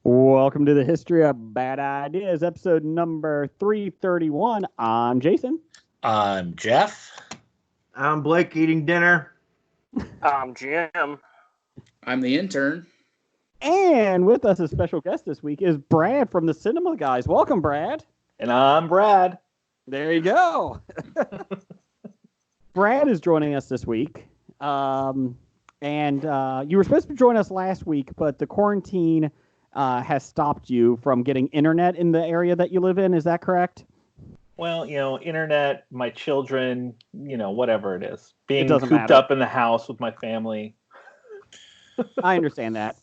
Welcome to the History of Bad Ideas, episode number 331. I'm Jason. I'm Jeff. I'm Blake eating dinner. I'm Jim. I'm the intern. And with us, a special guest this week is Brad from the Cinema Guys. Welcome, Brad. And I'm Brad. There you go. Brad is joining us this week. And you were supposed to join us last week, but the quarantine has stopped you from getting internet in the area that you live in. Is that correct? Well, internet, my children, whatever it is. Being doesn't cooped matter. up in the house with my family. I understand that.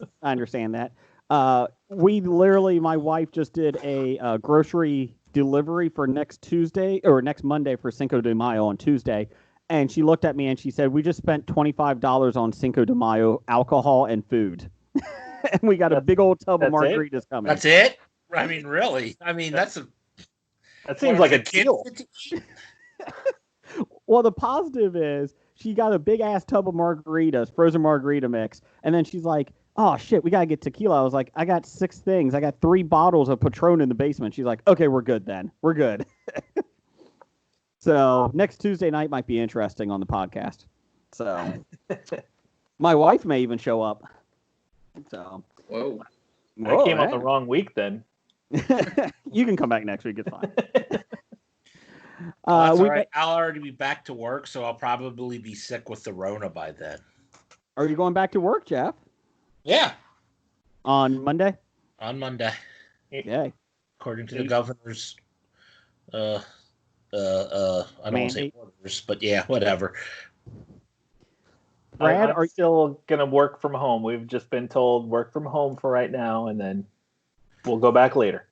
We literally, my wife just did a grocery delivery for next Monday for Cinco de Mayo on Tuesday. And she looked at me and she said, "We just spent $25 on Cinco de Mayo alcohol and food." And we got a big old tub of margaritas coming. That's it? I mean, really? I mean, that seems like a deal. Well, the positive is she got a big ass tub of margaritas, frozen margarita mix, and then she's like, "Oh shit, we gotta get tequila." I was like, "I got 6 things. I got 3 bottles of Patron in the basement." She's like, "Okay, we're good then. We're good." So next Tuesday night might be interesting on the podcast. So my wife may even show up. So Whoa. I came out the wrong week then. You can come back next week. It's fine. That's all right. I'll already be back to work, so I'll probably be sick with the Rona by then. Are you going back to work, Jeff? Yeah. On Monday? On Monday. Yay. According to the governor's I don't want to say orders, but yeah, whatever. Brad, I'm still going to work from home. We've just been told work from home for right now, and then we'll go back later.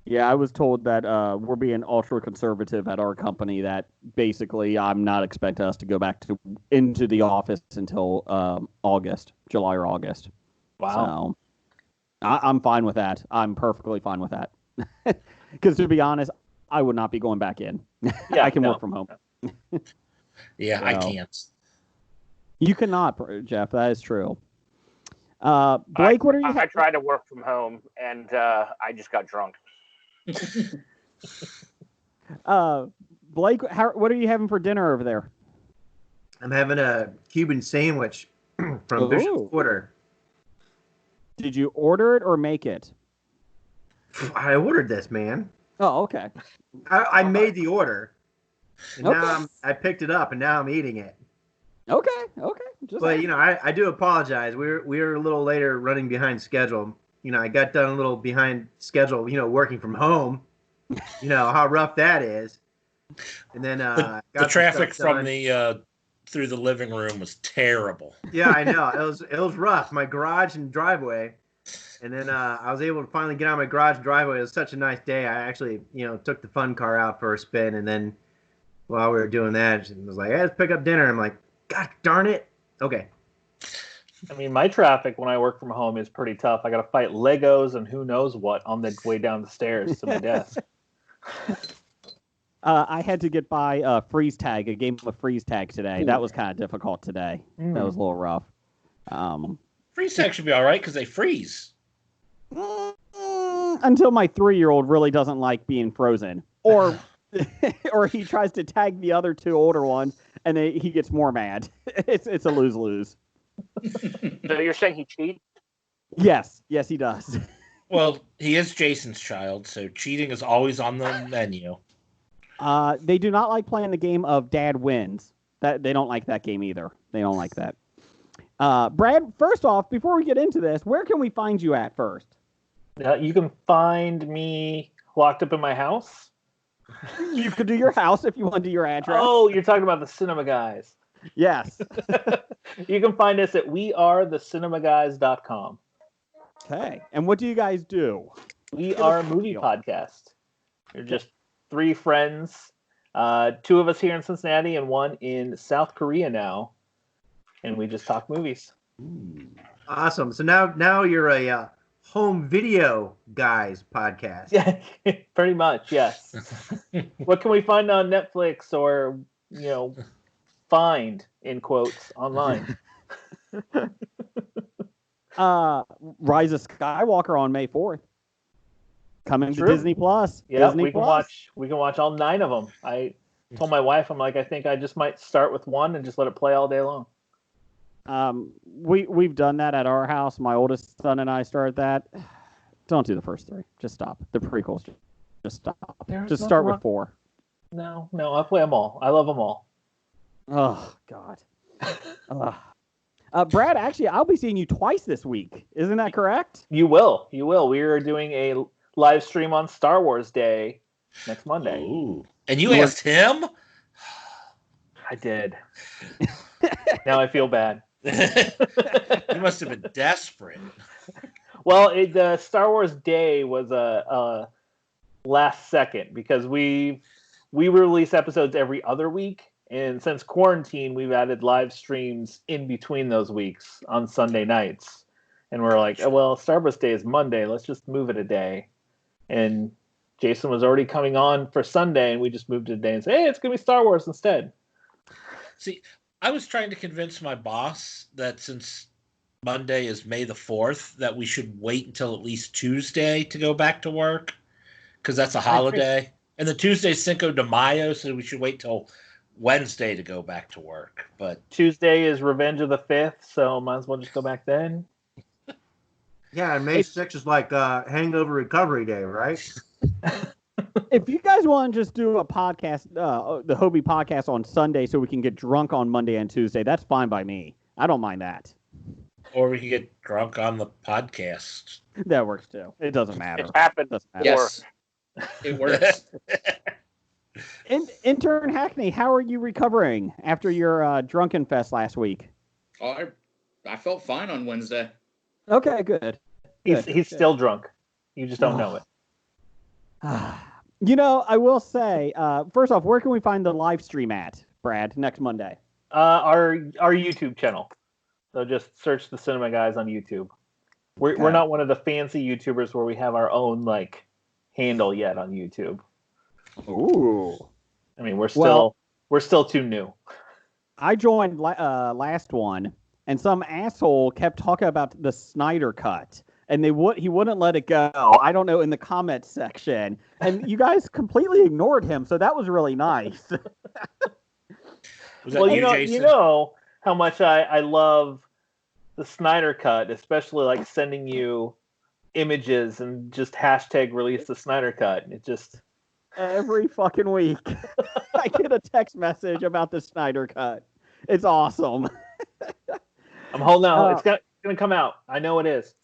Yeah, I was told that we're being ultra conservative at our company. That basically, I'm not expecting us to go back into the office until July or August. Wow. So I'm fine with that. I'm perfectly fine with that. Because to be honest, I would not be going back in. Yeah, I can work from home. Yeah, So, I can't. You cannot, Jeff. That is true. Blake, what are you? I tried to work from home, and I just got drunk. Blake, what are you having for dinner over there? I'm having a Cuban sandwich from Bishop's Quarter. Did you order it or make it? I ordered this, man. Oh, okay. I made the order. And Okay. now I picked it up, and now I'm eating it. Okay. But I do apologize. We're a little later, running behind schedule. I got done a little behind schedule. Working from home. How rough that is. And then the traffic from the through the living room was terrible. Yeah, I know. It was rough. My garage and driveway. And then I was able to finally get out of my garage and driveway. It was such a nice day. I actually, took the fun car out for a spin. And then while we were doing that, it was like, "Hey, let's pick up dinner." I'm like, "God darn it." Okay. I mean, my traffic when I work from home is pretty tough. I got to fight Legos and who knows what on the way down the stairs to my desk. I had to get by freeze tag, a game of freeze tag today. That was kind of difficult today. That was a little rough. Freeze tag should be all right because they freeze. Until my 3-year-old really doesn't like being frozen, or he tries to tag the other 2 older ones, and he gets more mad. It's a lose-lose. So you're saying he cheated? Yes, he does. Well, he is Jason's child, so cheating is always on the menu. They do not like playing the game of Dad wins. That they don't like that game either. They don't like that. Brad, first off, before we get into this, where can we find you at first? You can find me locked up in my house. You could do your house if you want to do your address. Oh, you're talking about the Cinema Guys. Yes. You can find us at wearethecinemagays.com. Okay. And what do you guys do? We are a movie podcast. We're just 3 friends, 2 of us here in Cincinnati and 1 in South Korea now, and we just talk movies. Awesome. So now you're a home video guys podcast. Yeah, pretty much, yes. What can we find on Netflix or, find, in quotes, online? Rise of Skywalker on May 4th. Coming True. to Disney Plus. Yeah, Disney we can Plus. watch all 9 of them. I told my wife, I'm like, I think I just might start with one and just let it play all day long. We've done that at our house. My oldest son and I started that. Don't do the first 3. Just stop. The prequels. Just stop. Just start with 4. No, I'll play them all. I love them all. Oh God. Brad, actually, I'll be seeing you twice this week. Isn't that correct? You will. We are doing a live stream on Star Wars Day next Monday. Ooh. And you asked him? I did. Now I feel bad. You must have been desperate. Well, the Star Wars Day was a last second because we release episodes every other week, and since quarantine, we've added live streams in between those weeks on Sunday nights. And we're like, well, Star Wars Day is Monday. Let's just move it a day. And Jason was already coming on for Sunday, and we just moved it a day and said, hey, it's going to be Star Wars instead. See, I was trying to convince my boss that since Monday is May the 4th, that we should wait until at least Tuesday to go back to work, because that's a holiday. And the Tuesday's Cinco de Mayo, so we should wait till Wednesday to go back to work. But Tuesday is Revenge of the 5th, so might as well just go back then. Yeah, and May 6th is like Hangover Recovery Day, right? If you guys want to just do a podcast, the Hobie podcast on Sunday so we can get drunk on Monday and Tuesday, that's fine by me. I don't mind that. or we can get drunk on the podcast. That works too. It doesn't matter. It's happened Doesn't matter. before. Yes, it works. Intern Hackney, how are you recovering after your drunken fest last week? Oh, I felt fine on Wednesday. Okay, good. He's still drunk. You just don't know it. You know, I will say, first off, where can we find the live stream at, Brad, next Monday? Our YouTube channel. So just search the Cinema Guys on YouTube. We're not one of the fancy YouTubers where we have our own like handle yet on YouTube. Ooh. I mean, we're still too new. I joined last one, and some asshole kept talking about the Snyder Cut, and he wouldn't let it go. I don't know, in the comments section, and you guys completely ignored him. So that was really nice. Was that Well, Jason? you know how much I love the Snyder Cut, especially like sending you images and just hashtag release the Snyder Cut. It just Every fucking week, I get a text message about the Snyder Cut. It's awesome. I'm holding out. It's gonna come out. I know it is.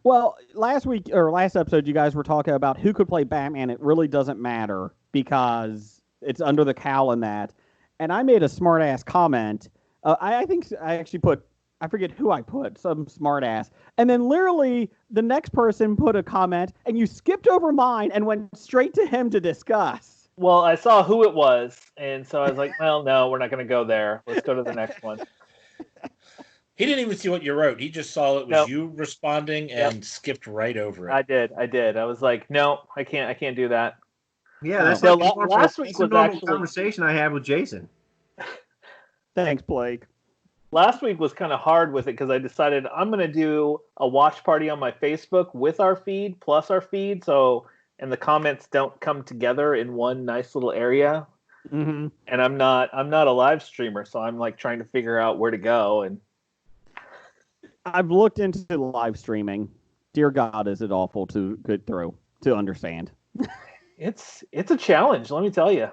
Well, last episode, you guys were talking about who could play Batman. It really doesn't matter because it's under the cowl and that. And I made a smart ass comment. I think I actually put, I forget who I put, some smart ass. And then literally the next person put a comment and you skipped over mine and went straight to him to discuss. Well, I saw who it was, and so I was like, well, no, we're not going to go there. Let's go to the next one. He didn't even see what you wrote. He just saw it was you responding and skipped right over it. I did. I was like, no, I can't do that. Yeah, that's No, like last week was normal actually conversation I had with Jason. Thanks, Blake. Last week was kind of hard with it because I decided I'm going to do a watch party on my Facebook with our feed plus our feed, and the comments don't come together in one nice little area. Mm-hmm. And I'm not a live streamer, so I'm like trying to figure out where to go. And I've looked into live streaming. Dear God, is it awful to get through, to understand. it's a challenge, let me tell you.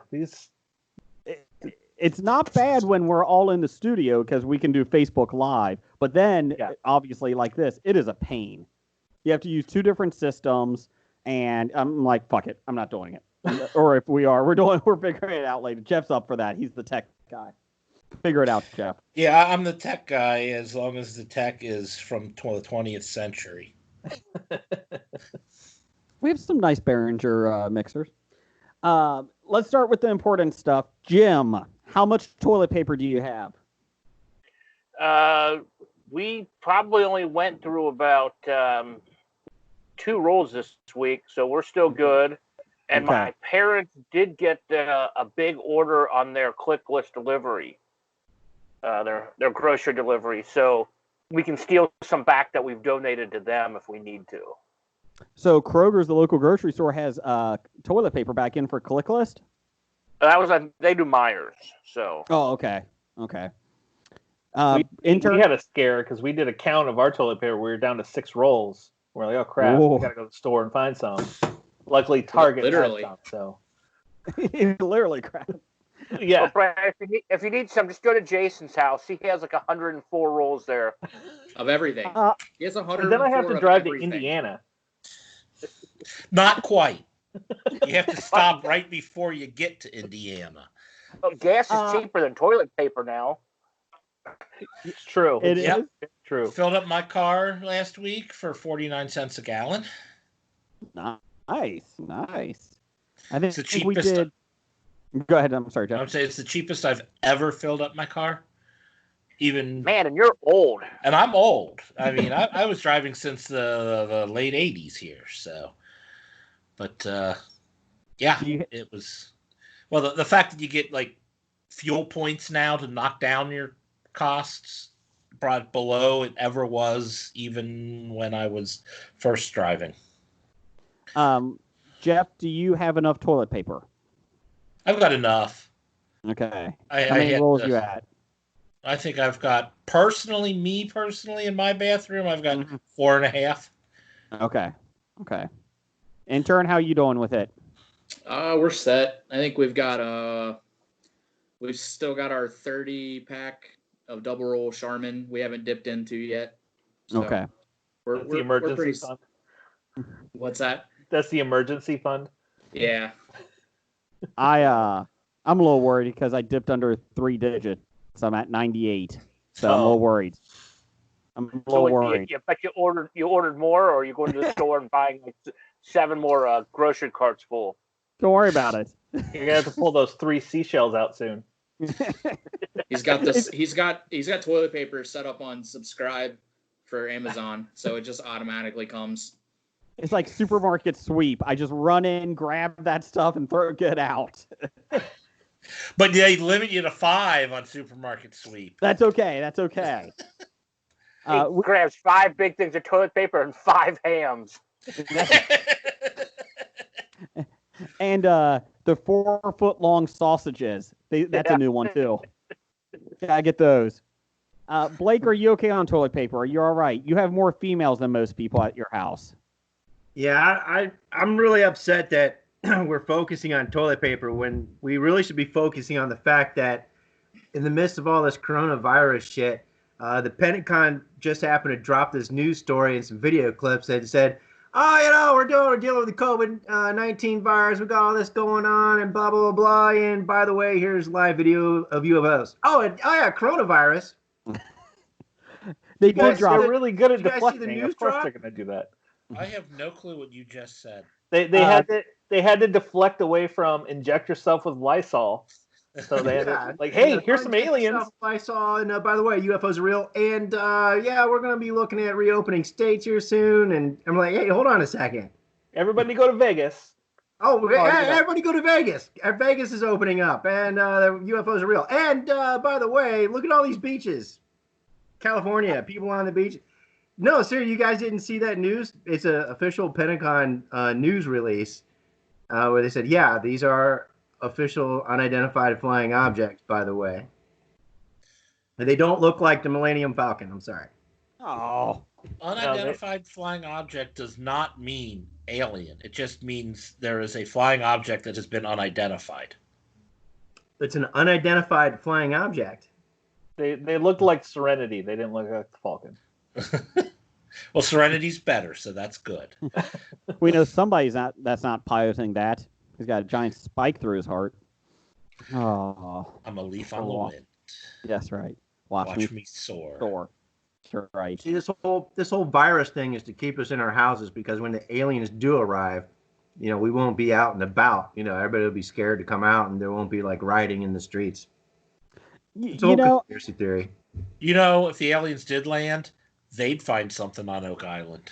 It's not bad when we're all in the studio because we can do Facebook Live. But then, obviously, like this, it is a pain. You have to use 2 different systems, and I'm like, fuck it, I'm not doing it. Or if we are, we're figuring it out later. Jeff's up for that. He's the tech guy. Figure it out, Jeff. Yeah, I'm the tech guy as long as the tech is from the 20th century. We have some nice Behringer mixers. Let's start with the important stuff. Jim, how much toilet paper do you have? We probably only went through about 2 rolls this week, so we're still good. And my parents did get a big order on their ClickList delivery, their grocery delivery. So we can steal some back that we've donated to them if we need to. So Kroger's, the local grocery store, has toilet paper back in for click list. That was they do Myers, so. Oh, okay. Okay. We had a scare because we did a count of our toilet paper. We were down to 6 rolls. We're like, oh crap, Whoa. we gotta go to the store and find some. Luckily, Target Literally. had some, so Literally crap. yeah. Well, Brad, if you need some, just go to Jason's house. He has like 104 rolls there. Of everything. Uh, He has 100. But then I have to drive to Indiana. Not quite. You have to stop right before you get to Indiana. Oh, gas is cheaper than toilet paper now. It's true. It Yep. is? It's true. Filled up my car last week for 49 cents a gallon. Nice. I think It's the we cheapest. did. Go ahead. I'm sorry, I Jeff. would say it's the cheapest I've ever filled up my car. Even, Man, and you're old. and I'm old. I mean, I was driving since the late 80s here. So, but yeah, it was. Well, the fact that you get like fuel points now to knock down your costs brought below it ever was, even when I was first driving. Jeff, do you have enough toilet paper? I've got enough. Okay. I How many had rolls to- you at? I think I've got personally in my bathroom, I've got 4.5. Okay. Intern, how you doing with it? We're set. I think we've still got our 30 pack of double roll Charmin we haven't dipped into yet. So Okay. We're That's the pretty. emergency fund. What's that? That's the emergency fund. Yeah. I'm a little worried because I dipped under 3 digits. I'm at 98, so I'm a little worried. But you ordered more, or are you going to the store and buying like 7 more grocery carts full? Don't worry about it. You're gonna have to pull those 3 seashells out soon. He's got this. He's got toilet paper set up on subscribe for Amazon, so it just automatically comes. It's like supermarket sweep. I just run in, grab that stuff, and get out. But they limit you to 5 on supermarket sweep. That's okay. He grabs 5 big things of toilet paper and 5 hams. And the 4-foot-long sausages. That's a new one, too. Gotta get those. Blake, are you okay on toilet paper? Are you all right? You have more females than most people at your house. Yeah, I'm really upset that we're focusing on toilet paper when we really should be focusing on the fact that in the midst of all this coronavirus shit, the Pentagon just happened to drop this news story and some video clips that said, oh, we're dealing with the COVID-19 virus. We got all this going on and blah, blah, blah. And by the way, here's live video of UFOs. Oh yeah, coronavirus. They guys did drop They're it. really good at Did you guys see the deflecting. news Of course, drop? they're gonna do that. I have no clue what you just said. They had to deflect away from inject yourself with Lysol. So they had to, like, hey, here's some aliens. I saw, and by the way, UFOs are real. And yeah, we're going to be looking at reopening states here soon. And I'm like, hey, hold on a second. Everybody go to Vegas. Oh, yeah. everybody go to Vegas. Vegas is opening up, and the UFOs are real. And by the way, look at all these beaches. California, people on the beach. No, sir, you guys didn't see that news? It's an official Pentagon news release where they said, yeah, these are official unidentified flying objects, by the way. And they don't look like the Millennium Falcon. I'm sorry. Oh. Unidentified flying object does not mean alien. It just means there is a flying object that has been unidentified. It's an unidentified flying object. They looked like Serenity. They didn't look like the Falcon. Well, Serenity's better, so that's good. We know that's not piloting that. He's got a giant spike through his heart. Oh. I'm a leaf on the wind. Yes, right. Watch me soar. Soar. You're right. See, this whole virus thing is to keep us in our houses because when the aliens do arrive, we won't be out and about. Everybody will be scared to come out, and there won't be like rioting in the streets. It's a whole conspiracy theory. If the aliens did land, they'd find something on Oak Island.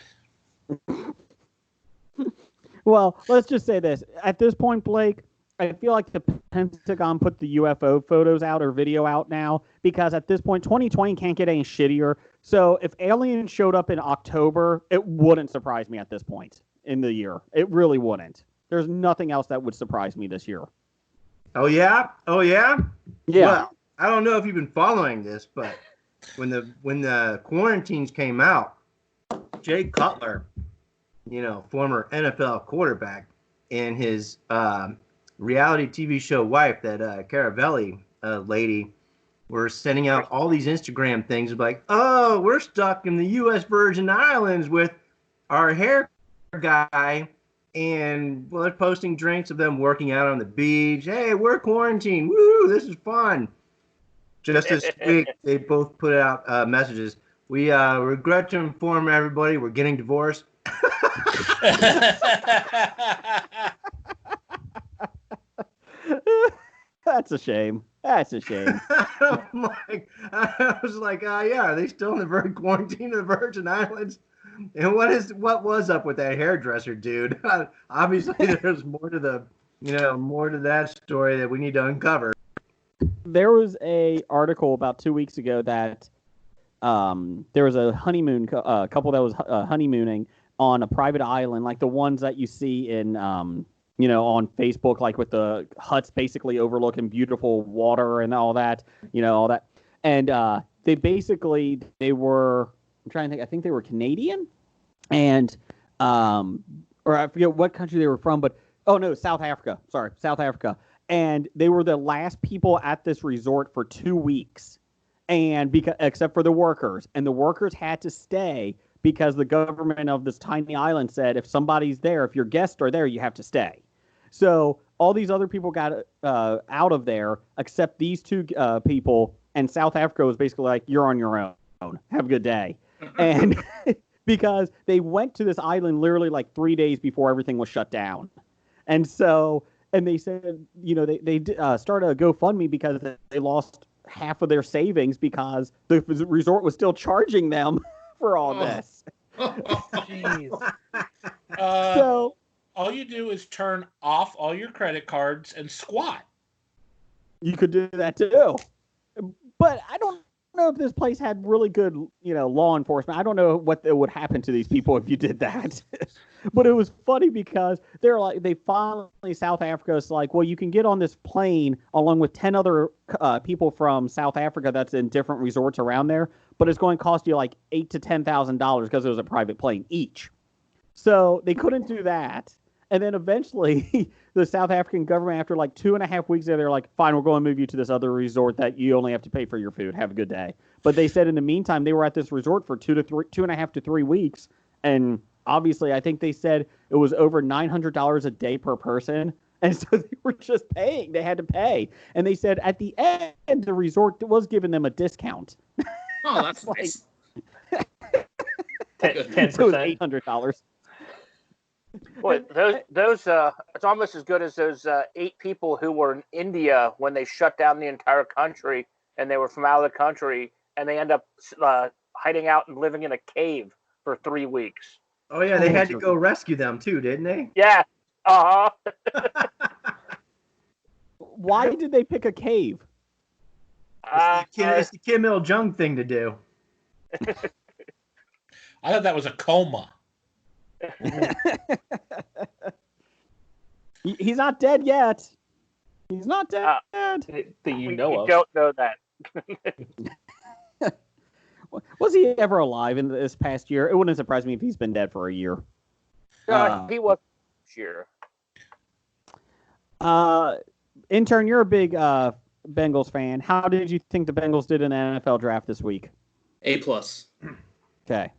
Well, let's just say this. At this point, Blake, I feel like the Pentagon put the UFO photos out or video out now because at this point, 2020 can't get any shittier. So if Alien showed up in October, it wouldn't surprise me at this point in the year. It really wouldn't. There's nothing else that would surprise me this year. Oh yeah? Oh yeah? Yeah. Well, I don't know if you've been following this, but when the quarantines came out, Jay Cutler, former NFL quarterback, and his reality TV show wife, that Caravelli lady, were sending out all these Instagram things like, oh, we're stuck in the U.S. Virgin Islands with our hair guy, and they're posting drinks of them working out on the beach. Hey, we're quarantined. Woo, this is fun. Just this week, they both put out messages. We regret to inform everybody we're getting divorced. That's a shame. That's a shame. I was like, yeah, are they still in the quarantine of the Virgin Islands? And what was up with that hairdresser dude? Obviously, there's more to that story that we need to uncover. There was a article about 2 weeks ago that there was a honeymoon couple that was honeymooning on a private island, like the ones that you see in on Facebook, like with the huts basically overlooking beautiful water and all that, all that. And they were, I'm trying to think, I think they were Canadian, and or I forget what country they were from, but South Africa. Sorry, South Africa. And they were the last people at this resort for 2 weeks, and except for the workers, and the workers had to stay because the government of this tiny island said if somebody's there, if your guests are there, you have to stay. So all these other people got out of there, except these two people, and South Africa was basically like, you're on your own. Have a good day. And because they went to this island literally like 3 days before everything was shut down. And so, and they said, they started a GoFundMe because they lost half of their savings because the resort was still charging them for all this. Jeez. So all you do is turn off all your credit cards and squat. You could do that too. But I don't know if this place had really good, law enforcement. I don't know what would happen to these people if you did that. But it was funny because South Africa is like, well, you can get on this plane along with 10 other people from South Africa that's in different resorts around there, but it's going to cost you like $8,000 to $10,000 because it was a private plane each. So they couldn't do that. And then eventually the South African government, after like 2.5 weeks there, they're like, fine, we're going to move you to this other resort that you only have to pay for your food. Have a good day. But they said in the meantime, they were at this resort for 2.5 to 3 weeks. And obviously, I think they said it was over $900 a day per person. And so they were just paying. They had to pay. And they said at the end, the resort was giving them a discount. Oh, that's nice. 10%. So it was $800. Boy, those it's almost as good as those 8 people who were in India when they shut down the entire country, and they were from out of the country, and they end up hiding out and living in a cave for 3 weeks. Oh yeah, they had to go rescue them too, didn't they? Yeah. Why did they pick a cave? It's the Kim Il-jung thing to do. I thought that was a coma. He's not dead yet. He's not dead. That you know of. Don't know that. Was he ever alive in this past year? It wouldn't surprise me if he's been dead for a year. He was this year. Intern, you're a big Bengals fan. How did you think the Bengals did in the NFL draft this week? A+. Okay.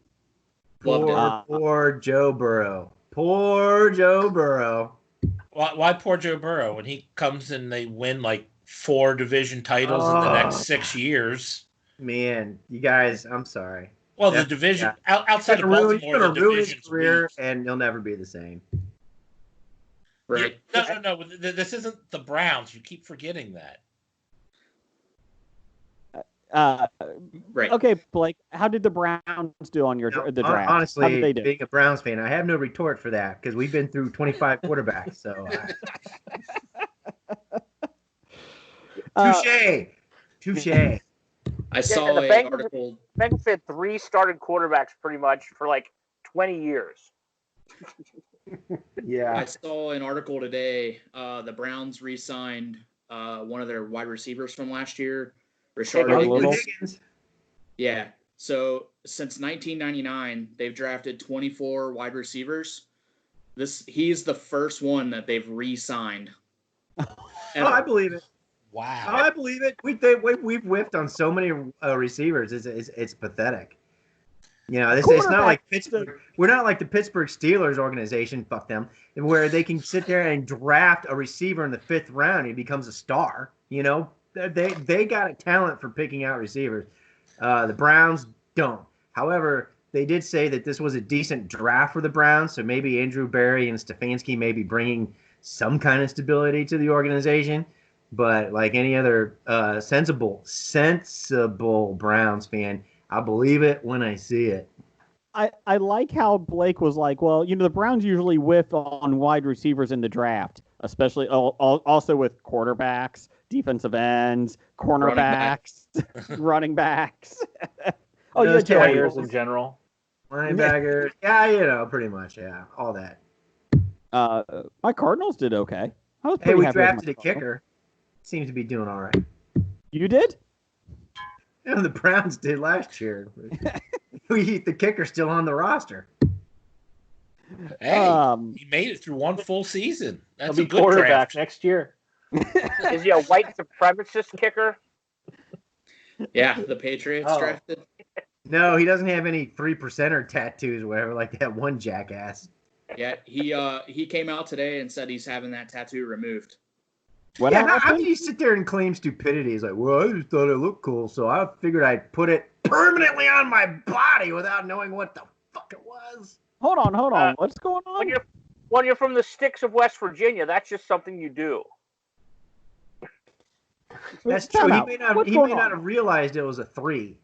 Loved it. Poor Joe Burrow. Poor Joe Burrow. Why poor Joe Burrow? When he comes and they win like 4 division titles in the next 6 years. Man, you guys, I'm sorry. Well, the division outside of Baltimore, he's gonna the ruin his division's career, weak. and he'll never be the same. Right. Yeah, no. This isn't the Browns. You keep forgetting that. Right. Okay, Blake, how did the Browns do on the draft? How Honestly, did they do? being a Browns fan, I have no retort for that because we've been through 25 quarterbacks. So, touche. I saw the an article. Bengals had 3 started quarterbacks pretty much for like 20 years. Yeah. I saw an article today. The Browns re-signed one of their wide receivers from last year, Rashard Higgins. Yeah. So since 1999, they've drafted 24 wide receivers. He's the first one that they've re-signed. I believe it. Wow. I believe it. We've whiffed on so many receivers. It's pathetic. You know, it's not like Pittsburgh. We're not like the Pittsburgh Steelers organization. Fuck them. Where they can sit there and draft a receiver in the 5th round and he becomes a star. You know, they got a talent for picking out receivers. The Browns don't. However, they did say that this was a decent draft for the Browns, so maybe Andrew Berry and Stefanski may be bringing some kind of stability to the organization. But like any other sensible Browns fan, I believe it when I see it. I like how Blake was like, well, you know, the Browns usually whiff on wide receivers in the draft, especially also with quarterbacks, defensive ends, cornerbacks, running backs. Players in general. Linebackers. Yeah, you know, pretty much. Yeah, all that. My Cardinals did okay. Hey, we drafted a kicker. Seems to be doing all right. You did? Yeah, the Browns did last year. The kicker's still on the roster. Hey, he made it through one full season. That's He'll a be good quarterback draft. next year. Is he a white supremacist kicker? Yeah, the Patriots drafted. No, he doesn't have any 3%er tattoos or whatever like that one jackass. Yeah, he came out today and said he's having that tattoo removed. What happened? How can you sit there and claim stupidity? It's like, well, I just thought it looked cool, so I figured I'd put it permanently on my body without knowing what the fuck it was. Hold on. What's going on? When you're from the sticks of West Virginia, that's just something you do. That's true. He may not have realized it was a 3.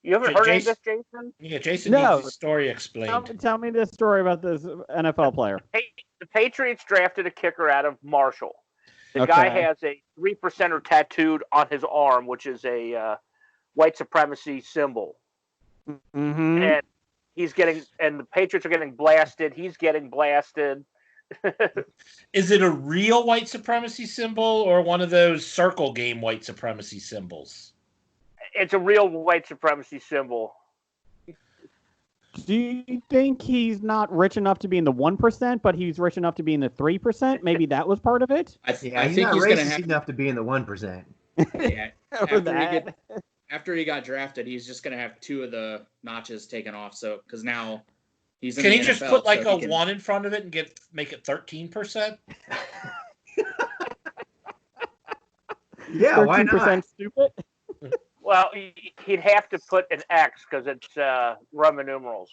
You haven't heard of this, Jason? Yeah, Jason needs the story explained. Tell me this story about this NFL player. The Patriots drafted a kicker out of Marshall. The guy has a 3%er tattooed on his arm, which is a white supremacy symbol. Mm-hmm. And the Patriots are getting blasted. He's getting blasted. Is it a real white supremacy symbol or one of those circle game white supremacy symbols? It's a real white supremacy symbol. Do you think he's not rich enough to be in the 1%, but he's rich enough to be in the 3%? Maybe that was part of it? I think he's he's going to racist have enough to be in the 1%. Yeah, after he got drafted, he's just going to have 2 of the notches taken off. So because now he's in can the he NFL, just put like so a 1 in front of it and make it 13%? Yeah, why not? Stupid. Well, he'd have to put an X because it's Roman numerals.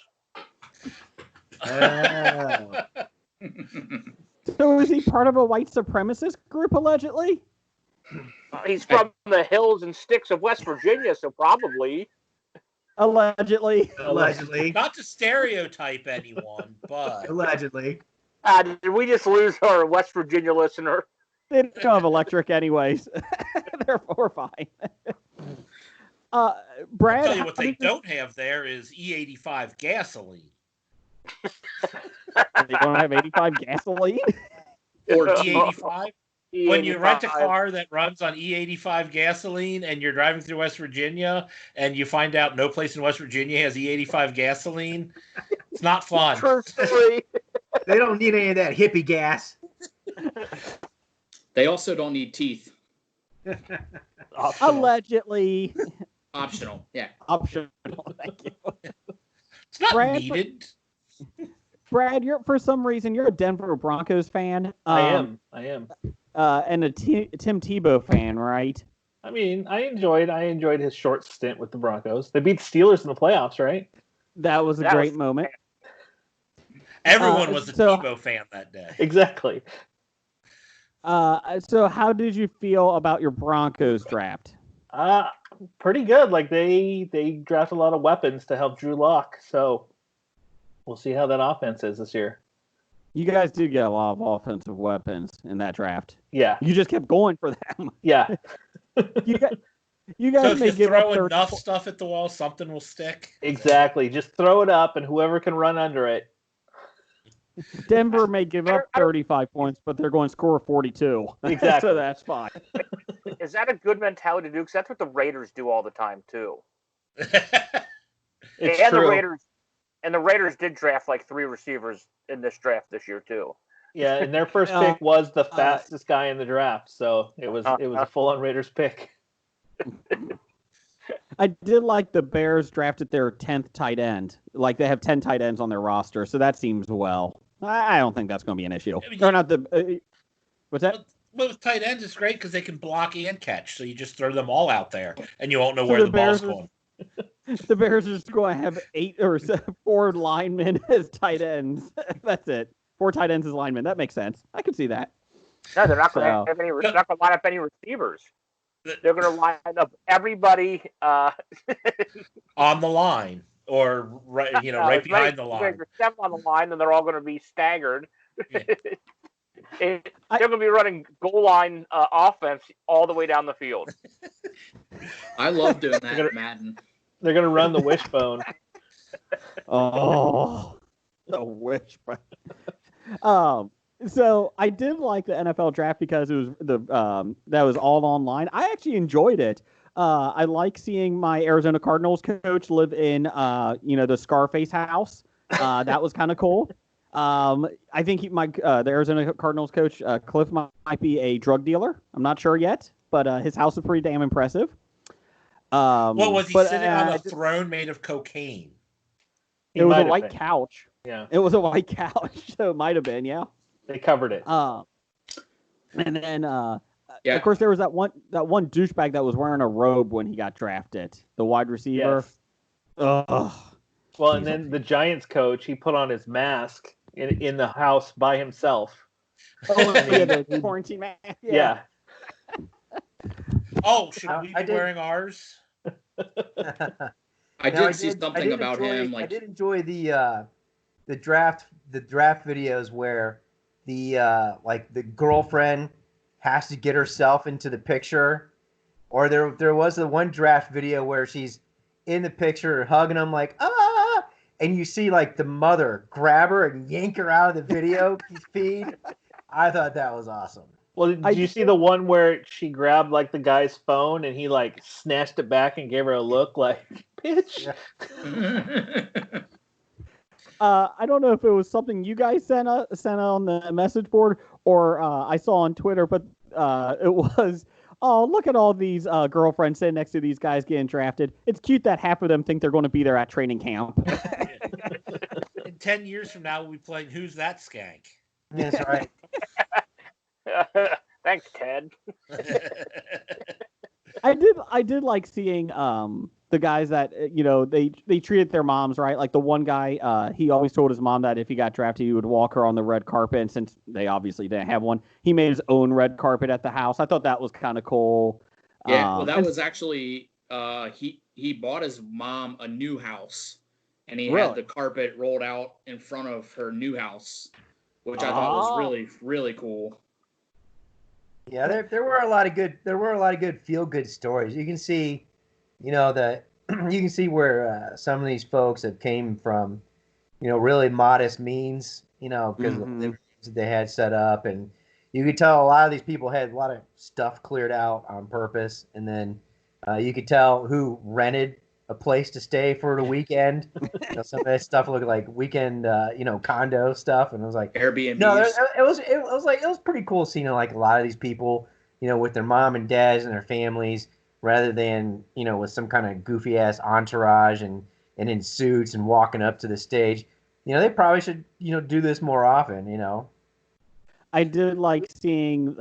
So is he part of a white supremacist group, allegedly? He's from the hills and sticks of West Virginia, so probably. Allegedly. Not to stereotype anyone, but allegedly. Did we just lose our West Virginia listener? They don't have electric anyways. Therefore, fine. Brad, I'll tell you what they don't have there is E85 gasoline. They don't have 85 gasoline? Or E85? When you rent a car that runs on E85 gasoline and you're driving through West Virginia and you find out no place in West Virginia has E85 gasoline, it's not fun. True story. They don't need any of that hippie gas. They also don't need teeth. Allegedly. Optional, yeah. Optional, thank you. It's not needed. Brad, for some reason you're a Denver Broncos fan. I am. And a Tim Tebow fan, right? I mean, I enjoyed his short stint with the Broncos. They beat Steelers in the playoffs, right? That was a great moment. Everyone was a Tebow fan that day. Exactly. So how did you feel about your Broncos draft? Pretty good. Like they draft a lot of weapons to help Drew Lock. So we'll see how that offense is this year. You guys did get a lot of offensive weapons in that draft. Yeah. You just kept going for them. Yeah. You So guys if may you give up throw 30 enough stuff at the wall, something will stick. Exactly. Just throw it up, and whoever can run under it. Denver may give up 35 points, but they're going to score 42. Exactly. So that's fine. Is that a good mentality to do? Because that's what the Raiders do all the time too. It's and true. the Raiders did draft like 3 receivers in this draft this year too. Yeah, and their first pick was the fastest guy in the draft, so it was a full-on Raiders pick. I did like the Bears drafted their 10th tight end. Like they have 10 tight ends on their roster, so that seems well. I don't think that's going to be an issue. Or not the. What's that? Well, with tight ends, it's great because they can block and catch. So you just throw them all out there, and you won't know where the ball's going. The Bears are just going to have 8 or 4 linemen as tight ends. That's it. 4 tight ends as linemen. That makes sense. I can see that. No, they're not going to have any. They're not going to line up any receivers. They're going to line up everybody on the line, or right behind the line. There's 7 on the line, and they're all going to be staggered. Yeah. They're going to be running goal line offense all the way down the field. I love doing that at Madden. They're going to run the wishbone. Oh, the wishbone. So I did like the NFL draft because it was that was all online. I actually enjoyed it. I like seeing my Arizona Cardinals coach live in the Scarface house. That was kind of cool. I think the Arizona Cardinals coach Cliff might be a drug dealer. I'm not sure yet, but his house is pretty damn impressive. What was he sitting on a throne made of cocaine? It was a white couch. Yeah, it was a white couch, so it might have been. Yeah, they covered it. And then of course there was that one douchebag that was wearing a robe when he got drafted, the wide receiver. Yes. Ugh. Well, and then the Giants coach, he put on his mask in the house by himself. Oh, yeah, the quarantine mask. Yeah. Oh, should we be wearing ours? I did see something about him. I did enjoy the draft videos where the girlfriend has to get herself into the picture, or there was the one draft video where she's in the picture hugging him like and you see like the mother grab her and yank her out of the video feed. I thought that was awesome. Well, did you see the one where she grabbed like the guy's phone and he like snatched it back and gave her a look like, bitch? Yeah. I don't know if it was something you guys sent on the message board or I saw on Twitter, but it was, oh, look at all these girlfriends sitting next to these guys getting drafted. It's cute that half of them think they're going to be there at training camp. In 10 years from now, we'll be playing Who's That Skank? That's right. Thanks, Ted. I did like seeing the guys that they treated their moms right. Like the one guy, he always told his mom that if he got drafted, he would walk her on the red carpet. And since they obviously didn't have one, he made his own red carpet at the house. I thought that was kind of cool. Yeah, well, that was actually he bought his mom a new house, and he had the carpet rolled out in front of her new house, which I thought was really, really cool. Yeah, there were a lot of good feel good stories. You can see, you can see where some of these folks have came from, really modest means, because of the things they had set up, and you could tell a lot of these people had a lot of stuff cleared out on purpose, and then you could tell who rented a place to stay for the weekend. Some of that stuff looked like weekend, condo stuff, and it was like Airbnb. No, it was pretty cool seeing like a lot of these people, with their mom and dads and their families, rather than with some kind of goofy ass entourage and in suits and walking up to the stage. They probably should do this more often. I did like seeing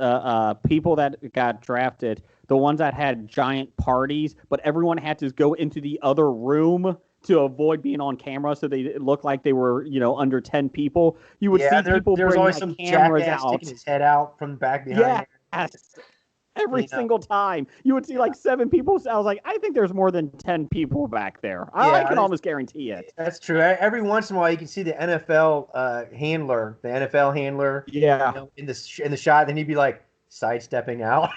people that got drafted, the ones that had giant parties, but everyone had to go into the other room to avoid being on camera, so they looked like they were, under 10 people. You would see people there's bring always like, some cameras jackass out. sticking his head out from the back behind. Yes. Every single time. You would see like 7 people. So I was like, I think there's more than 10 people back there. I can almost guarantee it. That's true. Every once in a while, you can see the NFL handler. Yeah. In the shot, then he'd be like sidestepping out.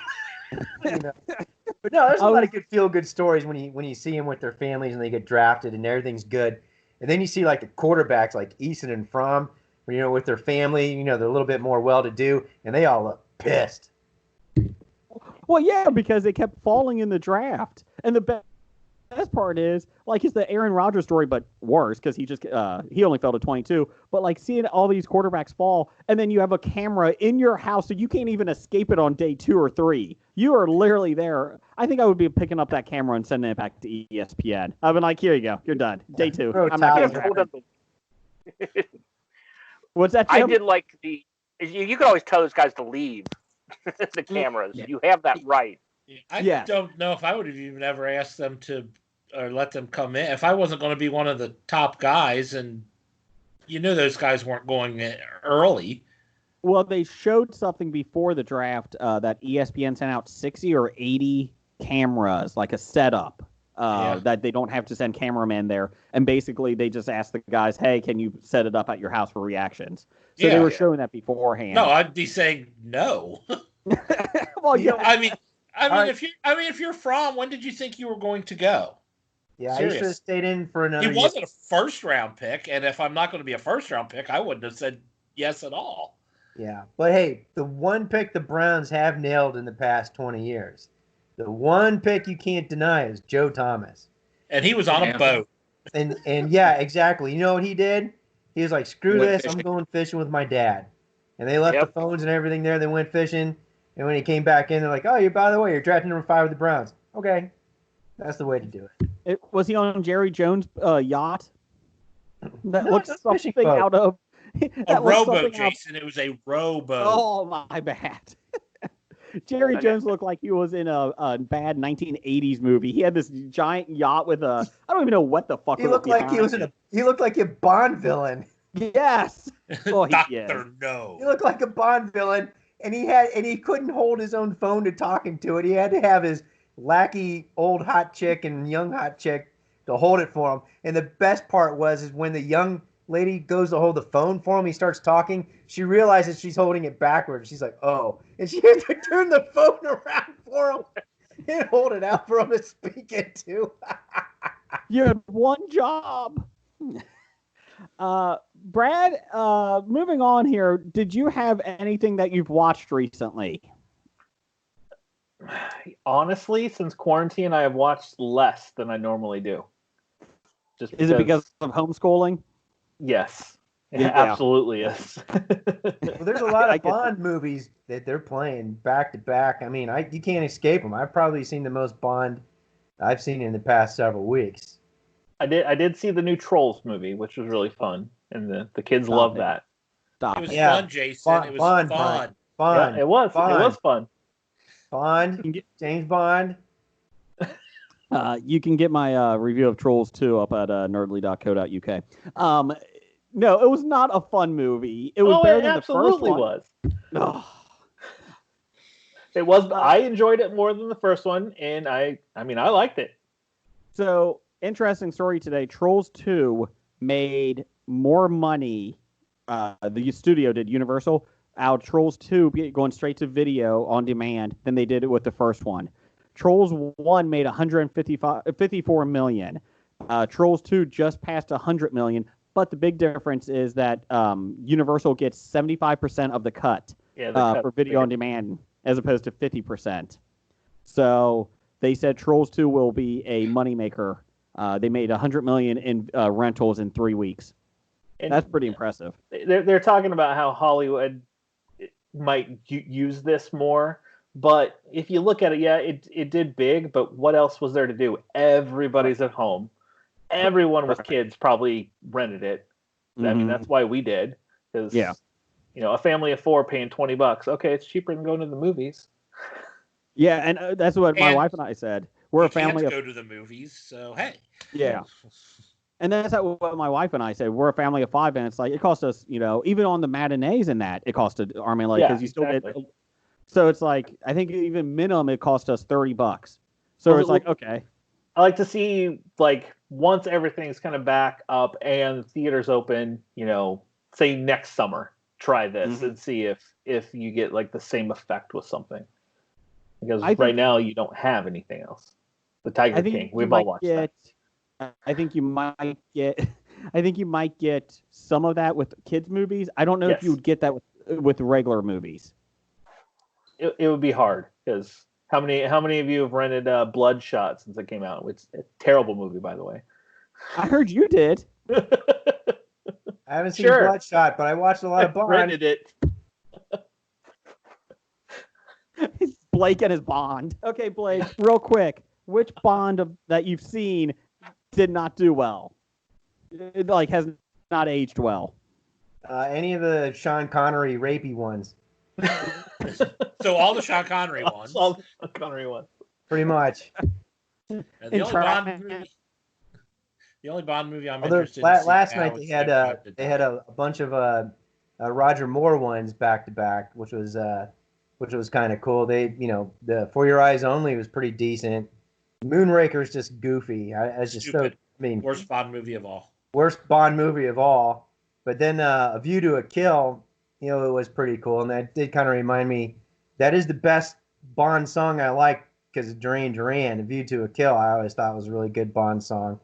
But no, there's a lot of good feel-good stories when you see them with their families and they get drafted and everything's good. And then you see like the quarterbacks like Eason and Fromm, with their family, they're a little bit more well-to-do, and they all look pissed. Well, yeah, because they kept falling in the draft. And the best part is, like, it's the Aaron Rodgers story, but worse, because he only fell to 22. But, like, seeing all these quarterbacks fall, and then you have a camera in your house, so you can't even escape it on day 2 or 3. You are literally there. I think I would be picking up that camera and sending it back to ESPN. I've been like, here you go. You're done. Day 2. I'm not going to. What's that, Jim? I did like you could always tell those guys to leave the cameras. Yeah. You have that right. I don't know if I would have even ever asked them to or let them come in if I wasn't going to be one of the top guys, and those guys weren't going in early. Well, they showed something before the draft that ESPN sent out 60 or 80 cameras, like a setup, that they don't have to send cameramen there. And basically, they just asked the guys, hey, can you set it up at your house for reactions? So they were showing that beforehand. No, I'd be saying no. Well, yeah. I mean, if you're from, when did you think you were going to go? Yeah, I should have stayed in for another. He wasn't a first-round pick, and if I'm not going to be a first-round pick, I wouldn't have said yes at all. Yeah, but hey, the one pick the Browns have nailed in the past 20 years, the one pick you can't deny is Joe Thomas. And he was on a boat. And yeah, exactly. You know what he did? He was like, screw this, fishing. I'm going fishing with my dad. And they left the phones and everything there. They went fishing. And when he came back in, they're like, oh, by the way, you're drafting number 5 with the Browns. Okay. That's the way to do it. Was he on Jerry Jones' yacht? That looks something out of... A rowboat, Jason. It was a rowboat. Oh, my bad. Jerry Jones looked like he was in a bad 1980s movie. He had this giant yacht with I don't even know what the fuck. He looked like he looked like a Bond villain. Yes. Oh, Dr. No. He looked like a Bond villain, and he couldn't hold his own phone to talk into it. He had to have his lackey old hot chick and young hot chick to hold it for him. And the best part is when the young lady goes to hold the phone for him, he starts talking, she realizes she's holding it backwards. She's like, oh. And she has to turn the phone around for him and hold it out for him to speak into. You had one job. Brad, moving on here, did you have anything that you've watched recently? Honestly, since quarantine, I have watched less than I normally do. Is it because of homeschooling? Yes, it absolutely is. Well, there's a lot of Bond movies that they're playing back to back. I mean, you can't escape them. I've probably seen the most Bond I've seen in the past several weeks. I did see the new Trolls movie, which was really fun, and the kids love that. It was fun, Jason. It was fun. Yeah, it was. Fun. It was fun. Bond, James Bond. You can get my review of Trolls 2 up at nerdly.co.uk. No, it was not a fun movie. It was better than the first one. Was. It was. I enjoyed it more than the first one, and I liked it. So, interesting story today. Trolls 2 made more money. The studio did, Universal, out Trolls 2 going straight to video on demand than they did it with the first one. Trolls 1 made $54 million. Trolls 2 just passed $100 million. But the big difference is that Universal gets 75% of the cut for video on demand as opposed to 50%. So they said Trolls 2 will be a moneymaker. They made $100 million in rentals in 3 weeks. And that's pretty impressive. They're talking about how Hollywood might use this more. But if you look at it, it did big, but what else was there to do? Everybody's at home. Everyone with kids probably rented it. I mean, that's why we did. Because, a family of 4 paying $20. Okay, it's cheaper than going to the movies. Yeah, and that's what my wife and I said. We're a family of... go to the movies, so hey. Yeah. And that's what my wife and I said. We're a family of 5, and it's like, it cost us, even on the matinees and that, it cost an arm and leg. Because you still get... So it's like, I think even minimum it cost us $30. So it's like, okay. I like to see, like, once everything's kind of back up and theaters open, say next summer, try this and see if you get like the same effect with something. because right now you don't have anything else. The Tiger King. We've all watched that. I think you might get. I think you might get some of that with kids movies. I don't know if you would get that with regular movies. It would be hard because how many of you have rented Bloodshot since it came out? It's a terrible movie, by the way. I heard you did. I haven't seen Bloodshot, but I watched a lot of Bond. Rented it. Blake and his Bond. Okay, Blake, real quick. Which Bond that you've seen did not do well? It, has not aged well. Any of the Sean Connery rapey ones. So all the Sean Connery ones. All the Sean Connery ones. Pretty much. The only Bond movie I'm interested in. Last night they had a bunch of Roger Moore ones back to back, which was kind of cool. They the For Your Eyes Only was pretty decent. Moonraker's just goofy. It's just stupid. So worst Bond movie of all. Worst Bond movie of all. But then A View to a Kill, it was pretty cool, and that did kind of remind me. That is the best Bond song I like because of Duran Duran. A View to a Kill, I always thought was a really good Bond song.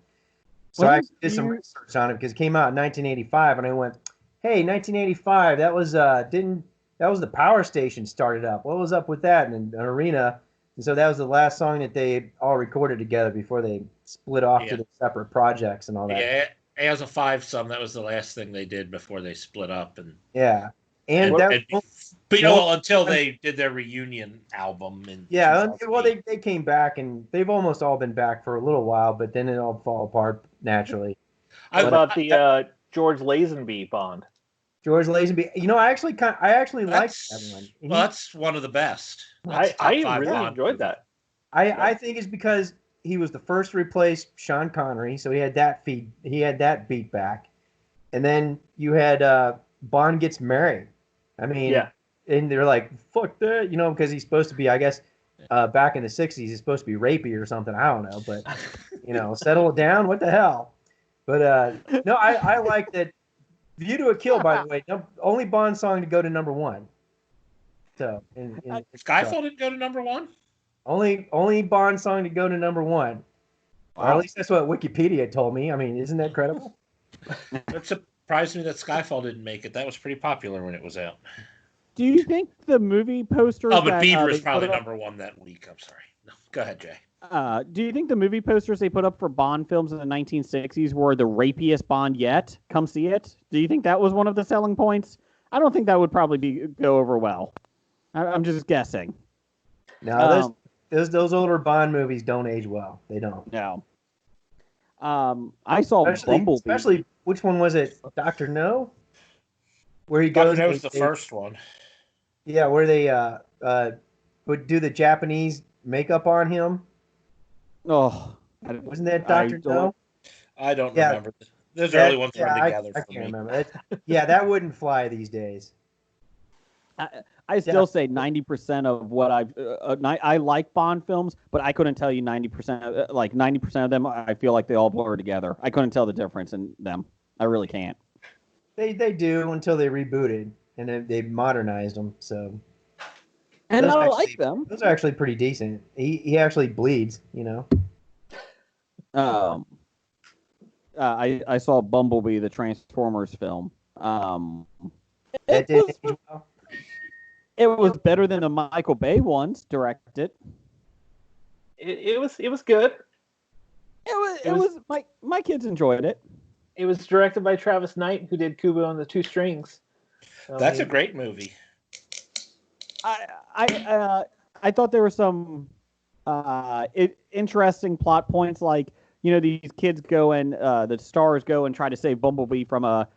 So I did some research on it because it came out in 1985, and I went, "Hey, 1985, that was the Power Station started up. What was up with that?" And an arena. And so that was the last song that they all recorded together before they split off to the separate projects and all that. Yeah, as a five-some, that was the last thing they did before they split up. And until they did their reunion album. They came back, and they've almost all been back for a little while, but then it all fall apart naturally. What about the George Lazenby Bond? George Lazenby, I actually like that one. Well, that's one of the best. I really enjoyed that. I think it's because he was the first to replace Sean Connery, so he had that beat back, and then you had Bond Gets Married. I mean, and they're like, fuck that, because he's supposed to be, I guess, back in the 60s, he's supposed to be rapey or something. I don't know, but settle it down. What the hell? But no, I like that. View to a Kill, by the way, only Bond song to go to number one. So, Skyfall didn't go to number one. Only Bond song to go to number one. Wow. Or at least that's what Wikipedia told me. I mean, isn't that credible? It surprised me that Skyfall didn't make it. That was pretty popular when it was out. Do you think the movie posters? Oh, but Bieber is probably number one that week. I'm sorry. No, go ahead, Jay. Do you think the movie posters they put up for Bond films in the 1960s were the rapiest Bond yet? Come see it. Do you think that was one of the selling points? I don't think that would probably go over well. I'm just guessing. No, those older Bond movies don't age well. They don't. No. I saw Bumblebee. Especially, which one was it? Dr. No? Where he goes. Dr. No's the first one. Yeah, where they would do the Japanese makeup on him. Oh, wasn't that Dr. No? I don't remember. Those early ones were together. I can't remember. That wouldn't fly these days. I still say 90% of what I like Bond films, but I couldn't tell you 90%. Like 90% of them, I feel like they all blur together. I couldn't tell the difference in them. I really can't. They do until they rebooted and then they modernized them. So. And I like them. Those are actually pretty decent. He actually bleeds, I saw Bumblebee, the Transformers film. It was better than the Michael Bay ones directed. It was good. It was my kids enjoyed it. It was directed by Travis Knight, who did Kubo and the Two Strings. That's a great movie. I thought there were some interesting plot points, like these kids go and the stars go and try to save Bumblebee from a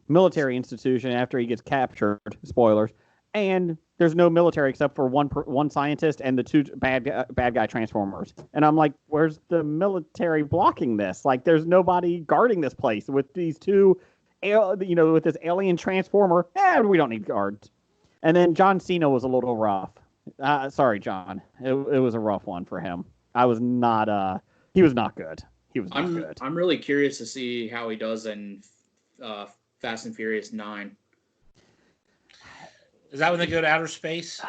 military institution after he gets captured. Spoilers. And there's no military except for one scientist and the two bad guy Transformers. And I'm like, where's the military blocking this? Like, there's nobody guarding this place with these two, with this alien Transformer. We don't need guards. And then John Cena was a little rough. Sorry, John. It was a rough one for him. He was not good. He was not good. I'm really curious to see how he does in Fast and Furious 9. Is that when they go to outer space?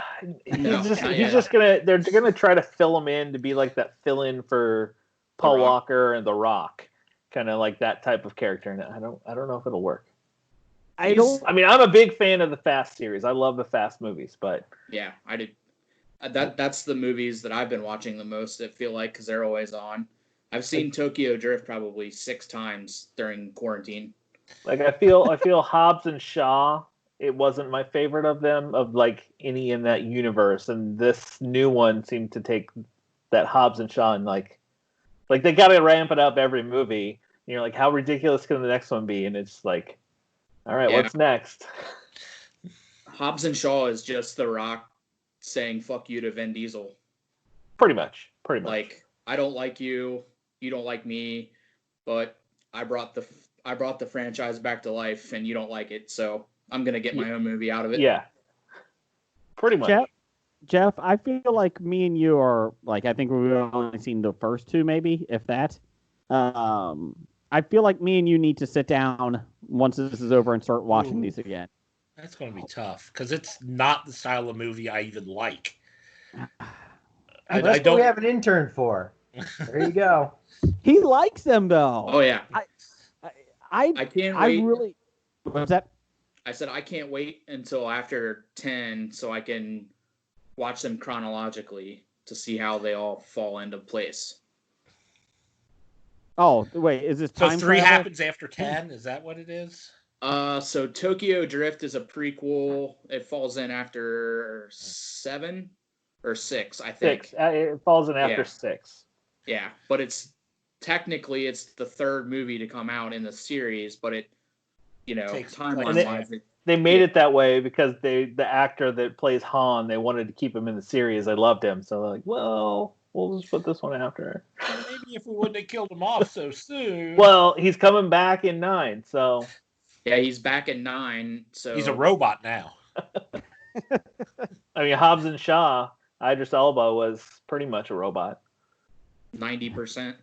They're gonna try to fill him in to be like that fill-in for Paul Walker and The Rock, kind of like that type of character. And I don't know if it'll work. I mean, I'm a big fan of the Fast series. I love the Fast movies, but yeah, I did. That's the movies that I've been watching the most. I feel like because they're always on. I've seen Tokyo Drift probably 6 times during quarantine. Like I feel Hobbs and Shaw. It wasn't my favorite of them, of like any in that universe, and this new one seemed to take that Hobbs and Shaw and like they got to ramp it up every movie. And you're like, how ridiculous can the next one be? And it's like, all right, what's next? Hobbs and Shaw is just The Rock saying "fuck you" to Vin Diesel. Pretty much. Like, I don't like you, you don't like me, but I brought the franchise back to life, and you don't like it, so I'm gonna get my own movie out of it. Yeah, pretty much. Jeff, I feel like me and you are like, I think we've only seen the first 2, maybe if that. I feel like me and you need to sit down once this is over and start watching these again. That's going to be tough because it's not the style of movie I even like. That's what we have an intern for. There you go. He likes them though. Oh yeah. I can't wait. I really. What's that? I said I can't wait until after 10 so I can watch them chronologically to see how they all fall into place. Oh, wait, is this so time 3 travel? happens after 10? Is that what it is? So Tokyo Drift is a prequel. It falls in after 7 or 6, I think. 6. It falls in after 6. Yeah, but it's technically it's the 3rd movie to come out in the series, but it, timeline-wise, they made it that way because the actor that plays Han, they wanted to keep him in the series. They loved him, so they're like, well, we'll just put this one after. Maybe if we wouldn't have killed him off so soon. Well, he's coming back in 9, so. Yeah, he's back in 9, so. He's a robot now. I mean, Hobbs and Shaw, Idris Elba was pretty much a robot. 90%.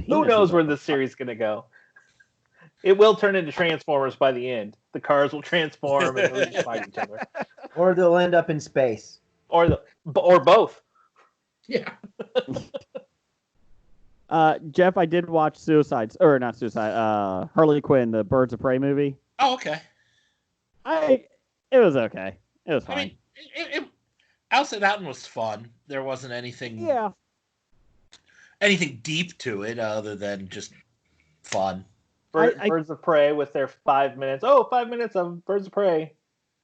Who knows where this series is going to go? It will turn into Transformers by the end. The cars will transform and they'll just fight each other. Or they'll end up in space. Or both. Yeah. Jeff, I did watch Harley Quinn, the Birds of Prey movie. Oh, okay. It was okay. It was fine. I mean, I'll say that one was fun. There wasn't anything deep to it other than just fun. Birds of Prey with their 5 minutes. Oh, 5 minutes of Birds of Prey.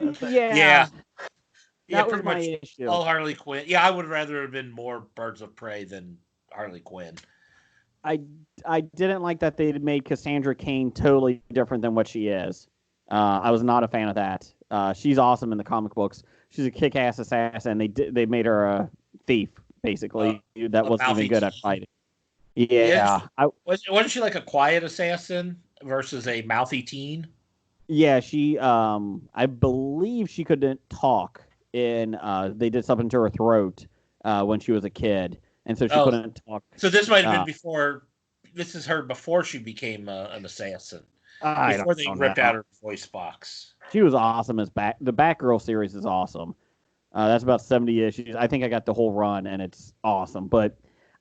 Yeah. That was pretty my much issue. all Harley Quinn. Yeah, I would rather have been more Birds of Prey than Harley Quinn. I didn't like that they made Cassandra Cain totally different than what she is. I was not a fan of that. She's awesome in the comic books. She's a kick-ass assassin. They made her a thief, basically, that wasn't even good at fighting. Yeah. Wasn't she like a quiet assassin versus a mouthy teen? Yeah, she, I believe she couldn't talk they did something to her throat when she was a kid, and so she couldn't talk. So this might have been before, this is her before she became an assassin. Before they ripped out her voice box. She was awesome the Batgirl series is awesome. That's about 70 issues. I think I got the whole run, and it's awesome, but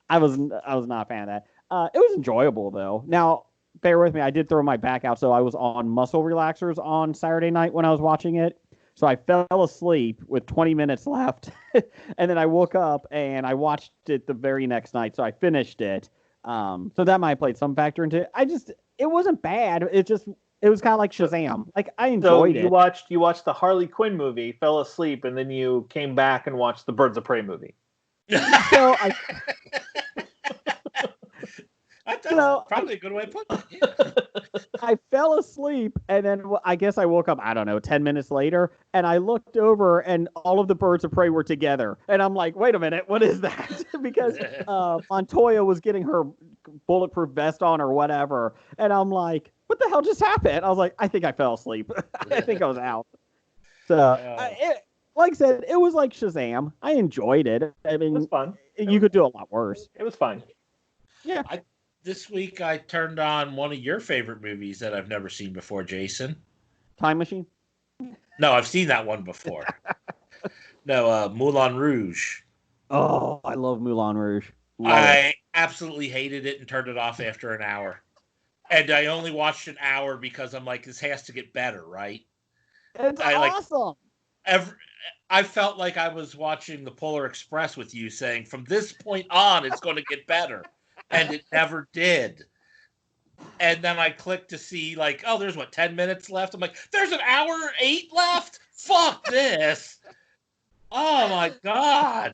I was not a fan of that. It was enjoyable though. Now, bear with me. I did throw my back out, so I was on muscle relaxers on Saturday night when I was watching it. So I fell asleep with 20 minutes left, and then I woke up and I watched it the very next night. So I finished it. So that might have played some factor into it. It wasn't bad. It was kind of like Shazam. Like I enjoyed it. You watched the Harley Quinn movie, fell asleep, and then you came back and watched the Birds of Prey movie. That's probably a good way of putting it. Yeah. I fell asleep, and then I guess I woke up, 10 minutes later, and I looked over, and all of the Birds of Prey were together. And I'm like, wait a minute, what is that? Because Montoya was getting her bulletproof vest on or whatever. And I'm like, what the hell just happened? I was like, I think I fell asleep. I think I was out. So, like I said, it was like Shazam. I enjoyed it. I mean, it was fun. You could do a lot worse. It was fun. Yeah. This week I turned on one of your favorite movies that I've never seen before, Jason. Time Machine? No, I've seen that one before. No, Moulin Rouge. Oh, I love Moulin Rouge. I absolutely hated it and turned it off after an hour. And I only watched an hour because I'm like, this has to get better, right? It's awesome. I felt like I was watching the Polar Express with you saying, from this point on, it's going to get better. And it never did. And then I clicked to see, like, oh, there's 10 minutes left? I'm like, there's an hour 8 left? Fuck this. Oh, my God.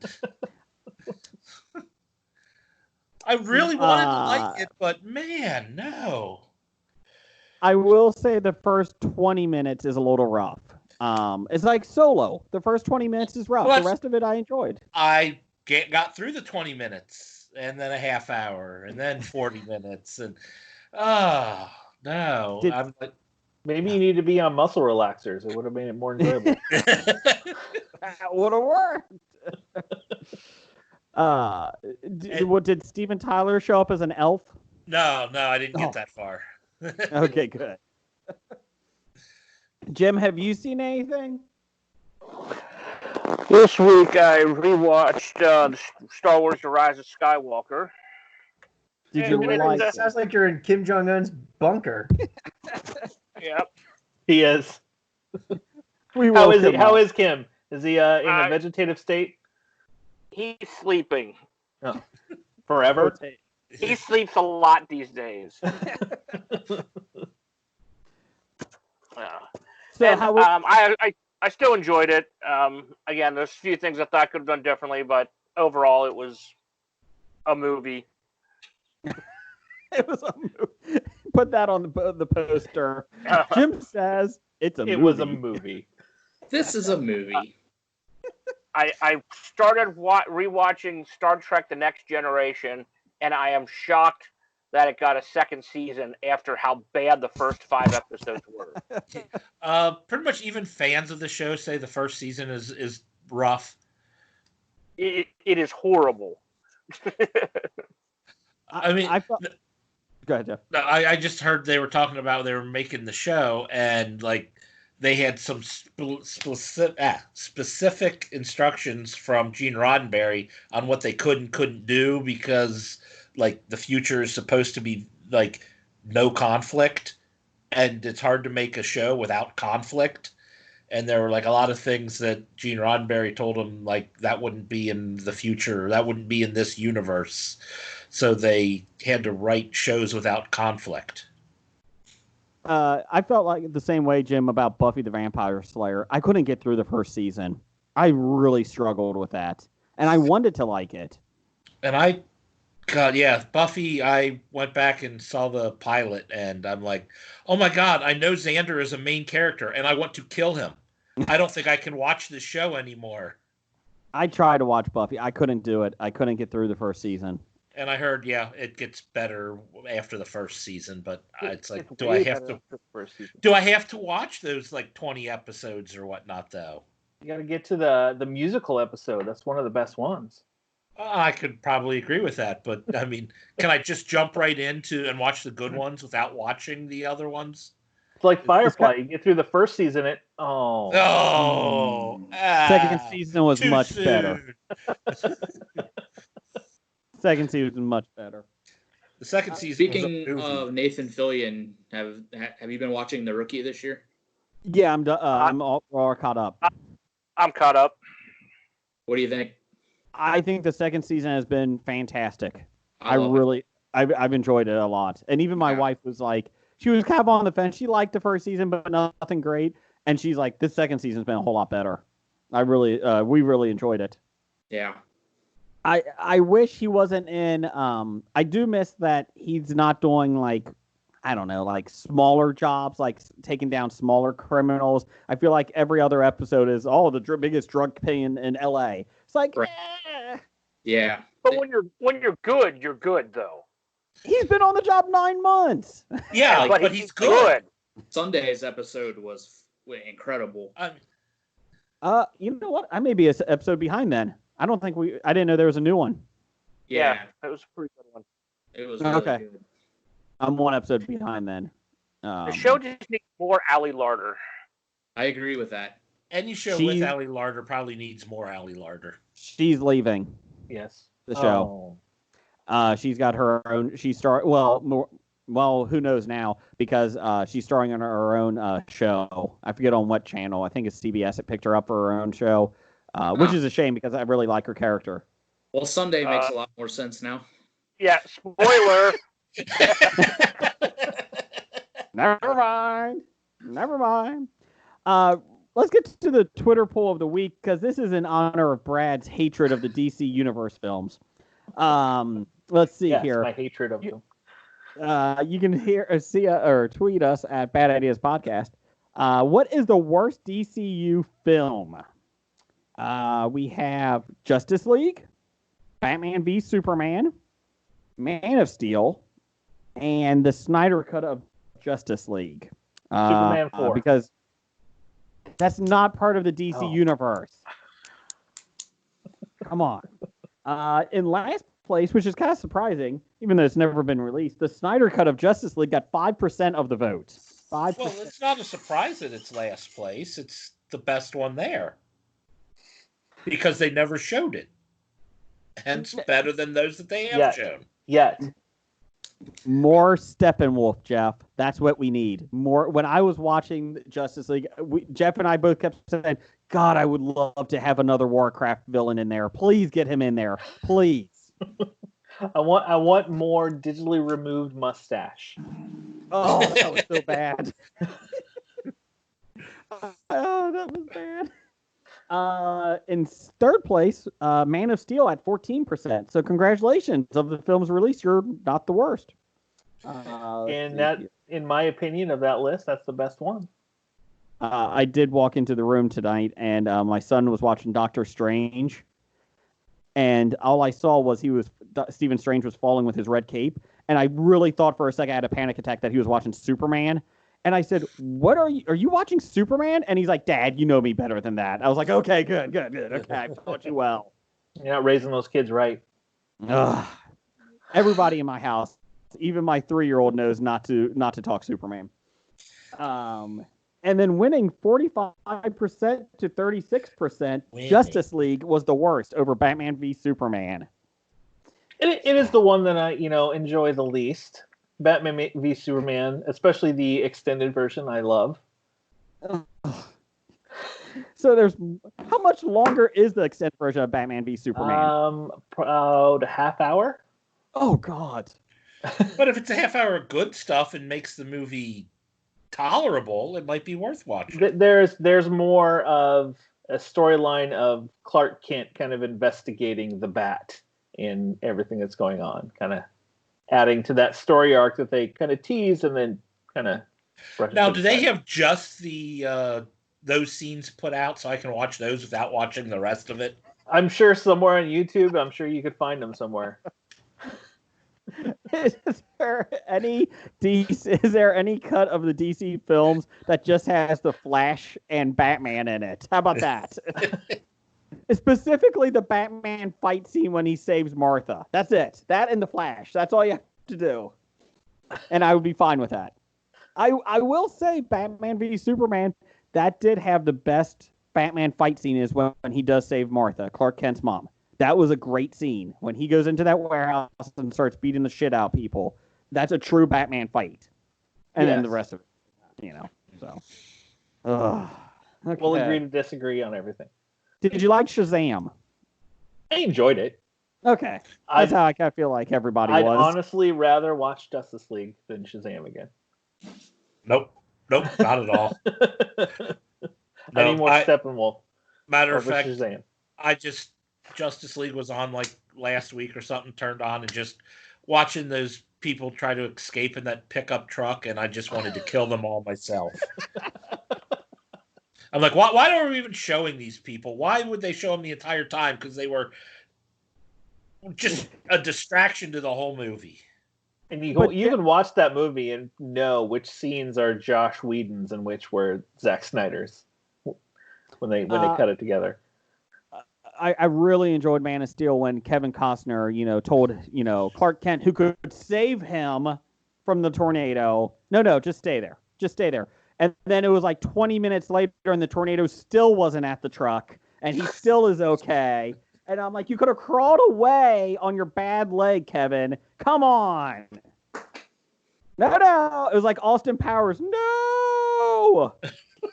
I really wanted to like it, but man, no. I will say the first 20 minutes is a little rough. It's like Solo. The first 20 minutes is rough. The rest of it I enjoyed. I got through the 20 minutes, and then a half hour, and then 40 minutes, and no. Maybe you need to be on muscle relaxers. It would have made it more enjoyable. That would have worked. Did Steven Tyler show up as an elf? No, I didn't get that far. Okay, good. Jim, have you seen anything? This week I rewatched Star Wars: The Rise of Skywalker. Did you like it? Sounds like you're in Kim Jong-un's bunker. Yep. He is. How is Kim? Is he in a vegetative state? He's sleeping. Oh. Forever? He sleeps a lot these days. I still enjoyed it. Again, there's a few things I thought I could have done differently, but overall, it was a movie. It was a movie. Put that on the poster. Jim says it's a movie. It was a movie. This is a movie. I started rewatching Star Trek: The Next Generation, and I am shocked that it got a second season after how bad the first 5 episodes were. Pretty much even fans of the show say the first season is rough. It is horrible. I mean, go ahead, Jeff. I just heard they were talking about they were making the show, and like they had some specific instructions from Gene Roddenberry on what they could and couldn't do because like the future is supposed to be like no conflict, and it's hard to make a show without conflict. And there were like a lot of things that Gene Roddenberry told him like that wouldn't be in the future, that wouldn't be in this universe. So they had to write shows without conflict. I felt like the same way, Jim, about Buffy the Vampire Slayer. I couldn't get through the first season. I really struggled with that. And I wanted to like it. And Buffy, I went back and saw the pilot, and I'm like, oh my God, I know Xander is a main character, and I want to kill him. I don't think I can watch this show anymore. I tried to watch Buffy. I couldn't do it. I couldn't get through the first season. And I heard, it gets better after the first season, but it's like, do I have to watch those like 20 episodes or whatnot though? You got to get to the musical episode. That's one of the best ones. I could probably agree with that, but I mean, can I just jump right into and watch the good ones without watching the other ones? It's like Firefly. You get through the first season, second season was much better. Second season much better. The second season. Speaking of Nathan Fillion, have you been watching The Rookie this year? Yeah, I'm all caught up. I'm caught up. What do you think? I think the second season has been fantastic. I've enjoyed it a lot. And even my wife was like, she was kind of on the fence. She liked the first season, but nothing great. And she's like, this second season's been a whole lot better. We really enjoyed it. Yeah. I wish he wasn't in. I do miss that he's not doing like, I don't know, like smaller jobs, like taking down smaller criminals. I feel like every other episode is the biggest drug paying in L.A. It's like, yeah. But when you're good though. He's been on the job 9 months. Yeah, but he's good. Sunday's episode was incredible. You know what? I may be an episode behind then. I didn't know there was a new one. Yeah, it was a pretty good one. It was really good. I'm 1 episode behind then. The show just needs more Ali Larter. I agree with that. Any show with Allie Larder probably needs more Allie Larder. She's leaving. Yes. The show. She's got her own. Well, who knows now, because she's starring on her own show. I forget on what channel. I think it's CBS that picked her up for her own show, which is a shame because I really like her character. Well, Sunday makes a lot more sense now. Yeah, spoiler. Never mind. Let's get to the Twitter poll of the week, because this is in honor of Brad's hatred of the DC Universe films. Let's see here. My hatred of them. You can see or tweet us at Bad Ideas Podcast. What is the worst DCU film? We have Justice League, Batman v Superman, Man of Steel, and the Snyder Cut of Justice League. Superman 4. Because that's not part of the DC universe. Come on. In last place, which is kind of surprising, even though it's never been released, the Snyder Cut of Justice League got 5% of the votes. 5%. Well, it's not a surprise that it's last place. It's the best one there. Because they never showed it. Hence, better than those that they have shown. Yet. More Steppenwolf, Jeff. That's what we need. More. When I was watching Justice League, Jeff and I both kept saying, God, I would love to have another Warcraft villain in there. Please get him in there. Please. I want more digitally removed mustache. Oh, that was so bad. Oh, that was bad. In third place, Man of Steel at 14%. So congratulations. Of the films released, you're not the worst. And that, in my opinion, of that list, that's the best one. I did walk into the room tonight, and my son was watching Doctor Strange, and all I saw was Stephen Strange was falling with his red cape, and I really thought for a second I had a panic attack that he was watching Superman. And I said, "What are you watching Superman?" And he's like, "Dad, you know me better than that." I was like, "Okay, good. Okay, I taught you well." You're not raising those kids right. Ugh. Everybody in my house, even my 3-year-old, knows not to talk Superman. And then winning 45% to 36%, Justice League was the worst over Batman v Superman. It is the one that I enjoy the least. Batman v Superman, especially the extended version, I love. So how much longer is the extended version of Batman v Superman? About a half hour. Oh God! But if it's a half hour of good stuff and makes the movie tolerable, it might be worth watching. There's more of a storyline of Clark Kent kind of investigating the Bat in everything that's going on, kind of adding to that story arc that they kind of tease and then kind of. Now, do they have just those scenes put out so I can watch those without watching the rest of it? I'm sure somewhere on YouTube. I'm sure you could find them somewhere. Is there any cut of the DC films that just has the Flash and Batman in it? How about that? Specifically the Batman fight scene when he saves Martha. That's it. That and the Flash. That's all you have to do. And I would be fine with that. I will say Batman v Superman, that did have the best Batman fight scene is when he does save Martha, Clark Kent's mom. That was a great scene. When he goes into that warehouse and starts beating the shit out of people, that's a true Batman fight. And then the rest of it, so. Okay. We'll agree to disagree on everything. Did you like Shazam? I enjoyed it. Okay. That's how I kind of feel like everybody I'd was. honestly rather watch Justice League than Shazam again. Nope, not at all. I need more Steppenwolf. Matter of fact, Shazam. Justice League was on like last week or something, turned on, and just watching those people try to escape in that pickup truck, and I just wanted to kill them all myself. I'm like, why are we even showing these people? Why would they show them the entire time? Because they were just a distraction to the whole movie. And you can watch that movie and know which scenes are Josh Whedon's and which were Zack Snyder's when they cut it together. I really enjoyed Man of Steel when Kevin Costner, told, Clark Kent, who could save him from the tornado, no, just stay there. Just stay there. And then it was like 20 minutes later, and the tornado still wasn't at the truck, and he still is okay. And I'm like, you could have crawled away on your bad leg, Kevin. Come on. No. It was like Austin Powers. No.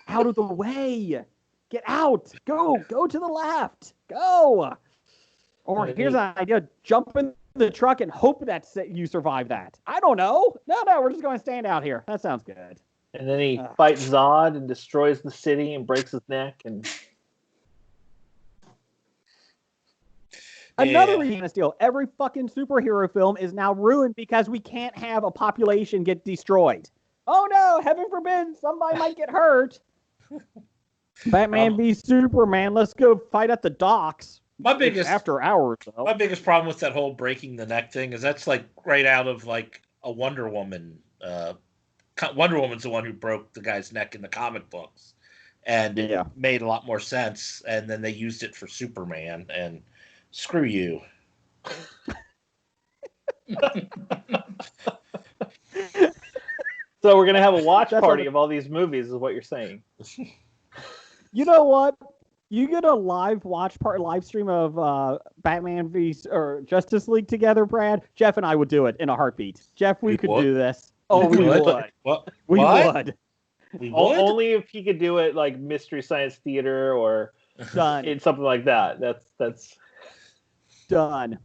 Out of the way. Get out. Go to the left. Go. Or here's an idea. Jump in the truck and hope that you survive that. I don't know. No, we're just going to stand out here. That sounds good. And then he fights Zod and destroys the city and breaks his neck. And another reason to steal. Every fucking superhero film is now ruined because we can't have a population get destroyed. Oh no, heaven forbid, somebody might get hurt. Batman v Superman, let's go fight at the docks. After hours, though. My biggest problem with that whole breaking the neck thing is that's like right out of like a Wonder Woman. Wonder Woman's the one who broke the guy's neck in the comic books, and it made a lot more sense. And then they used it for Superman, and screw you. So we're gonna have a watch party of all these movies, is what you're saying? You know what? You get a live stream of Batman v or Justice League together, Brad. Jeff and I would do it in a heartbeat. Jeff, we could do this. Oh, we would. What? We would. We would. Only if he could do it like Mystery Science Theater or done. Something like that. That's done.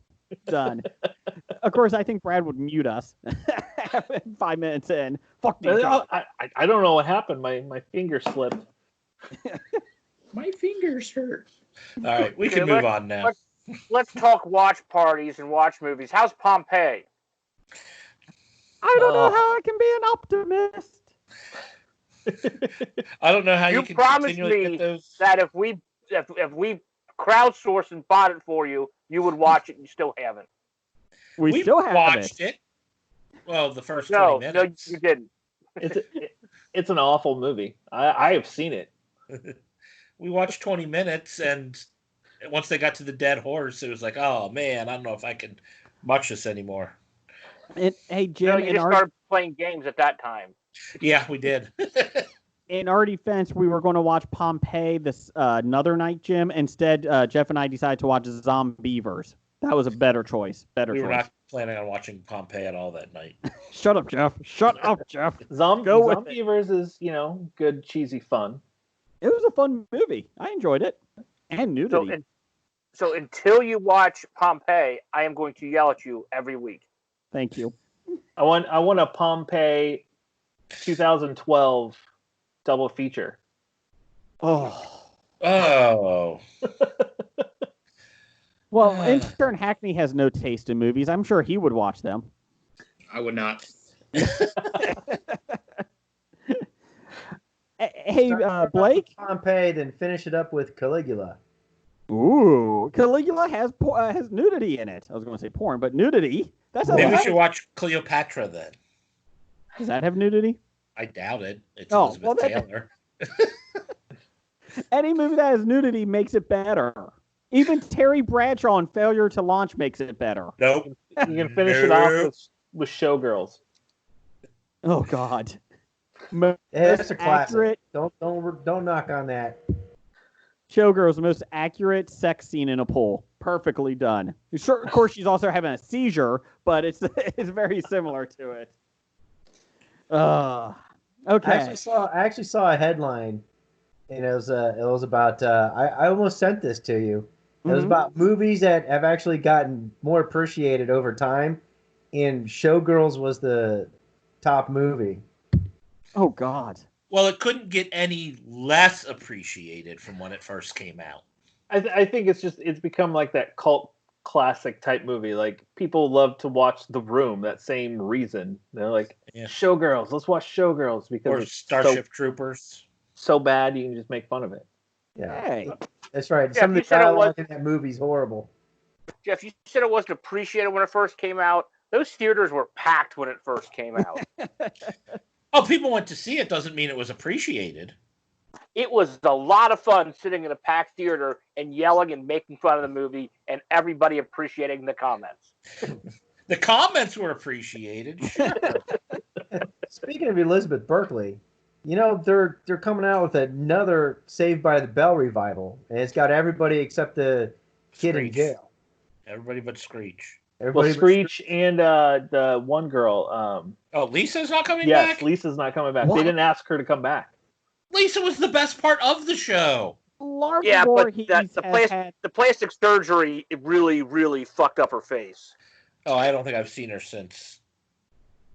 Of course, I think Brad would mute us 5 minutes in. Fuck me. I don't know what happened. My finger slipped. My fingers hurt. All right, we can move on now. Let's talk watch parties and watch movies. How's Pompeii? I don't know how I can be an optimist. I don't know how you can promised me that if we crowdsourced and bought it for you, you would watch it and you still haven't. We still haven't watched it. Well, the first 20 minutes. No, you didn't. It's an awful movie. I have seen it. We watched 20 minutes, and once they got to the dead horse, it was like, oh, man, I don't know if I can watch this anymore. Hey, Jim, you just started playing games at that time. Yeah, we did. In our defense, we were going to watch Pompeii this another night, Jim. Instead, Jeff and I decided to watch Zombievers. That was a better choice. We were not planning on watching Pompeii at all that night. Shut up, Jeff. Zombievers is, good, cheesy fun. It was a fun movie. I enjoyed it. And nudity. So until you watch Pompeii, I am going to yell at you every week. Thank you. I want a Pompeii 2012 double feature. Oh. Well, intern Hackney has no taste in movies. I'm sure he would watch them. I would not. Hey, Blake? Pompeii, then finish it up with Caligula. Ooh, Caligula has nudity in it. I was going to say porn, but nudity. Maybe we should watch Cleopatra then. Does that have nudity? I doubt it. It's Elizabeth Taylor. Any movie that has nudity makes it better. Even Terry Bradshaw in Failure to Launch makes it better. Nope. You can finish it off with Showgirls. Oh God. It's a classic. Don't knock on that. Showgirls, the most accurate sex scene in a pool. Perfectly done. Sure, of course, she's also having a seizure, but it's very similar to it. Okay. I actually saw a headline, and it was about. I almost sent this to you. It was about movies that have actually gotten more appreciated over time, and Showgirls was the top movie. Oh God. Well, it couldn't get any less appreciated from when it first came out. I think it's become like that cult classic type movie. Like people love to watch The Room, that same reason. They're like, Showgirls, let's watch Showgirls because it's Starship Troopers. So bad you can just make fun of it. Yeah. Hey. That's right. Some of the dialogue in that movie's horrible. Jeff, you said it wasn't appreciated when it first came out. Those theaters were packed when it first came out. Oh, people went to see it doesn't mean it was appreciated. It was a lot of fun sitting in a packed theater and yelling and making fun of the movie and everybody appreciating the comments. The comments were appreciated, sure. Speaking of Elizabeth Berkley, They're coming out with another Saved by the Bell revival, and it's got everybody except the kid in Screech. jail. Everybody but Screech. Everybody but Screech and the one girl. Lisa's not coming Yes, back? Lisa's not coming back. What? They didn't ask her to come back. Lisa was the best part of the show. Lark Yeah, but Voorhees the plastic surgery it really, really fucked up her face. Oh, I don't think I've seen her since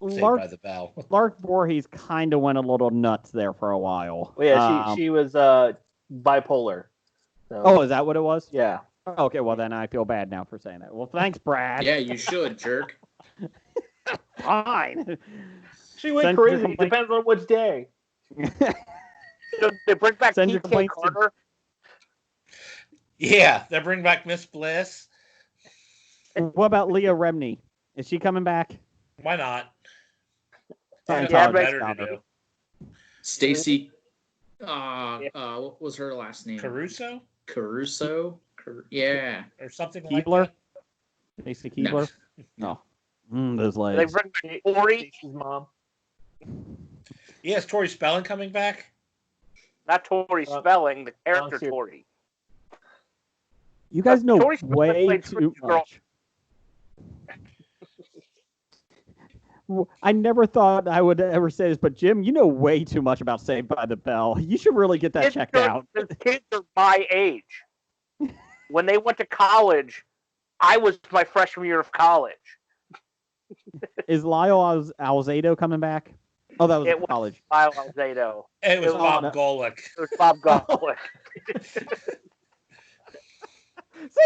Saved Lark, by the Bell. Lark Voorhees kind of went a little nuts there for a while. Well, yeah, she was bipolar. So, Oh, is that what it was? yeah. Okay, well then I feel bad now for saying that. Well, thanks, Brad. Yeah, you should, jerk. Fine. She went Send your crazy. complaint- Depends on which day. So they bring back Send your PK complaints to- Carter. Yeah, they bring back Miss Bliss. What about Leah Remini? Is she coming back? Why not? Scientology Yeah, but- better to stop do. it. Stacy. What was her last name? Caruso Caruso. Yeah. or something Keebler? like that. Stacey No. Keebler? No. Those They legs. bring back Tori, Stacy's mom. Yeah, is Tori Spelling coming back? not Tori Spelling, the character serious. Tori. You guys know Tori Spelling way played too Screech Girl. much. I never thought I would ever say this, but Jim, you know way too much about Saved by the Bell. You should really get that checked out. The kids are my age. When they went to college, I was my freshman year of college. Is Lyle Alzado coming back? Oh, that was It was- college. Lyle Alzado. It was It was- Bob Golick. It was Bob Golick.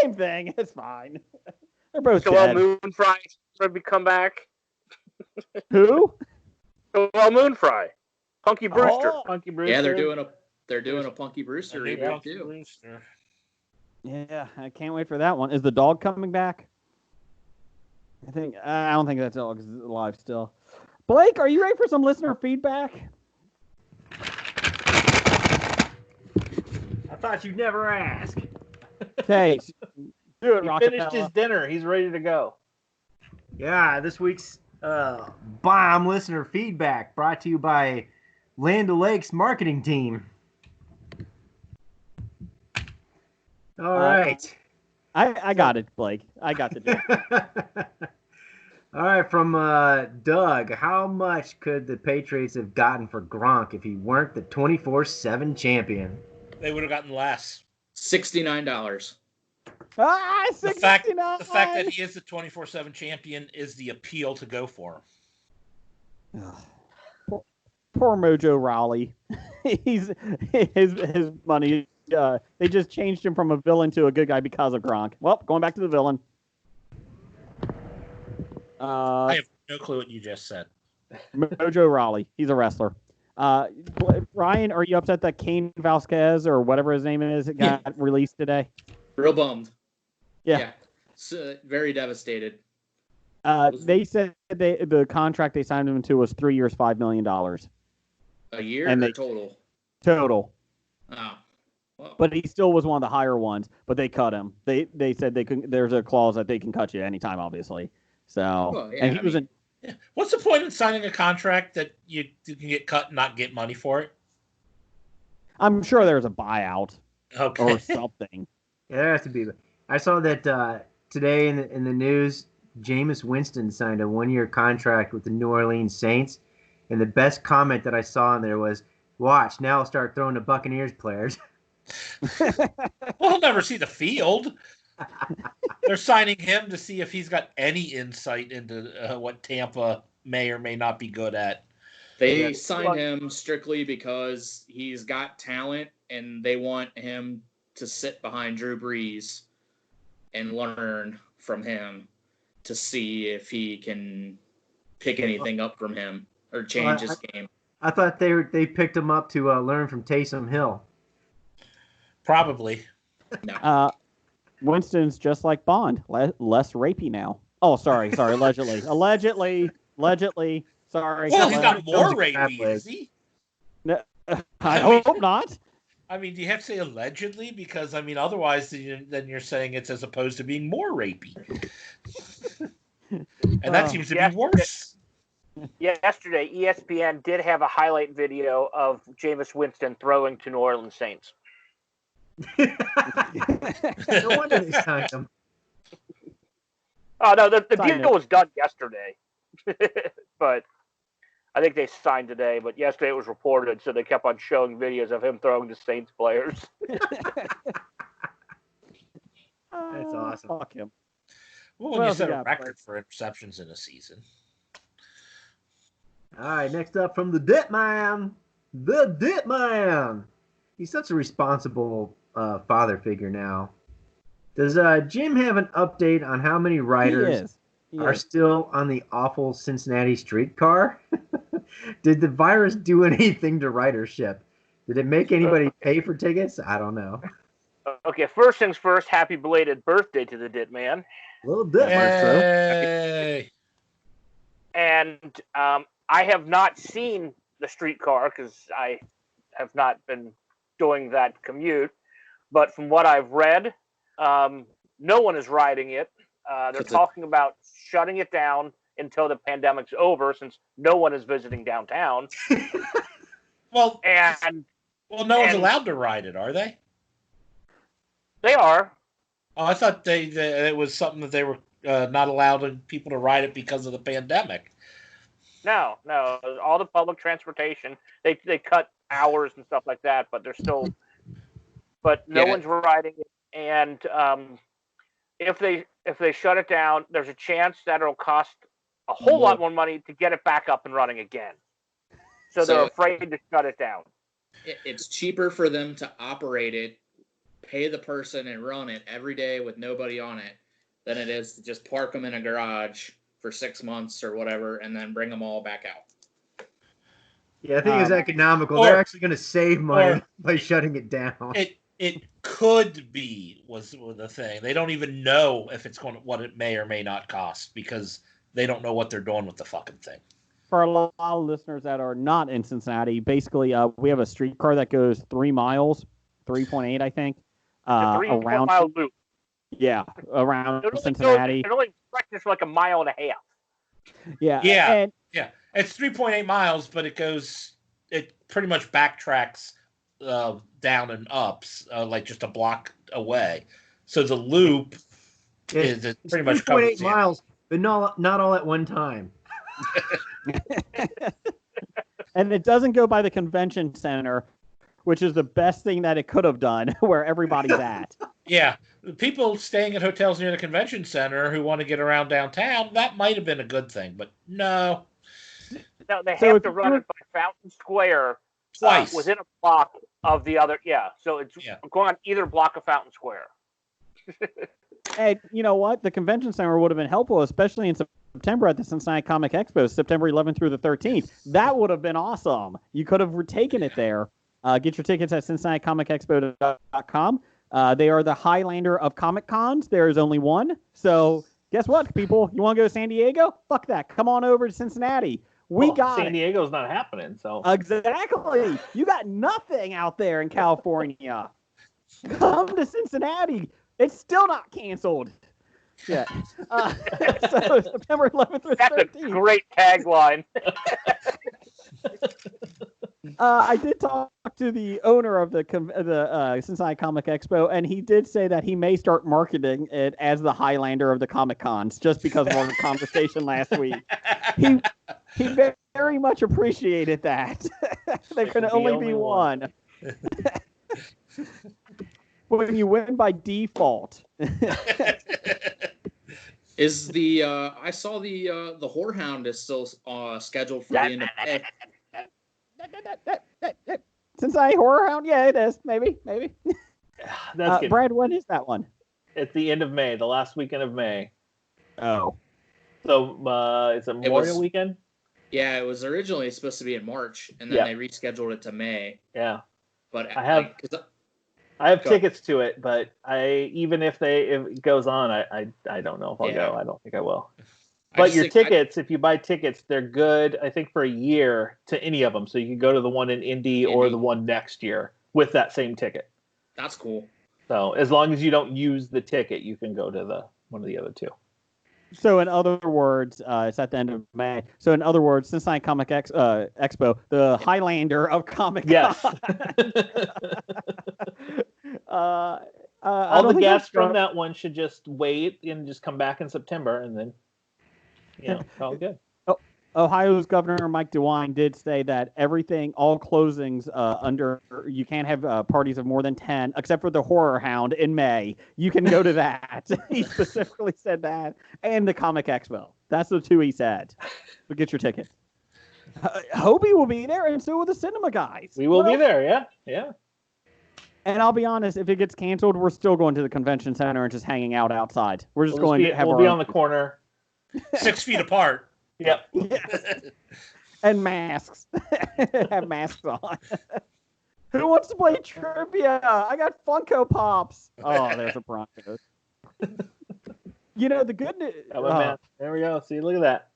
Same thing. It's fine. They're both Joel dead. Moonfry maybe come back. Who? Joel Moonfry. Punky Brewster. Oh, Punky Brewster. Yeah, they're doing a Punky A Brewster new remake Punky too. Brewster. yeah, I can't wait for that one. Is the dog coming back? I don't think that dog is alive still. Blake, are you ready for some listener feedback? I thought you'd never ask. Okay, do it, He finished his Rockapella. dinner. He's ready to go. Yeah, this week's bomb listener feedback brought to you by Land O'Lakes marketing team. All right. I got it, Blake. I got the joke. All right, from Doug. How much could the Patriots have gotten for Gronk if he weren't the 24/7 champion? They would have gotten less. $69. Ah, The fact $69. that he is the 24/7 champion is the appeal to go for him. Poor Mojo Raleigh. He's his money. They just changed him from a villain to a good guy because of Gronk. Well, going back to the villain. I have no clue what you just said. Mojo Raleigh. He's a wrestler. Ryan, are you upset that Cain Vasquez or whatever his name is got released today? Real bummed. Yeah. So, very devastated. They said the contract they signed him to was 3 years, $5 million A year And or they- total? total. Oh. Well, But he still was one of the higher ones. But they cut him. They said they could. There's a clause that they can cut you anytime, obviously. So Well, yeah, and he I was mean- Yeah. What's the point in signing a contract that you can get cut and not get money for it? I'm sure there's a buyout Okay. or something. Yeah, there has to be. I saw that today in the news. Jameis Winston signed a 1-year contract with the New Orleans Saints, and the best comment that I saw in there was, "Watch now, I'll start throwing the Buccaneers players." Well, he'll never see the field. They're signing him to see if he's got any insight into what Tampa may or may not be good at. they Yeah. signed him strictly because he's got talent and they want him to sit behind Drew Brees and learn from him to see if he can pick anything up from him or change his game. I thought they picked him up to learn from Taysom Hill. Probably. Winston's just like Bond, less rapey now. Oh, sorry, allegedly. Sorry. Well, he's not Those more are rapey, pathways. is he? I hope not. I mean, do you have to say allegedly? Because, I mean, otherwise then you're saying it's as opposed to being more rapey. And that seems to Yeah. be worse. Yesterday, ESPN did have a highlight video of Jameis Winston throwing to New Orleans Saints. No wonder they signed him. Oh no, the deal was done yesterday, but I think they signed today. But yesterday it was reported, so they kept on showing videos of him throwing to Saints players. That's awesome. Fuck him. Well, when you set a record for interceptions in a season. All right, next up from the Dip Man. The Dip Man. He's such a responsible father figure now. Does Jim have an update on how many riders are still on the awful Cincinnati streetcar? Did the virus do anything to ridership? Did it make anybody pay for tickets? I don't know. Okay, first things first, happy belated birthday to the Dit Man. Little Dit Hey. And I have not seen the streetcar because I have not been doing that commute. But from what I've read, no one is riding it. They're talking about shutting it down until the pandemic's over, since no one is visiting downtown. no one's allowed to ride it, are they? They are. Oh, I thought it was something that they were not allowing people to ride it because of the pandemic. No. All the public transportation, they cut hours and stuff like that, but they're still. But no one's riding it, and if they shut it down, there's a chance that it'll cost a whole lot more money to get it back up and running again. So they're afraid to shut it down. It's cheaper for them to operate it, pay the person, and run it every day with nobody on it than it is to just park them in a garage for 6 months or whatever and then bring them all back out. Yeah, I think it's economical. They're actually going to save money by shutting it down. It could be was the thing. They don't even know if it's what it may or may not cost because they don't know what they're doing with the fucking thing. For a lot of listeners that are not in Cincinnati, basically, we have a streetcar that goes 3 miles, 3.8, I think, around mile loop. Yeah, around Cincinnati. It only stretches for like a mile and a half. Yeah. Yeah. It's 3.8 miles, but it pretty much backtracks down and ups, like just a block away. So the loop is pretty much 3.8 miles, but not all at one time. And it doesn't go by the convention center, which is the best thing that it could have done, where everybody's at. Yeah. People staying at hotels near the convention center who want to get around downtown, that might have been a good thing, but no. No, they have to run it by Fountain Square twice within a block of the other. Yeah, so it's going on either block of Fountain Square. And you know what? The convention center would have been helpful, especially in September at the Cincinnati Comic Expo, September 11th through the 13th. That would have been awesome. You could have taken it there. Get your tickets at CincinnatiComicExpo.com. They are the Highlander of Comic Cons. There is only one. So guess what, people? You want to go to San Diego? Fuck that. Come on over to Cincinnati. San Diego's not happening. So exactly. You got nothing out there in California. Come to Cincinnati. It's still not canceled. Yeah. So September 11th through 13th. That's a great tagline. I did talk to the owner of the Cincinnati Comic Expo, and he did say that he may start marketing it as the Highlander of the Comic Cons, just because of our conversation last week. He very much appreciated that. There could only be one. When you win by default. Is the I saw the Whorehound is still scheduled for the end of May. Cincinnati Whorehound? Yeah, it is. Maybe. That's Brad, when is that one? It's the end of May, the last weekend of May. Oh. So is it Memorial Weekend? Yeah, it was originally supposed to be in March, and then they rescheduled it to May. Yeah. But I have tickets to it, but even if it goes on, I don't know if I'll go. I don't think I will. But your tickets, if you buy tickets, they're good, I think, for a year to any of them. So you can go to the one in Indy or the one next year with that same ticket. That's cool. So as long as you don't use the ticket, you can go to one of the other two. So in other words, it's at the end of May. So in other words, Cincinnati Comic Expo, the Highlander of Comic Yes. I All don't the think guests that's from that one should just wait and just come back in September, and then it's all good. Ohio's Governor Mike DeWine did say that all closings you can't have parties of more than 10, except for the Horror Hound in May. You can go to that. He specifically said that, and the Comic Expo. That's the two he said. So get your ticket. Hobie will be there, and so will the Cinema Guys. We will be there, yeah. And I'll be honest, if it gets canceled, we're still going to the convention center and just hanging out outside. We'll be on the corner. 6 feet apart. Yep. Yes. And masks. Have masks on. Who wants to play trivia? I got Funko Pops. Oh, there's a Broncos. The good news. There we go. See, look at that.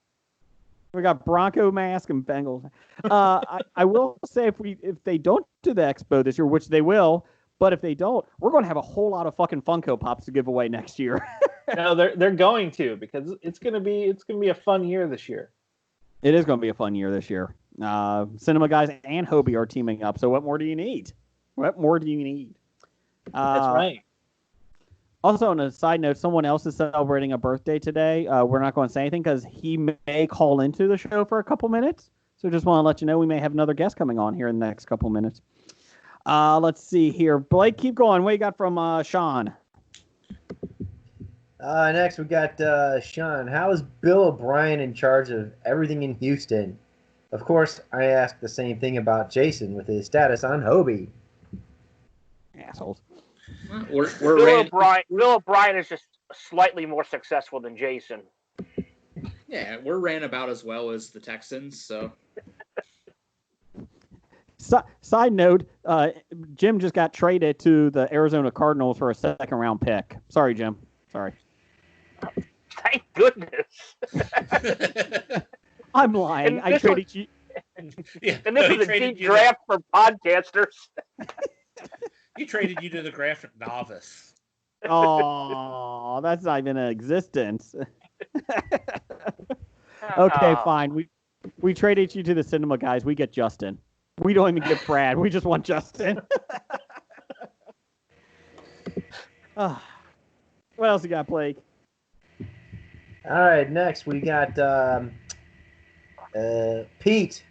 We got Bronco mask and Bengals. I will say if they don't do the expo this year, which they will, but if they don't, we're going to have a whole lot of fucking Funko Pops to give away next year. No, they're going to, because it's gonna be a fun year this year. It is going to be a fun year this year. Cinema Guys and Hobie are teaming up. So what more do you need? That's right. Also, on a side note, someone else is celebrating a birthday today. We're not going to say anything because he may call into the show for a couple minutes. So just want to let you know we may have another guest coming on here in the next couple minutes. Let's see here. Blake, keep going. What you got from Sean? Next, we got Sean. How is Bill O'Brien in charge of everything in Houston? Of course, I asked the same thing about Jason with his status on Hobie. Assholes. Bill O'Brien is just slightly more successful than Jason. Yeah, we're ran about as well as the Texans, so. Side note, Jim just got traded to the Arizona Cardinals for a second-round pick. Sorry, Jim. Sorry. Thank goodness. I'm lying. I traded you. Yeah, and this is a deep draft for podcasters. He traded you to the graphic novice. Oh, that's not even in existence. Okay, fine. We traded you to the Cinema Guys. We get Justin. We don't even get Brad. We just want Justin. What else you got, Blake? All right, next we got Pete.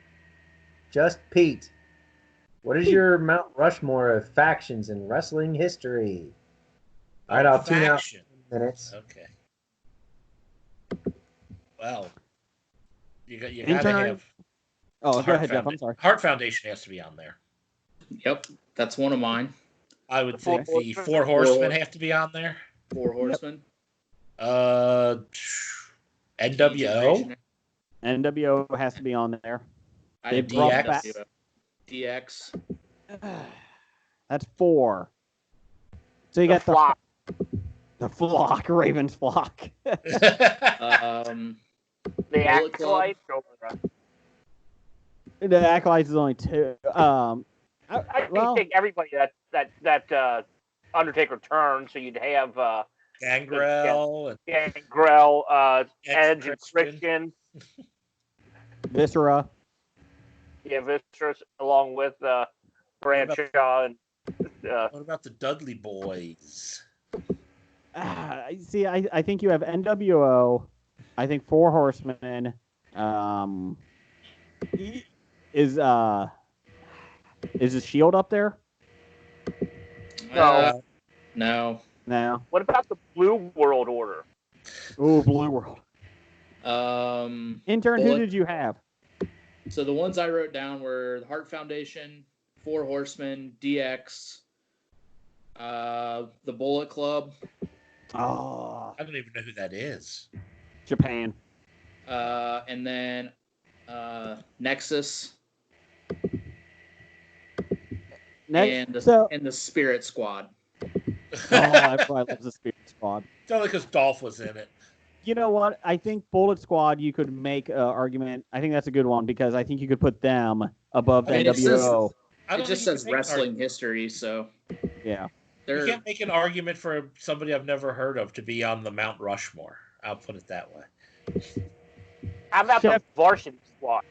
Just Pete. What is your Mount Rushmore of factions in wrestling history? All right, I'll tune out in minutes. Okay. Well, you gotta have. Oh, go ahead, Jeff. I'm sorry. Heart Foundation has to be on there. Yep, that's one of mine. I would think the Four Horsemen have to be on there. Four Horsemen. NWO. NWO has to be on there. They brought DX. back DX. That's 4. So you got the flock, Ravens flock. The Acolytes. The Acolytes is only 2. I think everybody that Undertaker turned, so you'd have Gangrel, Edge and Christian. Viscera. Yeah, Viscera along with Bradshaw and. What about the Dudley Boys? See, I think you have NWO. I think Four Horsemen. Is the Shield up there? No. No. What about the Blue World Order? Oh, Blue World. Intern, who did you have? So the ones I wrote down were the Heart Foundation, Four Horsemen, DX, the Bullet Club. Oh, I don't even know who that is. Japan. And then Nexus. And the Spirit Squad. Everybody loves the Spirit Squad. It's only because Dolph was in it. You know what? I think Bullet Squad, you could make an argument. I think that's a good one because I think you could put them above the NWO. It just says wrestling history, so. Yeah. You can't make an argument for somebody I've never heard of to be on the Mount Rushmore. I'll put it that way. How about the varsity squad?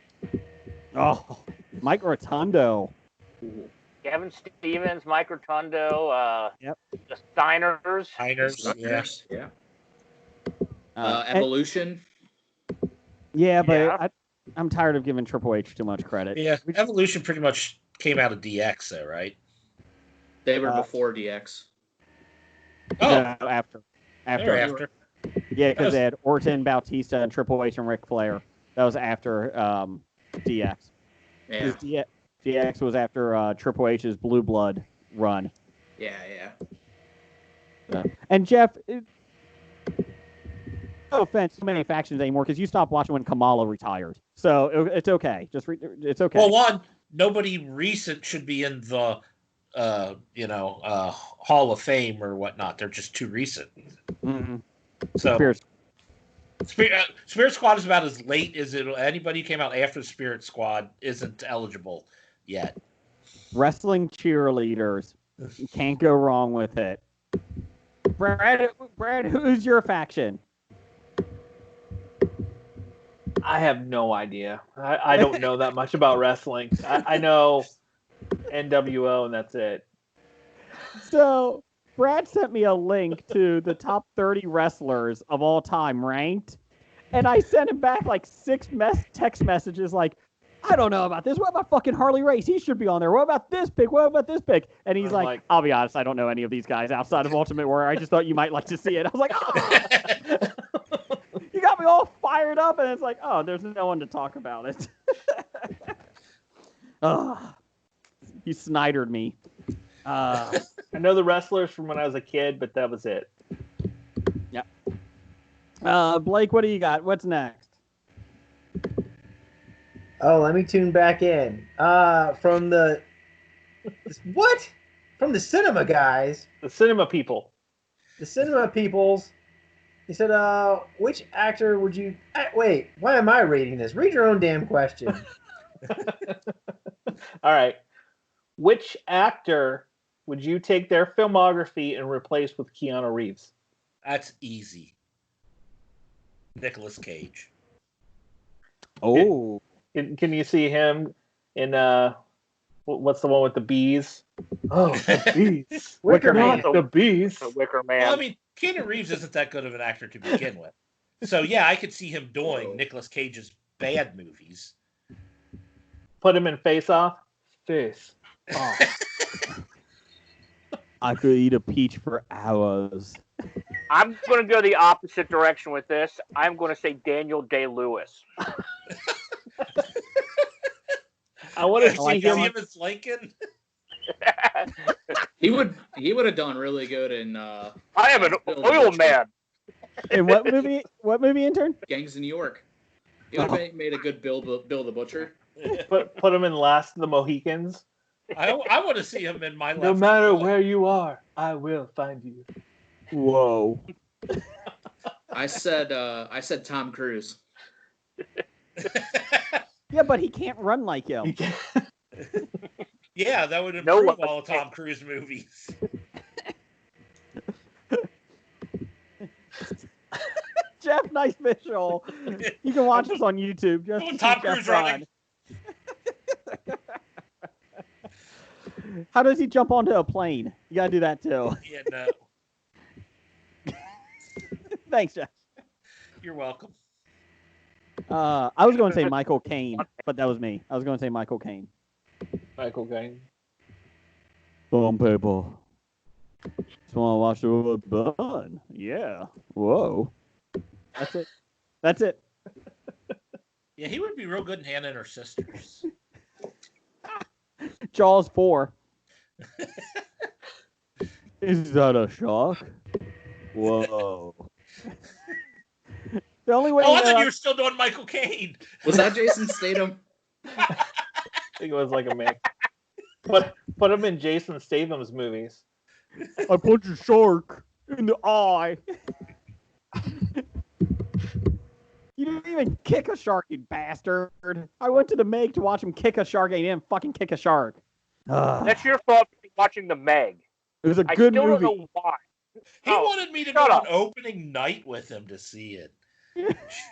Oh, Mike Rotundo. Kevin Stevens, Mike Rotundo, Yep. the Steiners. Yeah. Evolution. Yeah, but Yeah. I'm tired of giving Triple H too much credit. Yeah, Evolution pretty much came out of DX, though, right? They were before DX. Oh, No, after. they're after. Yeah, because they had Orton, Bautista, and Triple H and Ric Flair. That was after DX. Yeah. 'Cause DX was after Triple H's Blue Blood run. Yeah. And Jeff, no offense, so many factions anymore because you stopped watching when Kamala retired. So it's okay. It's okay. Well, one, nobody recent should be in the, Hall of Fame or whatnot. They're just too recent. Mm-hmm. So Spirit. Spirit Squad is about as late as it. Anybody who came out after Spirit Squad isn't eligible yet. Wrestling cheerleaders. You can't go wrong with it. Brad, who's your faction? I have no idea. I don't know that much about wrestling. I know NWO and that's it. So Brad sent me a link to the top 30 wrestlers of all time ranked, and I sent him back like 6 text messages like, I don't know about this. What about fucking Harley Race? He should be on there. What about this pick? What about this pick? And he's like, I'll be honest, I don't know any of these guys outside of Ultimate Warrior. I just thought you might like to see it. I was like, oh. You got me all fired up, and it's like, oh, there's no one to talk about it. Oh, you Snydered me. I know the wrestlers from when I was a kid, but that was it. Yeah. Blake, what do you got? What's next? Oh, let me tune back in. From the what? From the cinema guys. The cinema people. The cinema peoples. He said, which actor would you... Wait, why am I reading this? Read your own damn question. All right. Which actor would you take their filmography and replace with Keanu Reeves? That's easy. Nicolas Cage. Oh. Can you see him in, what's the one with the bees? Oh, the bees. Wicker Man. Man. The bees. The Wicker Man. Well, I mean, Keanu Reeves isn't that good of an actor to begin with. So, yeah, I could see him doing Nicolas Cage's bad movies. Put him in Face Off. Face Off. I could eat a peach for hours. I'm going to go the opposite direction with this. I'm going to say Daniel Day-Lewis. I want to see see him as Lincoln. He would have done really good in I am an oil man. In what movie? What movie, intern? Gangs of New York. He would have made a good Bill the Butcher. put him in Last of the Mohicans. I want to see him in My Left No matter Foot. where you are, I will find you. Whoa. I said Tom Cruise. Yeah, but he can't run like him. Yeah, that would No improve one all of Tom Cruise movies. Jeff Nice Visual. You can watch us on YouTube. Just to see Tom Jeff Cruise running. How does he jump onto a plane? You gotta do that too. Yeah, no. Thanks, Jeff. You're welcome. I was going to say Michael Caine, but that was me. I was going to say Michael Caine. Michael Caine. Boom, people. Just want to watch the world burn. Yeah. Whoa. That's it. That's it. Yeah, he would be real good in Hannah and Her Sisters. Jaws 4. Is that a shock? Whoa. The only way. Oh, I thought you were still doing Michael Caine. Was that Jason Statham? I think it was like a mix. Put him in Jason Statham's movies. I punched a shark in the eye. You didn't even kick a shark, you bastard. I went to the Meg to watch him kick a shark, and he didn't fucking kick a shark. That's your fault for watching the Meg. It was a I good still movie. don't know why. He wanted me to go on opening night with him to see it.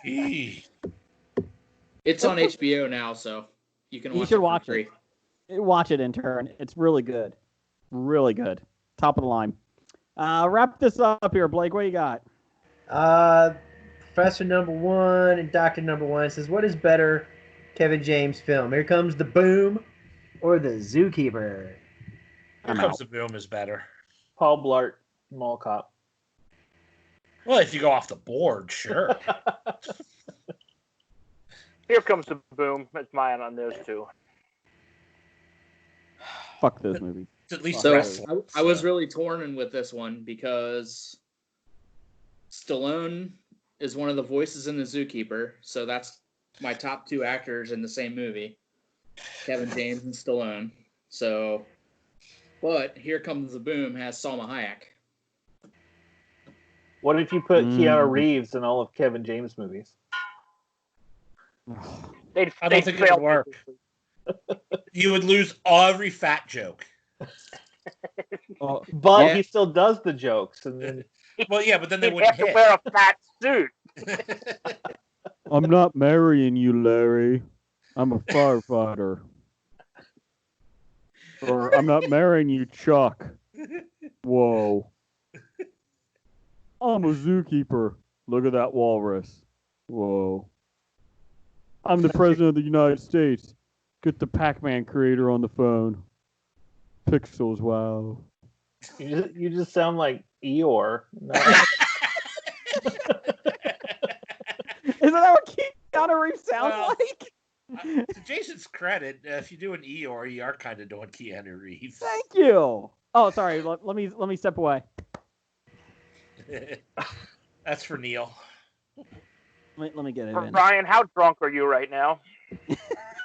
Gee. It's on HBO now, so you can watch it. You should watch for free. it. Watch it, intern. It's really good. Really good. Top of the line. Wrap this up here, Blake. What you got? Professor number one and Doctor number one says, what is better Kevin James film? Here Comes the Boom or The Zookeeper? Here Comes the Boom is better. Paul Blart, Mall Cop. Well, if you go off the board, sure. Here Comes the Boom. That's mine on those two. Fuck those movies. It's at least So I was really torn with this one because Stallone is one of the voices in The Zookeeper, so that's my top two actors in the same movie, Kevin James and Stallone. So, but Here Comes the Boom has Salma Hayek. What if you put Keanu Reeves in all of Kevin James' movies? I don't think it would work. You would lose every fat joke. But he still does the jokes. And then... Well, yeah, but then they He'd wouldn't have to wear a fat suit. I'm not marrying you, Larry. I'm a firefighter. Or I'm not marrying you, Chuck. Whoa. I'm a zookeeper. Look at that walrus. Whoa. I'm the president of the United States. Get the Pac-Man creator on the phone. Pixels, wow. You just sound like Eeyore. Isn't that what Keanu Reeves sounds like? To Jason's credit, if you do an Eeyore, you are kind of doing Keanu Reeves. Thank you. Oh, sorry. Let me step away. That's for Neil. Let me get it in. Brian, how drunk are you right now?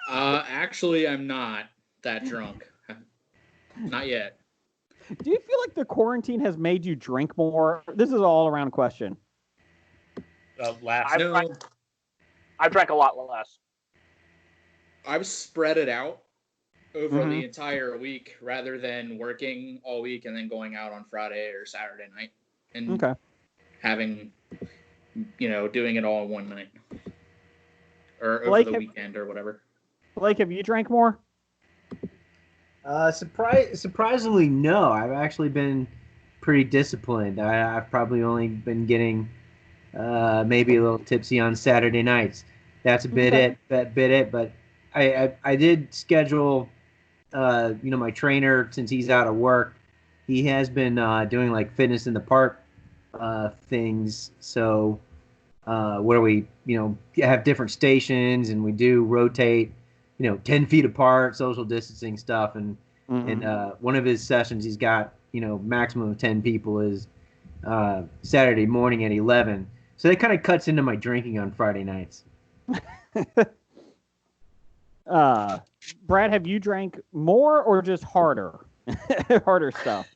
Actually, I'm not that drunk. Not yet. Do you feel like the quarantine has made you drink more? This is an all-around question. I drank a lot less. I've spread it out over the entire week rather than working all week and then going out on Friday or Saturday night and having, doing it all in one night or over the weekend or whatever. Blake, have you drank more? Surprisingly, no. I've actually been pretty disciplined. I've probably only been getting maybe a little tipsy on Saturday nights. That's a bit it. But I did schedule, my trainer, since he's out of work, he has been doing like fitness in the park things. So where we, have different stations and we do rotate, 10 feet apart, social distancing stuff. And one of his sessions, he's got, maximum of 10 people is Saturday morning at 11. So that kind of cuts into my drinking on Friday nights. Brad, have you drank more or just harder? Harder stuff.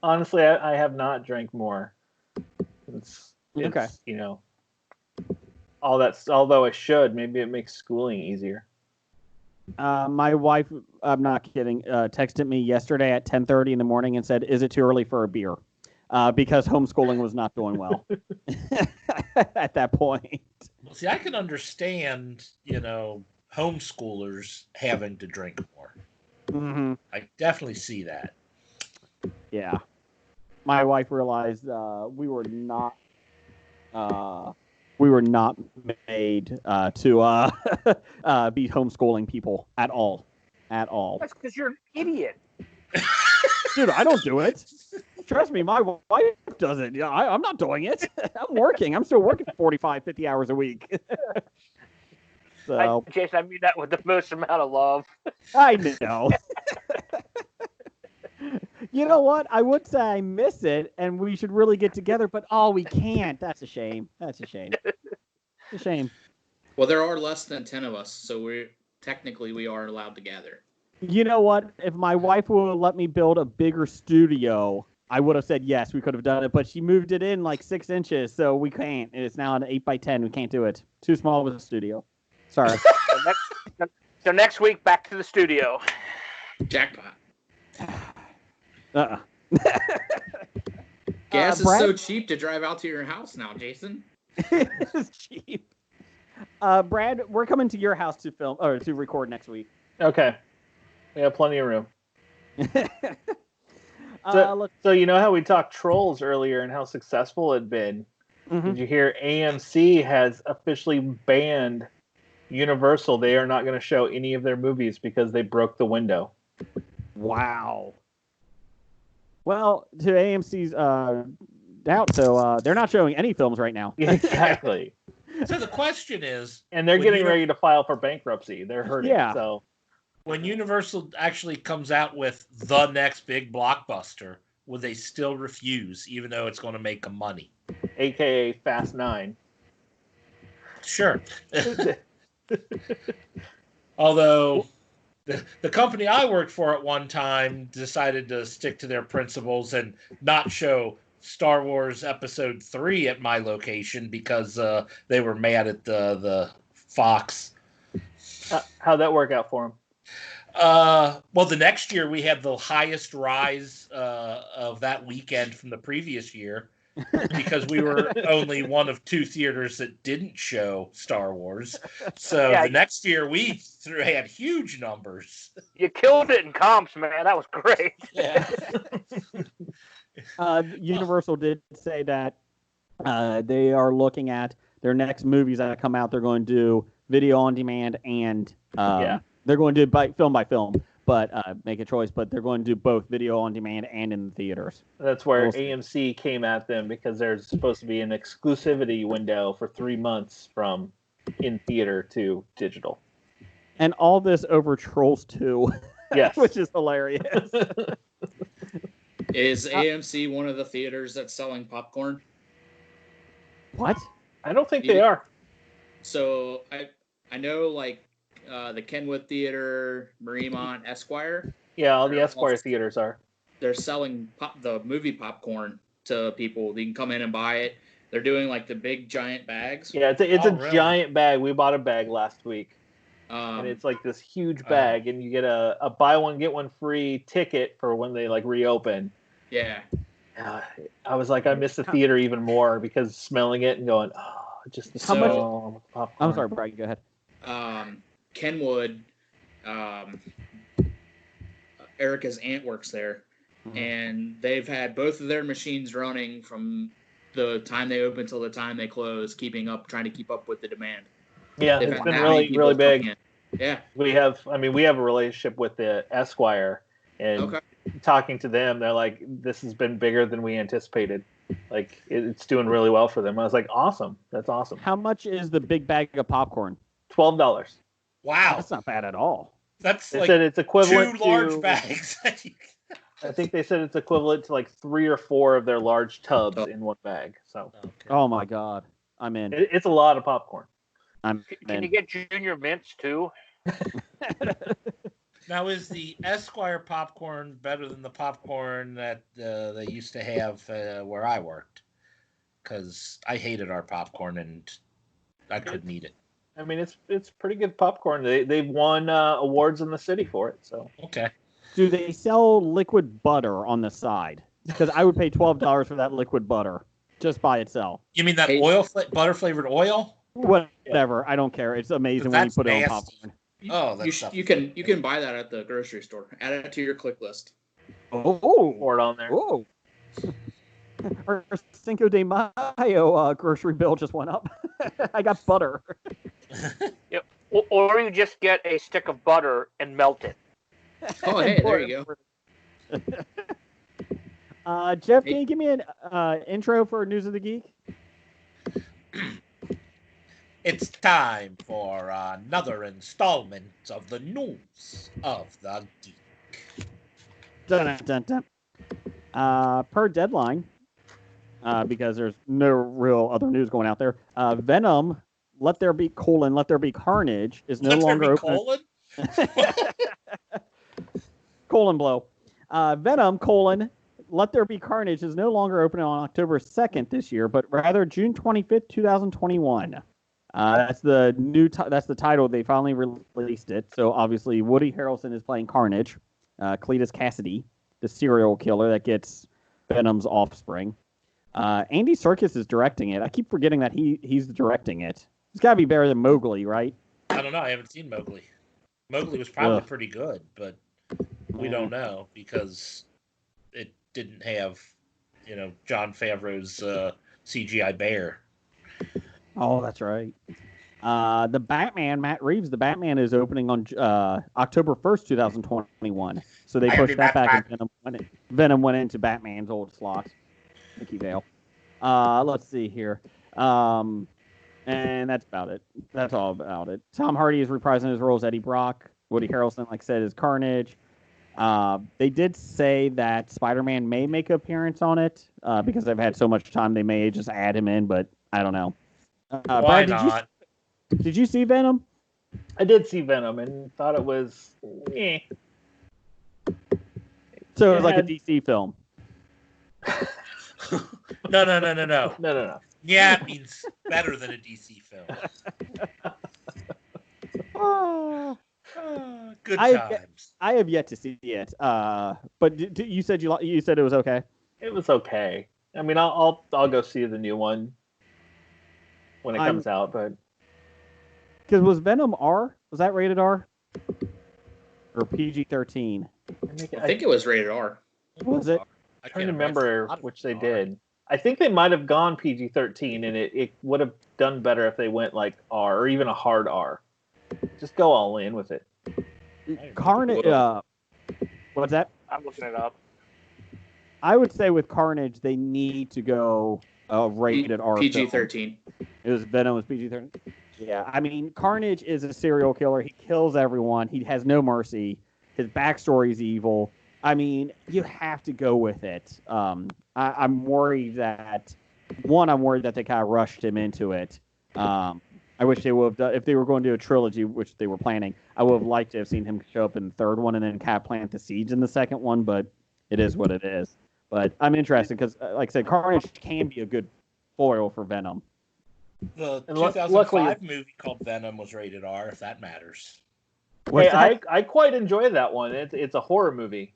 Honestly, I have not drank more. It's all that's, although I should, maybe it makes schooling easier. My wife, I'm not kidding, texted me yesterday at 10:30 in the morning and said, "Is it too early for a beer?" Because homeschooling was not going well at that point. Well, see, I can understand, homeschoolers having to drink more. Mm-hmm. I definitely see that. Yeah. My wife realized we were not made to be homeschooling people at all. At all. That's because you're an idiot. Dude, I don't do it. Trust me, my wife does it. Yeah, I'm not doing it. I'm working. I'm still working 45, 50 hours a week. So, Jason, I mean that with the most amount of love. I know. You know what? I would say I miss it, and we should really get together, but we can't. That's a shame. It's a shame. Well, there are less than 10 of us, so we are allowed to gather. You know what? If my wife would have let me build a bigger studio, I would have said yes, we could have done it, but she moved it in like 6 inches, so we can't. It's now an 8x10. We can't do it. Too small of a studio. Sorry. So next week, back to the studio. Jackpot. Gas is so cheap to drive out to your house now, Jason. It's cheap. Brad, we're coming to your house to film or to record next week. Okay. We have plenty of room. So you know how we talked Trolls earlier and how successful it had been? Mm-hmm. Did you hear AMC has officially banned Universal? They are not going to show any of their movies because they broke the window. Wow. Well, to AMC's doubt, so they're not showing any films right now. Exactly. So the question is... And they're getting ready to file for bankruptcy. They're hurting. Yeah. So when Universal actually comes out with the next big blockbuster, will they still refuse, even though it's going to make them money? AKA Fast 9. Sure. Although the company I worked for at one time decided to stick to their principles and not show Star Wars Episode 3 at my location because they were mad at the Fox. How'd that work out for them? Well, the next year we had the highest rise of that weekend from the previous year because we were only one of 2 theaters that didn't show Star Wars. So the next year we had huge numbers. You killed it in comps, man. That was great. Yeah. Universal did say that they are looking at their next movies that come out. They're going to do video on demand and they're going to do film by film, but make a choice. But they're going to do both video on demand and in the theaters. That's where AMC came at them because there's supposed to be an exclusivity window for 3 months from in theater to digital. And all this over Trolls 2, yes, which is hilarious. Is AMC one of the theaters that's selling popcorn? What? I don't think they are. So I know like the Kenwood Theater, Mariemont, Esquire. Yeah, all the Esquire theaters are. They're selling the movie popcorn to people. They can come in and buy it. They're doing like the big giant bags. Yeah, it's a giant bag. We bought a bag last week. And it's like this huge bag, and you get a buy one get one free ticket for when they like reopen. Yeah. I was like, I miss the theater even more because smelling it and going, just the smell of popcorn. I'm sorry, Brian, go ahead. Kenwood, Erica's aunt works there, and they've had both of their machines running from the time they open till the time they close, trying to keep up with the demand. Yeah, it's been really big. Yeah, we have a relationship with the Esquire, and talking to them, they're like, this has been bigger than we anticipated. Like, it's doing really well for them. I was like, awesome. That's awesome. How much is the big bag of popcorn? $12. Wow. That's not bad at all. That's they said it's equivalent 2 large bags. I think they said it's equivalent to like 3 or 4 of their large tubs in one bag. So. Okay. Oh my God. I'm in. It's a lot of popcorn. Can you get junior mints too? Now, is the Esquire popcorn better than the popcorn that they used to have where I worked? Because I hated our popcorn and I couldn't eat it. I mean, it's pretty good popcorn. They've won awards in the city for it. So okay. Do they sell liquid butter on the side? Because I would pay $12 for that liquid butter just by itself. You mean that butter flavored oil? Whatever. I don't care. It's amazing when you put it on popcorn. Oh, you can buy that at the grocery store. Add it to your click list. Oh, pour it on there. Oh. Our Cinco de Mayo grocery bill just went up. I got butter. Yep. Or you just get a stick of butter and melt it. Oh, hey, there you go. Jeff, can you give me an intro for News of the Geek? It's time for another installment of the News of the Geek. Dun, dun, dun. Per deadline, because there's no real other news going out there, Venom, Let There Be Carnage is no longer open. Colon blow. Venom, Let There Be Carnage is no longer open on October 2nd this year, but rather June 25th, 2021. That's the title. They finally released it. So obviously Woody Harrelson is playing Carnage. Cletus Cassidy, the serial killer that gets Venom's offspring. Andy Serkis is directing it. I keep forgetting that he's directing it. It's got to be better than Mowgli, right? I don't know. I haven't seen Mowgli. Mowgli was probably pretty good, but we don't know because it didn't have, Jon Favreau's CGI bear. Oh, that's right. The Batman, Matt Reeves, the Batman is opening on October 1st, 2021. So they pushed that back, and Venom went into Batman's old slots. Mickey Vale. Let's see here. And that's about it. That's all about it. Tom Hardy is reprising his role as Eddie Brock. Woody Harrelson, like I said, is Carnage. They did say that Spider-Man may make an appearance on it because they've had so much time. They may just add him in, but I don't know. Why Brad, not? Did you see Venom? I did see Venom and thought it was. So it was like a DC film. No. Yeah, it means better than a DC film. Good times. I have yet to see it. But you said you said it was okay. It was okay. I mean, I'll go see the new one when it comes out, but because was Venom R? Was that rated R or PG-13? I think it was rated R. Was it? I'm trying to remember which they did. I think they might have gone PG-13, and it would have done better if they went like R or even a hard R. Just go all in with it. Carnage. What's that? I'm looking it up. I would say with Carnage, they need to go rated R. PG-13. It was Venom was PG-13. Yeah, I mean, Carnage is a serial killer. He kills everyone. He has no mercy. His backstory is evil. I mean, you have to go with it. I'm worried that they kind of rushed him into it. I wish they would have done, if they were going to do a trilogy, which they were planning, I would have liked to have seen him show up in the third one and then kind of plant the seeds in the second one, but it is what it is. But I'm interested because, like I said, Carnage can be a good foil for Venom. The 2005 movie called Venom was rated R, if that matters. I quite enjoy that one. It's a horror movie.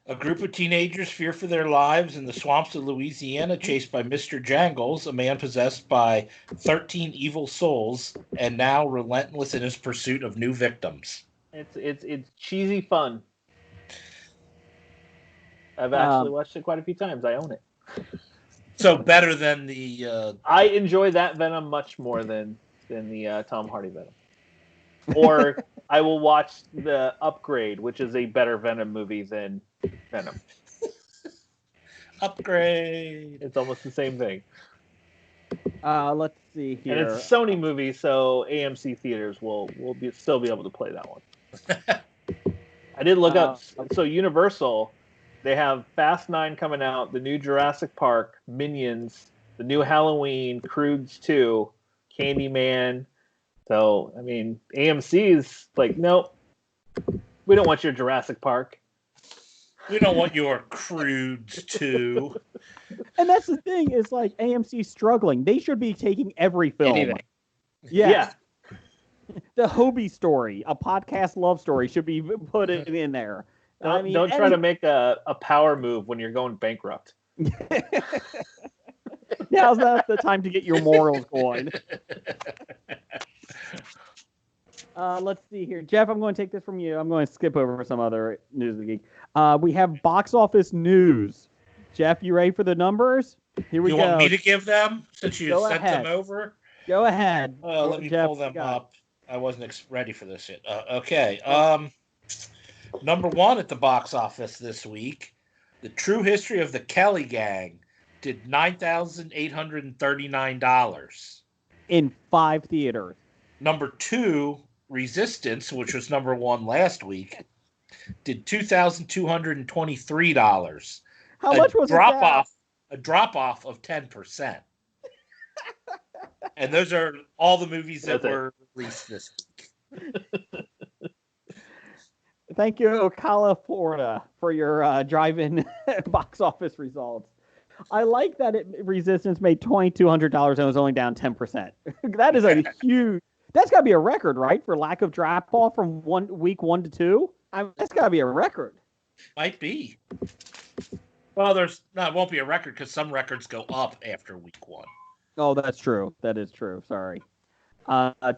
A group of teenagers fear for their lives in the swamps of Louisiana, chased by Mr. Jangles, a man possessed by 13 evil souls, and now relentless in his pursuit of new victims. It's cheesy fun. I've actually watched it quite a few times. I own it. So better than the... I enjoy that Venom much more than the Tom Hardy Venom. Or I will watch the Upgrade, which is a better Venom movie than Venom. Upgrade. It's almost the same thing. Let's see here. And it's a Sony movie, so AMC theaters will still be able to play that one. I did look up. So Universal, they have Fast 9 coming out, the new Jurassic Park, Minions, the new Halloween, Croods 2, Candyman. So, I mean, AMC is like, nope, we don't want your Jurassic Park. We don't want your Croods 2. And that's the thing, is like AMC's struggling. They should be taking every film. Anything. Yeah. The Hobie story, a podcast love story, should be put in there. Don't try to make a power move when you're going bankrupt. Now's not the time to get your morals going. Let's see here. Jeff, I'm going to take this from you. I'm going to skip over some other news of the geek. We have box office news. Jeff, you ready for the numbers? Here we go. You want me to give them since you sent them over? Go ahead. Let me pull them up. I wasn't ready for this yet. Okay. Number one at the box office this week, The True History of the Kelly Gang did $9,839 in 5 theaters. Number two, Resistance, which was number one last week, did $2,223. How much was that? A drop off of 10%. And those are all the movies that were released this week. Thank you, Ocala, Florida, for your drive-in box office results. I like that Resistance made $2,200 and was only down 10%. That is a huge. That's got to be a record, right? For lack of drop-off from week 1 to 2. That's got to be a record. Might be. Well, it won't be a record because some records go up after week 1. Oh, that's true. That is true. Sorry.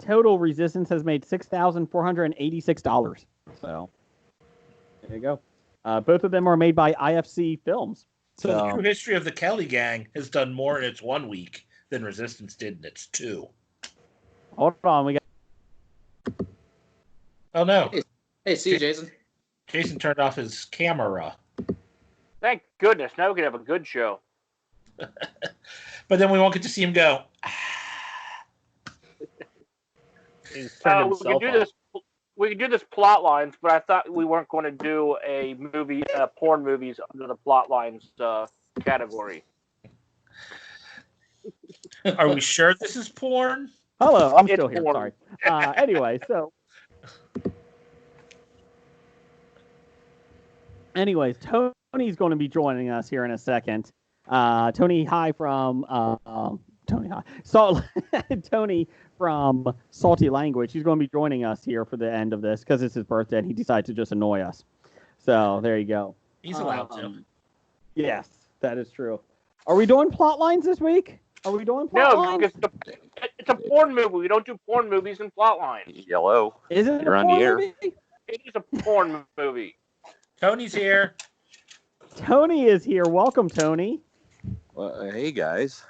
Total Resistance has made $6,486. So there you go. Both of them are made by IFC Films. So the True History of the Kelly Gang has done more in its 1 week than Resistance did in its 2. Hold on, we got. Oh no! Hey, see you, Jason. Jason turned off his camera. Thank goodness. Now we can have a good show. But then we won't get to see him go. He's turned we himself can do off. this. We can do this plot lines, but I thought we weren't going to do a movie, porn movies under the plot lines category. Are we sure this is porn? Hello, I'm It's still here. porn. Sorry. Anyway, so. Anyways, Tony's going to be joining us here in a second. Tony High from Tony High. Tony from Salty Language. He's going to be joining us here for the end of this because it's his birthday and he decided to just annoy us. So there you go. He's allowed to. Yes, that is true. Are we doing plot lines this week? Are we doing plot No, lines? because it's a porn movie. We don't do porn movies and plot lines. Hello. Is it You're a on the porn air. movie? It is a porn movie. Tony's here. Tony is here. Welcome, Tony. Well, hey guys.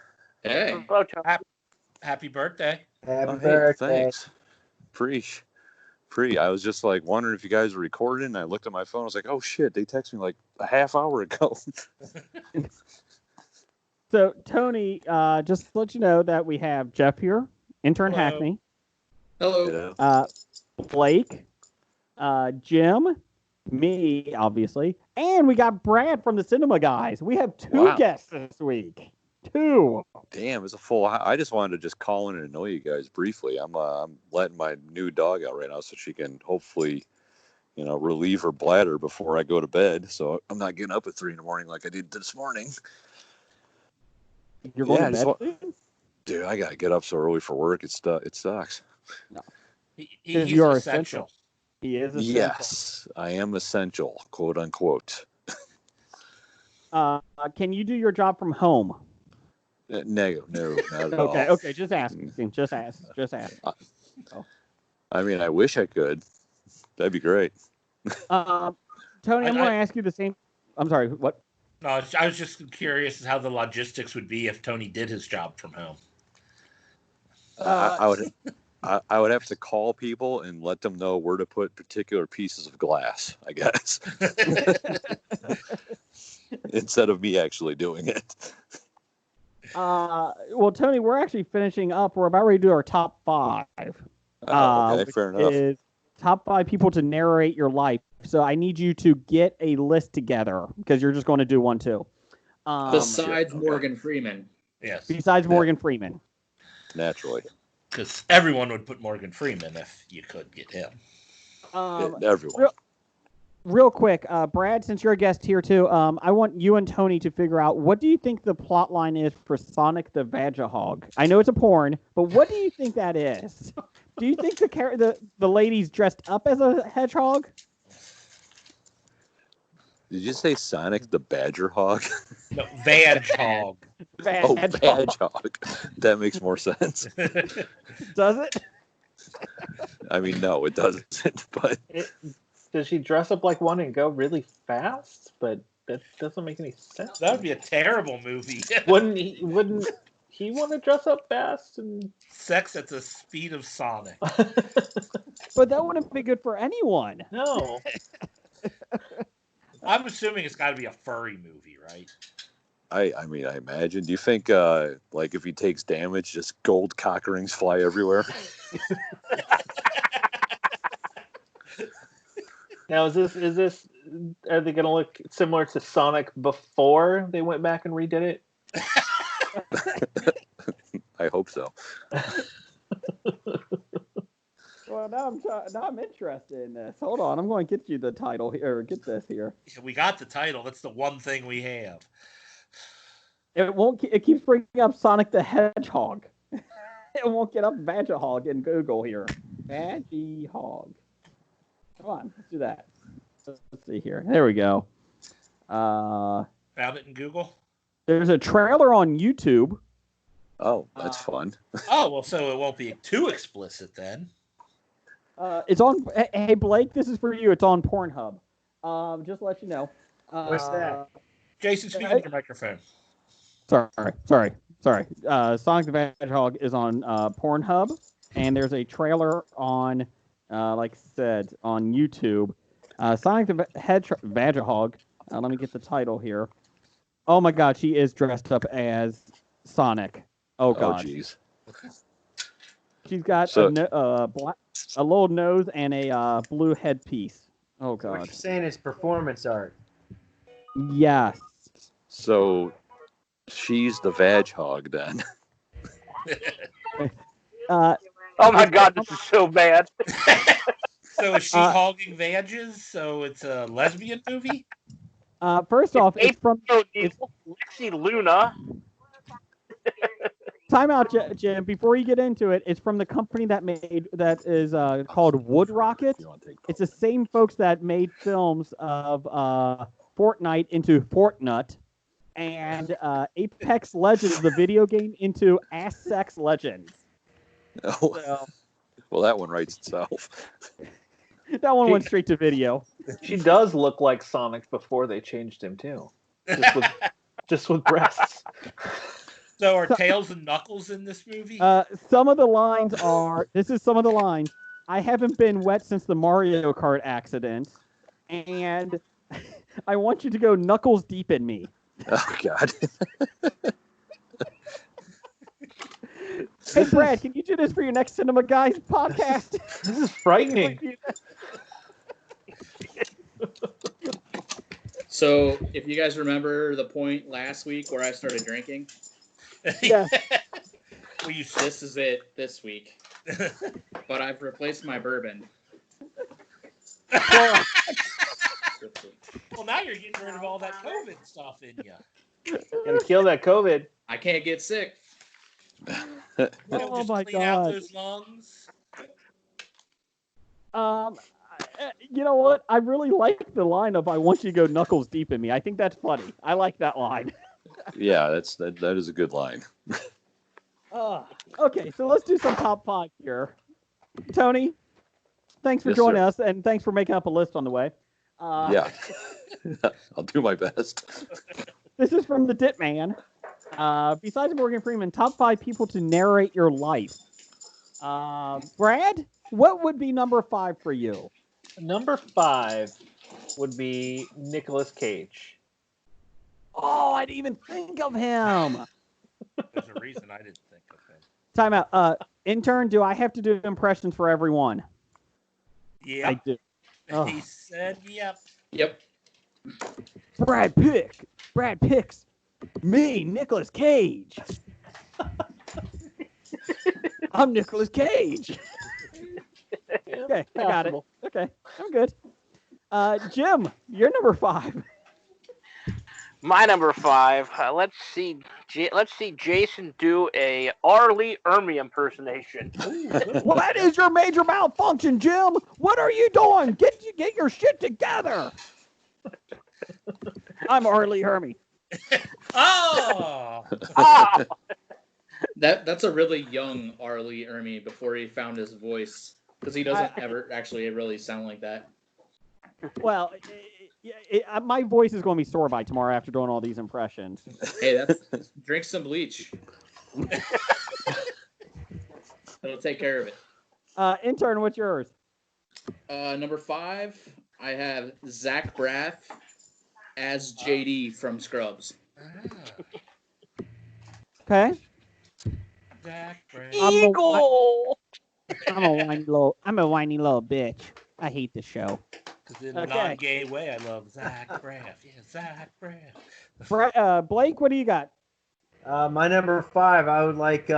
Hey. Hello, Tom. Happy birthday. Happy Oh, hey, birthday. thanks. I was just like wondering if you guys were recording. And I looked at my phone. I was like, oh shit, they texted me like a half hour ago. So, Tony, just to let you know that we have Jeff here, intern Hello. Hackney, Hello. Yeah. Blake, Jim, me, obviously, and we got Brad from the Cinema Guys. We have 2 Wow. guests this week. 2. Damn, it's a full. I just wanted to just call in and annoy you guys briefly. I'm letting my new dog out right now so she can hopefully, relieve her bladder before I go to bed. So I'm not getting up at 3 a.m. like I did this morning. You're going Yeah, to just bed soon? Dude, I gotta get up so early for work. It sucks. He's You're essential. He is essential. Yes, I am essential, quote unquote. Can you do your job from home? No, not at all. Okay, just ask. Just ask. I mean, I wish I could. That'd be great. Tony, I'm going to ask you the same. I'm sorry, what? No, I was just curious as how the logistics would be if Tony did his job from home. I would have to call people and let them know where to put particular pieces of glass, I guess, instead of me actually doing it. Well, Tony, we're actually finishing up. We're about ready to do our top 5. Okay, fair enough. Is top 5 people to narrate your life. So I need you to get a list together because you're just going to do one too. Besides Morgan Freeman. Yes, Besides Morgan Freeman. Naturally. because everyone would put Morgan Freeman if you could get him. Everyone. Real quick, Brad, since you're a guest here too, I want you and Tony to figure out what do you think the plot line is for Sonic the Vagahog? I know it's a porn, but what do you think that is? Do you think the lady's dressed up as a hedgehog? Did you say Sonic the Badger Hog? No, Vag-hog. Oh, Badge Hog. That makes more sense. Does it? I mean, no, it doesn't. But Does she dress up like one and go really fast? But that doesn't make any sense. That would be a terrible movie. Wouldn't he want to dress up fast and Sex at the speed of Sonic. But that wouldn't be good for anyone. no? I'm assuming it's got to be a furry movie, right? I mean, I imagine. Do you think, like, if he takes damage, just gold cock rings fly everywhere? Now is this are they gonna look similar to Sonic before they went back and redid it? I hope so. Well, now I'm interested in this. Hold on, I'm going to get you the title here. Or get this here. We got the title. That's the one thing we have. It won't. It keeps bringing up Sonic the Hedgehog. It won't get up Vagahog in Google here. Vagahog. Come on, let's do that. Let's see here. There we go. Found it in Google. There's a trailer on YouTube. Oh, that's fun. Oh, well, so it won't be too explicit then. It's on. Hey, Blake, this is for you. It's on Pornhub. Just to let you know. What's that? Jason, speak into your microphone. Sorry. Sonic the Hedgehog is on Pornhub, and there's a trailer on, like I said, on YouTube. Sonic the Hedgehog. Let me get the title here. Oh my God, she is dressed up as Sonic. Oh God. Oh jeez. She's got a little nose and a blue headpiece. Oh God. What you're saying is performance art. Yes. So she's the vag hog then. Oh my God, this is so bad. So is she hogging vages? So it's a lesbian movie? First off, it's from Lexi Luna. Time out, Jim. Before you get into it, it's from the company that is called Wood Rocket. It's the same folks that made films of Fortnite into Fortnite, and Apex Legends, the video game, into Ass Sex Legends. Oh. So, Well, that one writes itself. that one went straight to video. She does look like Sonic before they changed him too, just with breasts. So are Tails and Knuckles in this movie? Some of the lines are. This is some of the lines. I haven't been wet since the Mario Kart accident, and I want you to go knuckles deep in me. Oh God. Hey Brad, can you do this for your next Cinema Guys podcast? This is frightening. So, if you guys remember the point last week where I started drinking, Yeah. This is it this week. But I've replaced my bourbon. Well, now you're getting rid of all that COVID stuff in you. Gotta kill that COVID. I can't get sick. Oh my clean out God. those lungs. You know what? I really like the line of "I want you to go knuckles deep in me." I think that's funny. I like that line. Yeah, that is a good line. Okay, so let's do some top 5 here. Tony, thanks for Yes, joining sir. us, and thanks for making up a list on the way. Yeah. I'll do my best. This is from the Dit Man. Besides Morgan Freeman, top 5 people to narrate your life. Brad, what would be number 5 for you? Number 5 would be Nicolas Cage. Oh, I didn't even think of him. There's a reason I didn't think of him. Time out. Intern, do I have to do impressions for everyone? Yeah. I do. Oh. He said, yep. Yep. Brad picks me, Nicolas Cage. I'm Nicolas Cage. Okay, I got it. Okay, I'm good. Jim, you're number 5. My number 5. Let's see Jason do a Arlie Ermy impersonation. What is your major malfunction, Jim? What are you doing? Get your shit together. I'm Arlie Hermy. Oh! Ah! That's a really young Arlie Ermy before he found his voice, because he doesn't ever actually really sound like that. Well, my voice is going to be sore by tomorrow after doing all these impressions. Hey, drink some bleach. It'll take care of it. Intern, what's yours? Number 5, I have Zach Braff as JD from Scrubs. Okay. Zach Braff. Eagle. I'm a whiny little bitch. I hate the show. Because in a non-gay way, I love Zach Braff. Yeah, Zach Braff. Blake, what do you got? My number 5, I would like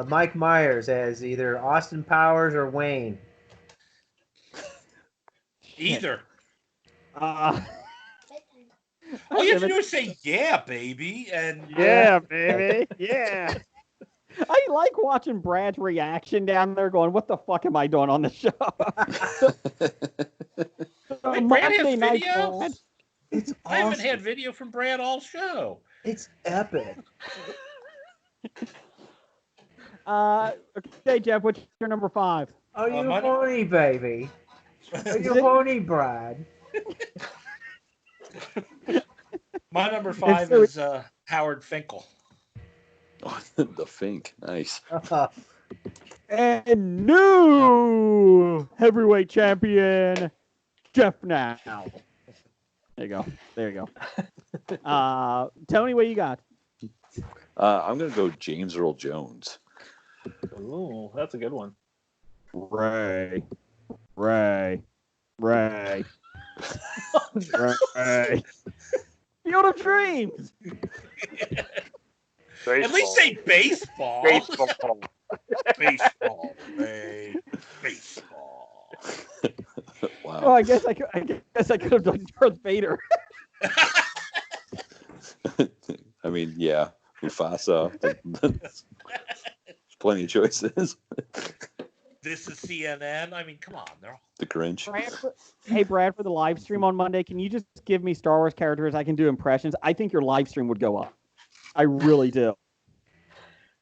Mike Myers as either Austin Powers or Wayne. Either. All All you have to do is say, yeah, baby. And yeah, baby. Yeah. I like watching Brad's reaction down there going, what the fuck am I doing on the show? Wait, Brad has Monday Night videos? Brad. It's I haven't had video from Brad all show. It's epic. Okay, Jeff, what's your number 5? Are you horny, baby? Are you horny, Brad? My number 5 is Howard Finkel. Oh, the Fink, nice. And new heavyweight champion, Jeff Now. There you go. Tony, what you got? I'm gonna go James Earl Jones. Ooh, that's a good one. Ray. Field of Dreams. At least say baseball. Baseball. Baseball, Ray. Baseball. Wow. Oh, I guess I could have done Darth Vader. I mean, yeah, Mufasa. Plenty of choices. This is CNN. I mean, come on. They're all... The Grinch. Hey, Brad, for the live stream on Monday, can you just give me Star Wars characters? I can do impressions. I think your live stream would go up. I really do.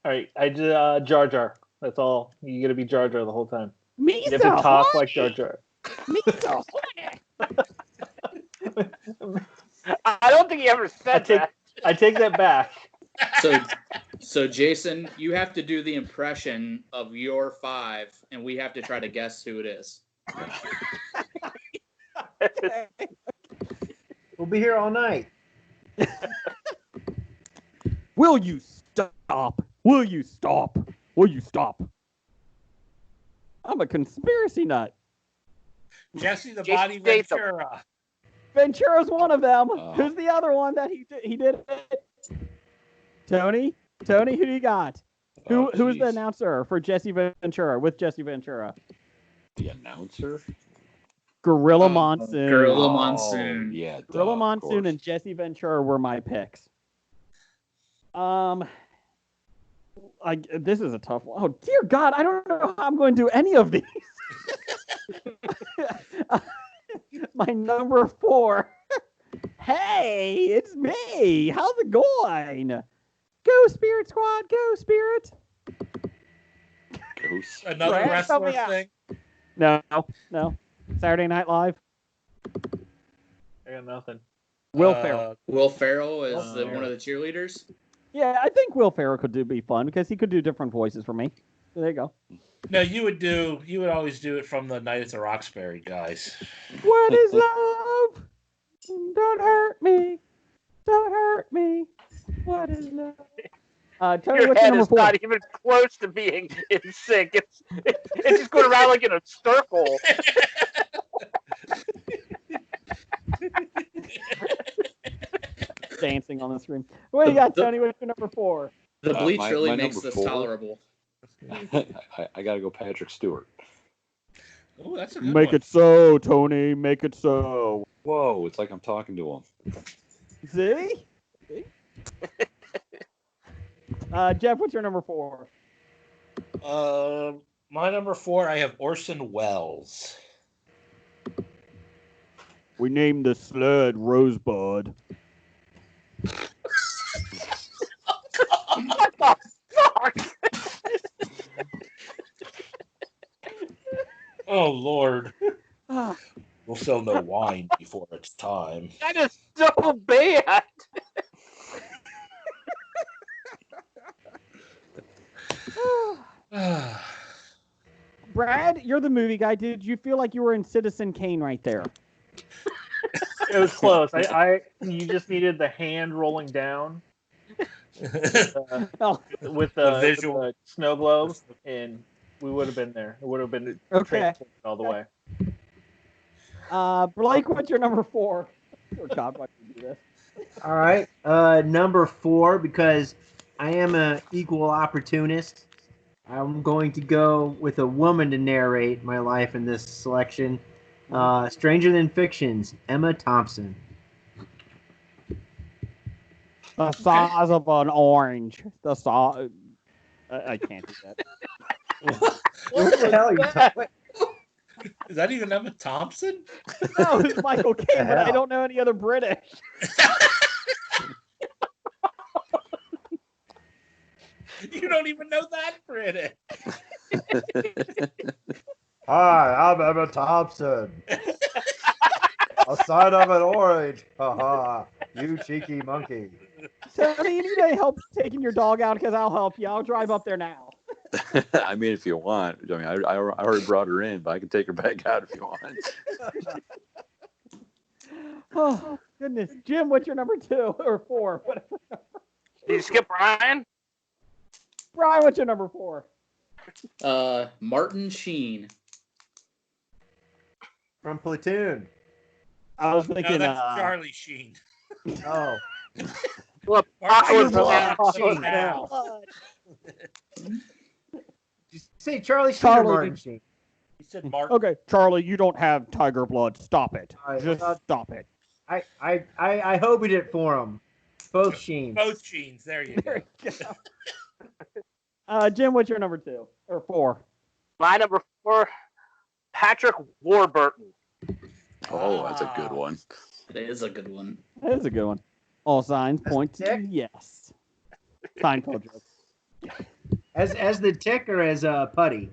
All right, I did Jar Jar. That's all. You got to be Jar Jar the whole time. Me You have to talk like Jar Jar. Me so I don't think he ever said that. I take that back. So Jason, you have to do the impression of your 5, and we have to try to guess who it is. We'll be here all night. Will you stop? Will you stop? Will you stop? I'm a conspiracy nut. Jesse the Jason Body Statham. Ventura. Ventura's one of them. Oh. Who's the other one that he did it? Tony, who do you got? Who is the geez. announcer for Jesse Ventura with Jesse Ventura? The announcer? Gorilla Monsoon. Gorilla Oh, Monsoon. yeah. Gorilla of Monsoon course. and Jesse Ventura were my picks. This is a tough one. Oh dear God, I don't know how I'm going to do any of these. My number 4. Hey, it's me. How's it going? Go Spirit Squad, go Spirit. Ghost. Another Brad, help wrestler me out. thing. No. Saturday Night Live. I got nothing. Will Ferrell. Will Ferrell is Oh. one of the cheerleaders. Yeah, I think Will Ferrell could be fun because he could do different voices for me. So there you go. No, you would always do it from the Night at the Roxbury guys. What is love? Don't hurt me. Don't hurt me. What is love? Tony, Your what's head your number is 4? not even close to being in sync. It's just going around like in a circle. Dancing on the screen. What do you got, Tony? What's your number 4? The bleach my really makes number this 4. tolerable. I got to go Patrick Stewart. Oh, that's a good Make one. it so, Tony. Make it so. Whoa, it's like I'm talking to him. See? Jeff, what's your number 4? My number 4, I have Orson Welles. We named the sled Rosebud. What the fuck? Oh Lord, Ah, we'll sell no wine before it's time. That is so bad. Brad, you're the movie guy. Did you feel like you were in Citizen Kane right there? It was close. You just needed the hand rolling down Oh, with The the visual. with the snow globe, and we would have been there. It would have been Okay. transported all the way. Blake, what's your number 4? Oh, God, why did you do this? All right. Number 4, because I am an equal opportunist. I'm going to go with a woman to narrate my life in this selection. Stranger Than Fiction's Emma Thompson. The size of an orange. The size. I can't do that. What the hell are you talking? Is that even Emma Thompson? No, it's Michael Caine, but I don't know any other British. You don't even know that British. Hi, I'm Emma Thompson. A sign of an orange. Ha you cheeky monkey. Tony, you need any help taking your dog out? Because I'll help you. I'll drive up there now. I mean, if you want. I mean, I already brought her in, but I can take her back out if you want. Oh, goodness. Jim, what's your number 2 or 4? Whatever. Did you skip Brian? Brian, what's your number 4? Martin Sheen. From Platoon. I was thinking No, that's Charlie Sheen. Oh. Look, now. Did you say Charlie Sheen or Martin Sheen? He said Martin. Okay, Charlie, you don't have tiger blood. Stop it. All right, Just stop it. I hope it for him. Both Sheens. Both Sheens. There you go. Jim, what's your number 2 or 4? My number 4, Patrick Warburton. Oh, that's a good one. That is a good one. That is a good one. All signs point to yes. Seinfeld joke. As the Tick or as Putty?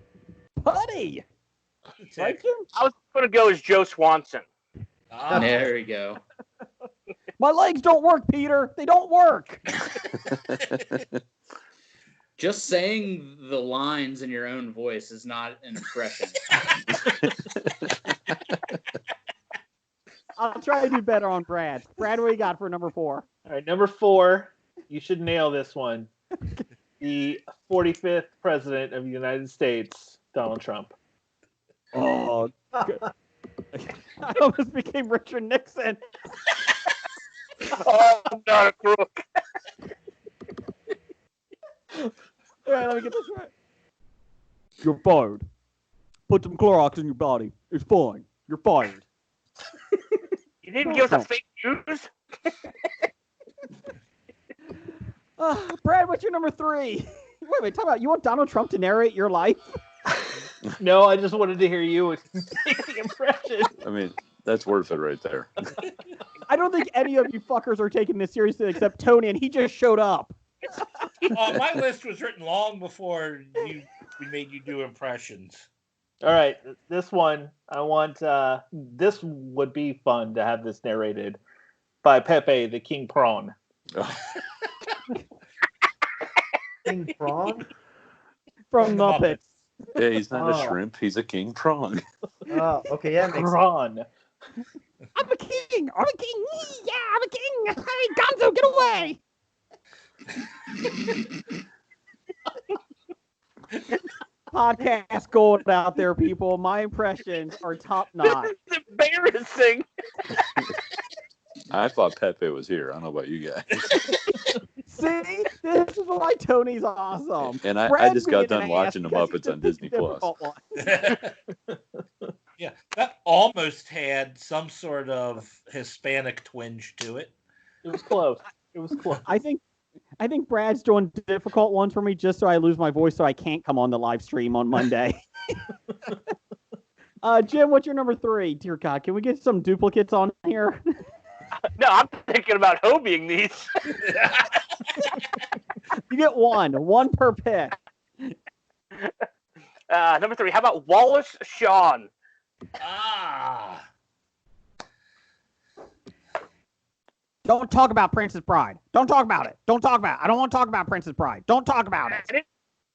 Putty! Right, Jim? I was going to go as Joe Swanson. There we go. My legs don't work, Peter. They don't work. Just saying the lines in your own voice is not an impression. I'll try to do better on Brad. Brad, what do you got for number 4? All right, number 4. You should nail this one. The 45th president of the United States, Donald Trump. Oh, good. I almost became Richard Nixon. Oh, I'm not a crook. All right, let me get this right. You're fired. Put some Clorox in your body. It's fine. You're fired. You didn't give us a fake news? Brad, what's your number 3? Wait, talk about, you want Donald Trump to narrate your life? No, I just wanted to hear you make the impression. I mean, that's worth it right there. I don't think any of you fuckers are taking this seriously except Tony, and he just showed up. My list was written long before we made you do impressions. All right, this one, I want, this would be fun to have this narrated by Pepe the King Prawn. King Prawn? From Muppets. Yeah, he's not a shrimp. He's a king prawn. Oh, okay, yeah, makes Prawn. I'm a king. I'm a king. Yeah, I'm a king. Hey, Gonzo, get away. Podcast gold out there, people. My impressions are top notch. It's embarrassing. I thought Pepe was here. I don't know about you guys. See, this is why Tony's awesome. And I Brad just got being done an watching the ass Muppets on because Disney it's a Plus. difficult one. Yeah, that almost had some sort of Hispanic twinge to it. It was close. It was close. I think Brad's doing difficult ones for me just so I lose my voice so I can't come on the live stream on Monday. Jim, what's your number 3? Dear God, can we get some duplicates on here? No, I'm thinking about hobbying these. You get one per pick. Number 3, how about Wallace Shawn? Don't talk about Princess Bride. Don't talk about it. Don't talk about it. I don't want to talk about Princess Bride. Don't talk about it.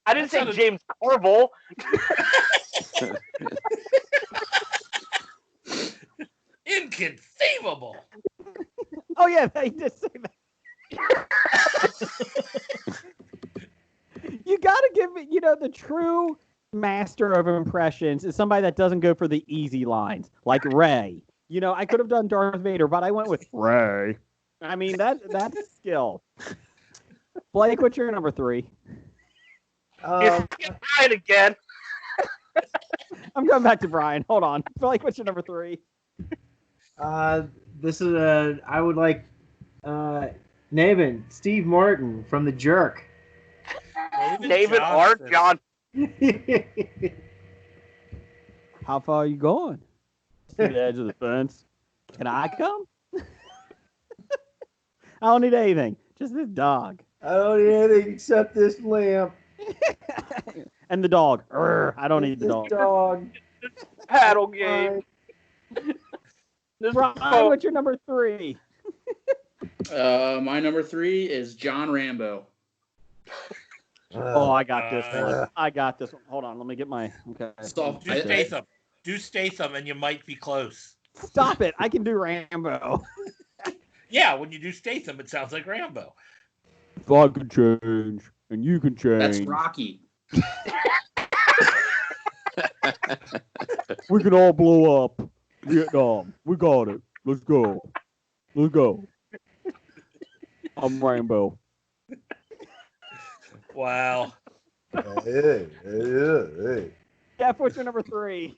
I didn't say James Carville. Inconceivable. Oh, yeah, they just say that. You got to give me, the true master of impressions is somebody that doesn't go for the easy lines, like Ray. I could have done Darth Vader, but I went with Ray. I mean, that's skill. Blake, what's your number 3? You're Brian again. I'm going back to Brian. Hold on. Blake, what's your number 3? This is I would like Navin, Steve Martin from The Jerk. David R. John. How far are you going? To the edge of the fence. Can I come? I don't need anything. Just this dog. I don't need anything except this lamp. And the dog. I don't need the This dog. Paddle game. Brian, what's your number 3? My number 3 is John Rambo. Oh, I got this one. I got this one. Hold on, let me get my. Okay. Do Statham, and you might be close. Stop it! I can do Rambo. Yeah, when you do Statham, it sounds like Rambo. If I can change, and you can change. That's Rocky. We can all blow up Vietnam. We got it. Let's go. Let's go. I'm Rambo. Wow. Hey. Jeff, what's your number 3?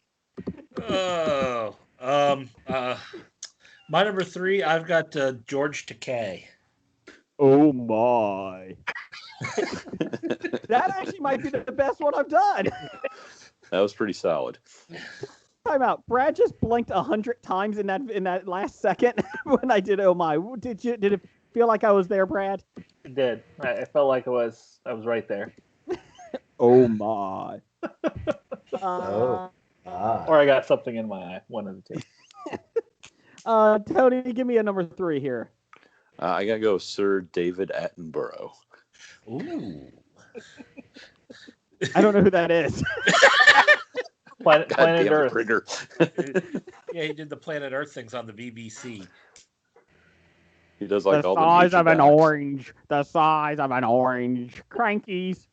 My number 3, I've got George Takei. Oh my. That actually might be the best one I've done. That was pretty solid. Time out. Brad just blinked 100 times in that last second when I did oh my. Did it feel like I was there, Brad? It did. I felt like I was right there. Oh my. Or I got something in my eye. One of the two. Tony, give me a number 3 here. I gotta go Sir David Attenborough. Ooh. I don't know who that is. Planet Earth. Trigger. Yeah, he did the Planet Earth things on the BBC. He does like The all the size of an docs. orange. The size of an orange. Crankies.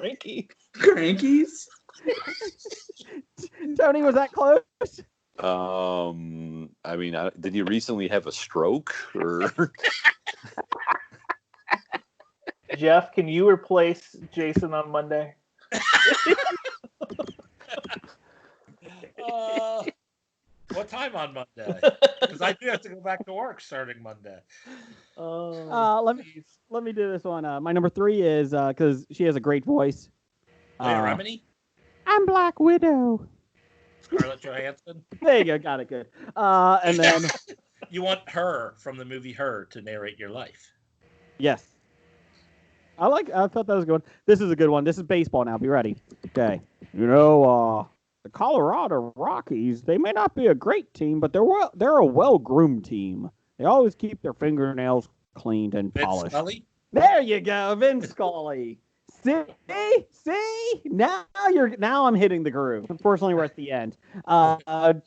Cranky? Crankies? Tony, was that close? I mean, did he recently have a stroke or? Jeff, can you replace Jason on Monday? What time on Monday? Because I do have to go back to work starting Monday. Let me do this one. My number 3 is because she has a great voice. Leah Remini? I'm Black Widow. Scarlett Johansson? There you go. Got it. Good. And then you want her from the movie Her to narrate your life. yes. I thought that was a good one. This is a good one. This is baseball now. Be ready. Okay. You know, the Colorado Rockies, they may not be a great team, but they're a well-groomed team. They always keep their fingernails cleaned and Vince polished. Scully? There you go, Vince Scully. See? Now I'm hitting the groove. Unfortunately, we're at the end.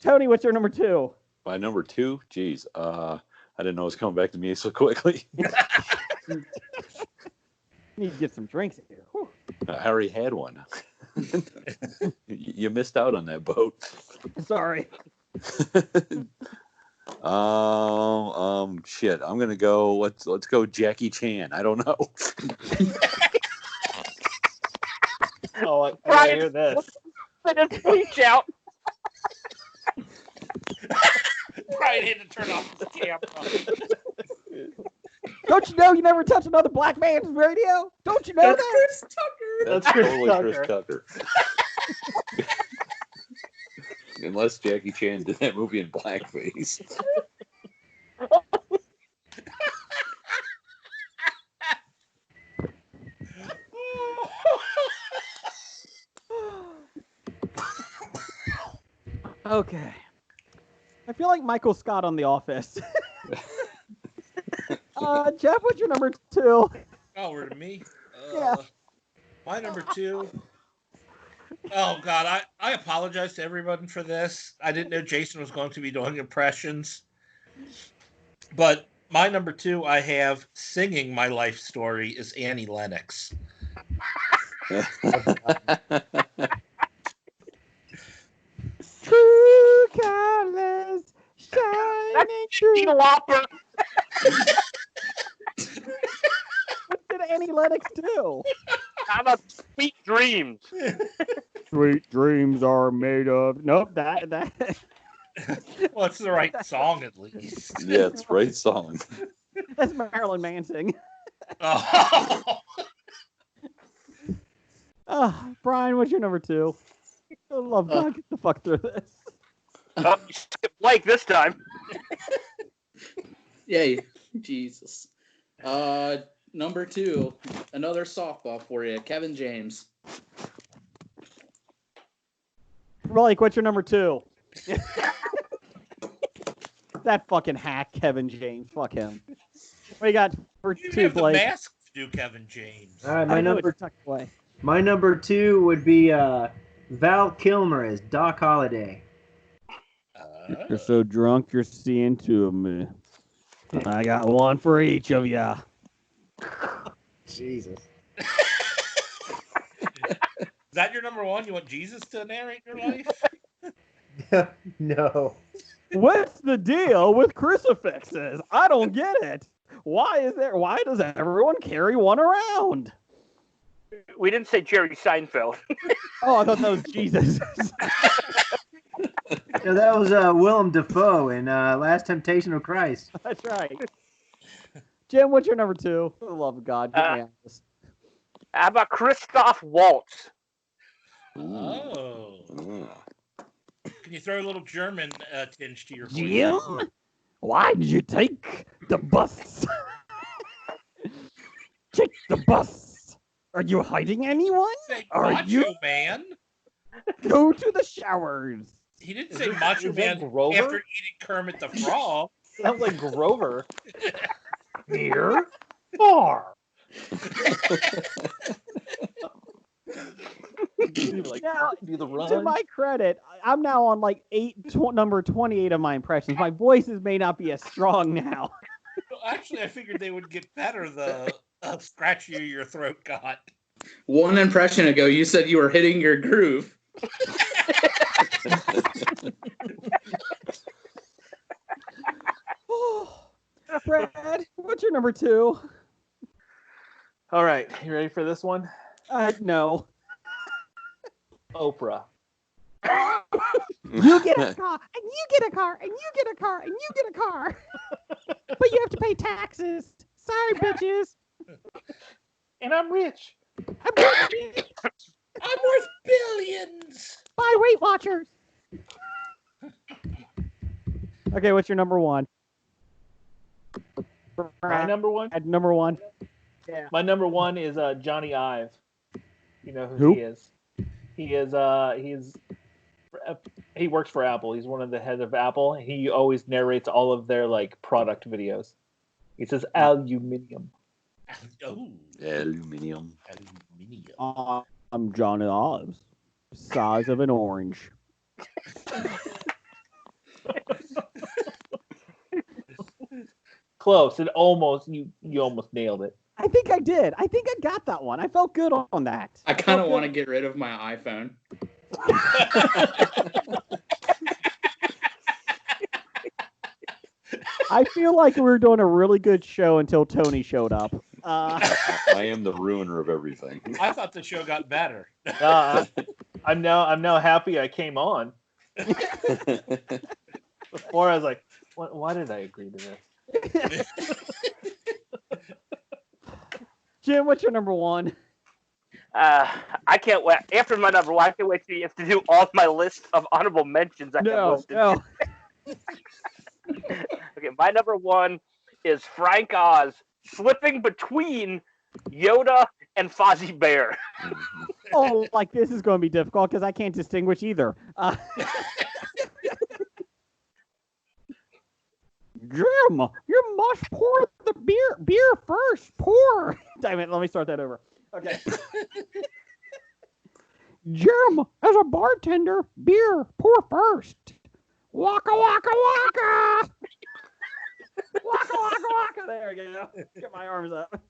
Tony, what's your number 2? My number 2? Geez, I didn't know it was coming back to me so quickly. Need to get some drinks here. Whew. I already had one. You missed out on that boat. Sorry. Shit. I'm gonna go. Let's go, Jackie Chan. I don't know. Oh, I hear this. Reach out. Brian had to turn off the camera. Don't you know you never touch another black man's radio? Don't you know that? Chris Tucker. That's Chris totally Tucker. Chris Tucker. Unless Jackie Chan did that movie in blackface. Okay. I feel like Michael Scott on The Office. Jeff, what's your number 2? Oh, we're to me? Yeah. My number 2. Oh, God. I apologize to everyone for this. I didn't know Jason was going to be doing impressions. But my number 2, I have singing my life story is Annie Lennox. True colors shining through. Whopper. What did Annie Lennox do? How about Sweet Dreams? Sweet dreams are made of. Nope, that. Well, it's the right song, at least. Yeah, it's the right song. That's Marilyn Manson. Oh. Brian, what's your number 2? I love God, get the fuck through this. Oh, you skipped Blake this time. Yay, Jesus. Number 2, another softball for you, Kevin James. Blake, what's your number 2? That fucking hack, Kevin James. Fuck him. What you got for You 2, have the Blake? mask to do, Kevin James. All right, I know it's tucked away. my number 2 would be Val Kilmer as Doc Holliday. You're so drunk, you're seeing 2 of me. I got one for each of ya. Jesus. Is that your number 1? You want Jesus to narrate your life? No. What's the deal with crucifixes? I don't get it. Why does everyone carry one around? We didn't say Jerry Seinfeld. Oh, I thought that was Jesus. No, that was Willem Dafoe in Last Temptation of Christ. That's right. Jim, what's your number 2? For the love of God, get me out of this. How about Christoph Waltz? Oh. Can you throw a little German tinge to your voice? Jim, why did you take the bus? Take the bus. Are you hiding anyone? Say Are Macho you? Man. Go to the showers. He didn't say Macho Man Grover? after eating Kermit the Frog. Sounds like Grover. Here, far. Now, do the run. to my credit, I'm now on like number 28 of my impressions. My voices may not be as strong now. Well, actually, I figured they would get better the scratchier your throat got. One impression ago, you said you were hitting your groove. Brad, what's your number 2? All right, you ready for this one? No. Oprah. You get a car, and you get a car, and you get a car, and you get a car. But you have to pay taxes. Sorry, bitches. And I'm rich. I'm worth billions. Buy Weight Watchers. Okay, what's your number 1? My number 1? At number 1. Yeah. My number 1 is Johnny Ive. You know Who? he is. He works for Apple. He's one of the heads of Apple. He always narrates all of their like product videos. He says aluminium. Oh, Aluminium. I'm Johnny Ives. Size of an orange. Close. You almost nailed it. I think I did. I think I got that one. I felt good on that. I kind of want to get rid of my iPhone. I feel like we were doing a really good show until Tony showed up. I am the ruiner of everything. I thought the show got better. I'm now happy I came on. Before I was like, why did I agree to this? Jim, what's your number 1? I can't wait. After my number 1, I can't wait to have to do all my list of honorable mentions. No. Okay, my number 1 is Frank Oz slipping between Yoda and Fozzie Bear. Oh, like this is going to be difficult because I can't distinguish either. Jim, you must pour the beer first. Pour. Damn it, let me start that over. Okay. Jim, as a bartender, beer, pour first. Waka, waka, waka. Waka, waka, waka. There we go. Get my arms up.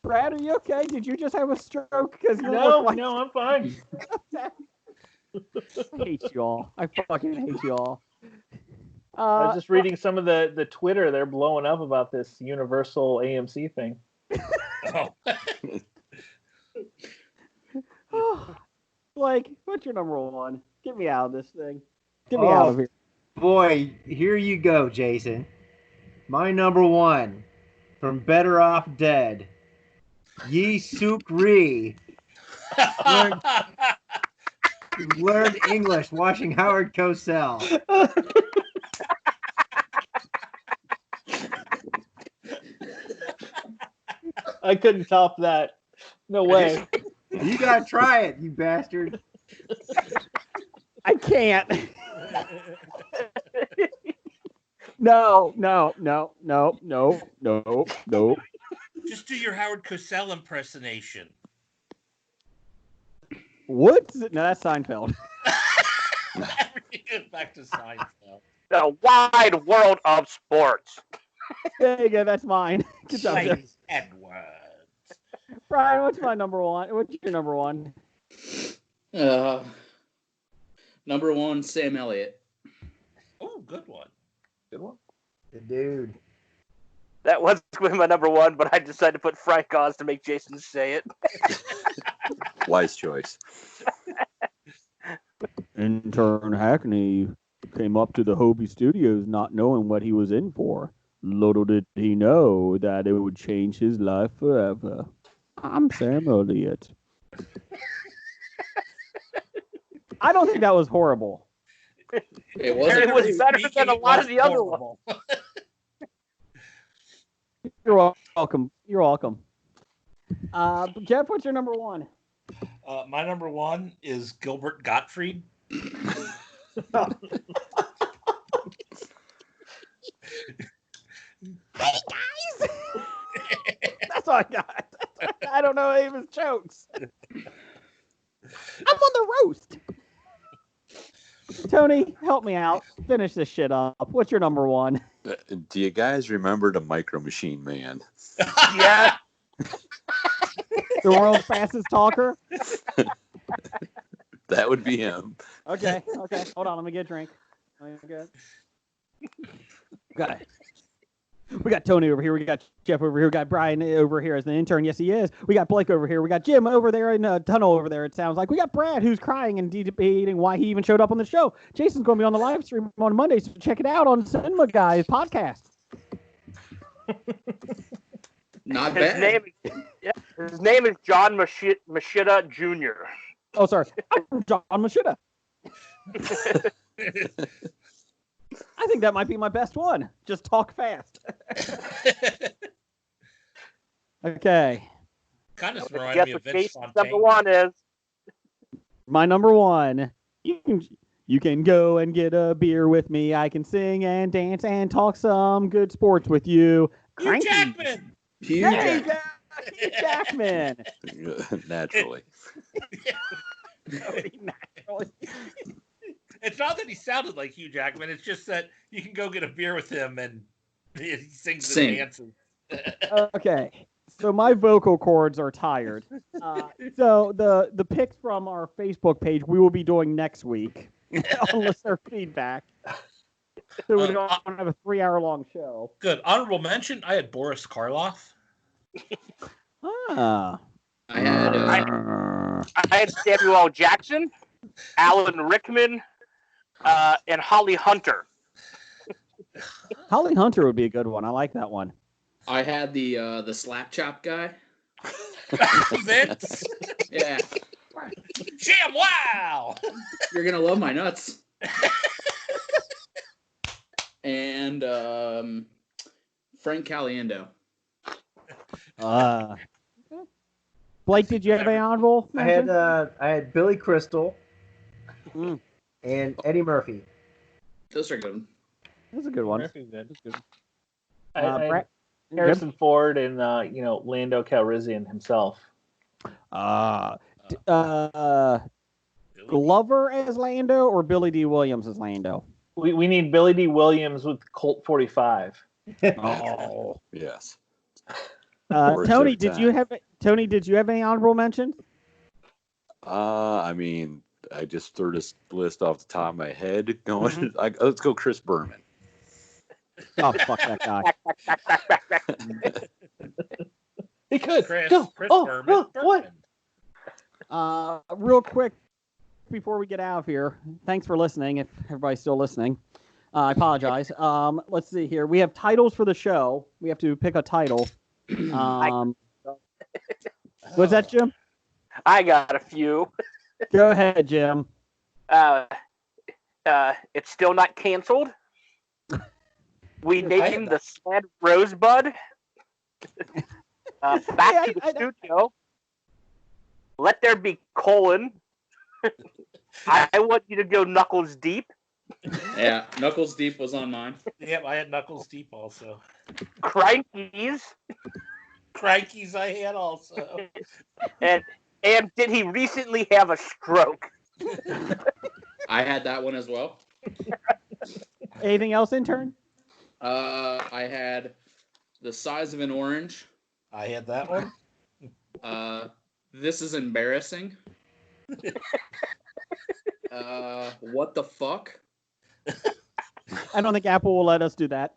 Brad, are you okay? Did you just have a stroke? No, I'm fine. I hate you all. I fucking hate you all. I was just reading some of the Twitter. They're blowing up about this Universal AMC thing. Blake, what's your number 1? Get me out of this thing. Get me out of here. Boy, here you go, Jason. My number 1 from Better Off Dead. Yi Suk Ri Learned English watching Howard Cosell. I couldn't top that. No way. You gotta try it, you bastard. I can't. No. Just do your Howard Cosell impersonation. What? No, that's Seinfeld. Back to Seinfeld. The wide world of sports. There you go. That's mine. Good job, Jeff. James Edwards. Brian, what's my number one? What's your number one? Number one, Sam Elliott. Oh, good one. Good one. Good dude. That was going to be my number one, but I decided to put Frank Oz to make Jason say it. Wise choice. Intern Hackney came up to the Hobie Studios not knowing what he was in for. Little did he know that it would change his life forever. I'm Sam Elliott. I don't think that was horrible. It wasn't. It was better than a lot of the other ones. You're welcome. You're welcome. Jeff, what's your number one? My number one is Gilbert Gottfried. Hey guys! That's all I got. I don't know any of his jokes. I'm on the roast. Tony, help me out. Finish this shit up. What's your number one? Do you guys remember the Micro Machine Man? Yeah. The world's fastest talker? That would be him. Okay. Hold on, let me get a drink. We got Tony over here. We got Jeff over here. We got Brian over here as the intern. Yes, he is. We got Blake over here. We got Jim over there in the tunnel over there, it sounds like. We got Brad, who's crying and debating why he even showed up on the show. Jason's going to be on the live stream on Monday, so check it out on Cinema Guys podcast. Not bad. His name is John Machida Jr. Oh, sorry. I'm John Machida. I think that might be my best one. Just talk fast. Okay. Kind of reminded Guess me what of Vince Jason's Fontaine. number one is? My number one. You can go and get a beer with me. I can sing and dance and talk some good sports with you. Hugh Jackman. Hugh Jackman. Naturally. Naturally. It's not that he sounded like Hugh Jackman. It's just that you can go get a beer with him and he sings and dances. Okay. So my vocal cords are tired. So the picks from our Facebook page we will be doing next week on listener feedback. So we don't have a 3-hour-long show. Good. Honorable mention, I had Boris Karloff. Ah. I had I had Samuel L. Jackson, Alan Rickman, and Holly Hunter. Holly Hunter would be a good one. I like that one. I had the slap chop guy. Vince. Yeah. Jam wow. You're gonna love my nuts. And Frank Caliendo. Blake, did you have any honorable mention? I had Billy Crystal and Eddie Murphy. Those are good. That's a good one. Murphy's good. That's good. I had Harrison Yep. Ford and Lando Calrissian himself. Glover as Lando or Billy D. Williams as Lando? We need Billy D. Williams with Colt 45. Oh, Yes. Tony, did you have any honorable mentions? I mean, I just threw this list off the top of my head. Going, let's go, Chris Berman. Oh, fuck that guy. He could. Chris Berman. Berman. Real quick before we get out of here, thanks for listening. If everybody's still listening, I apologize. Let's see here. We have titles for the show. We have to pick a title. What's that, Jim? I got a few. Go ahead, Jim. It's still not canceled. We named the sled Rosebud. Back to the studio. Let there be colon. I want you to go Knuckles Deep. Yeah, Knuckles Deep was on mine. Yep, I had Knuckles Deep also. Crankies. Crankies I had also. And did he recently have a stroke? I had that one as well. Anything else, intern? I had The Size of an Orange. I had that one. This is embarrassing. What the fuck? I don't think Apple will let us do that.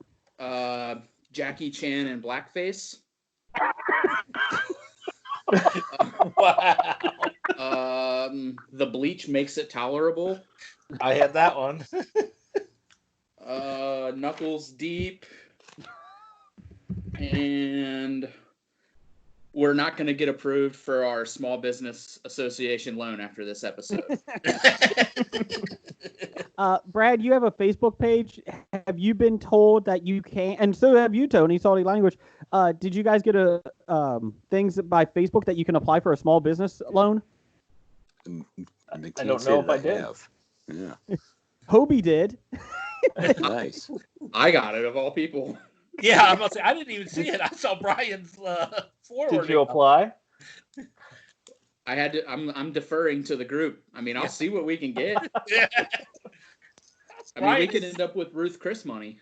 Jackie Chan and blackface. Wow. The bleach makes it tolerable. I had that one. Knuckles Deep. And we're not going to get approved for our Small Business Association loan after this episode. Brad, you have a Facebook page. Have you been told that you can? And so have you, Tony. Salty Language. Did you guys get things by Facebook that you can apply for a small business loan? I don't know if I did. Yeah. Hobie did. Nice. I got it, of all people. Yeah, I'm about to say, I didn't even see it. I saw Brian's forward. Did you apply? I had to. I'm deferring to the group. I mean, I'll see what we can get. Yeah. I mean, we could end up with Ruth Chris money.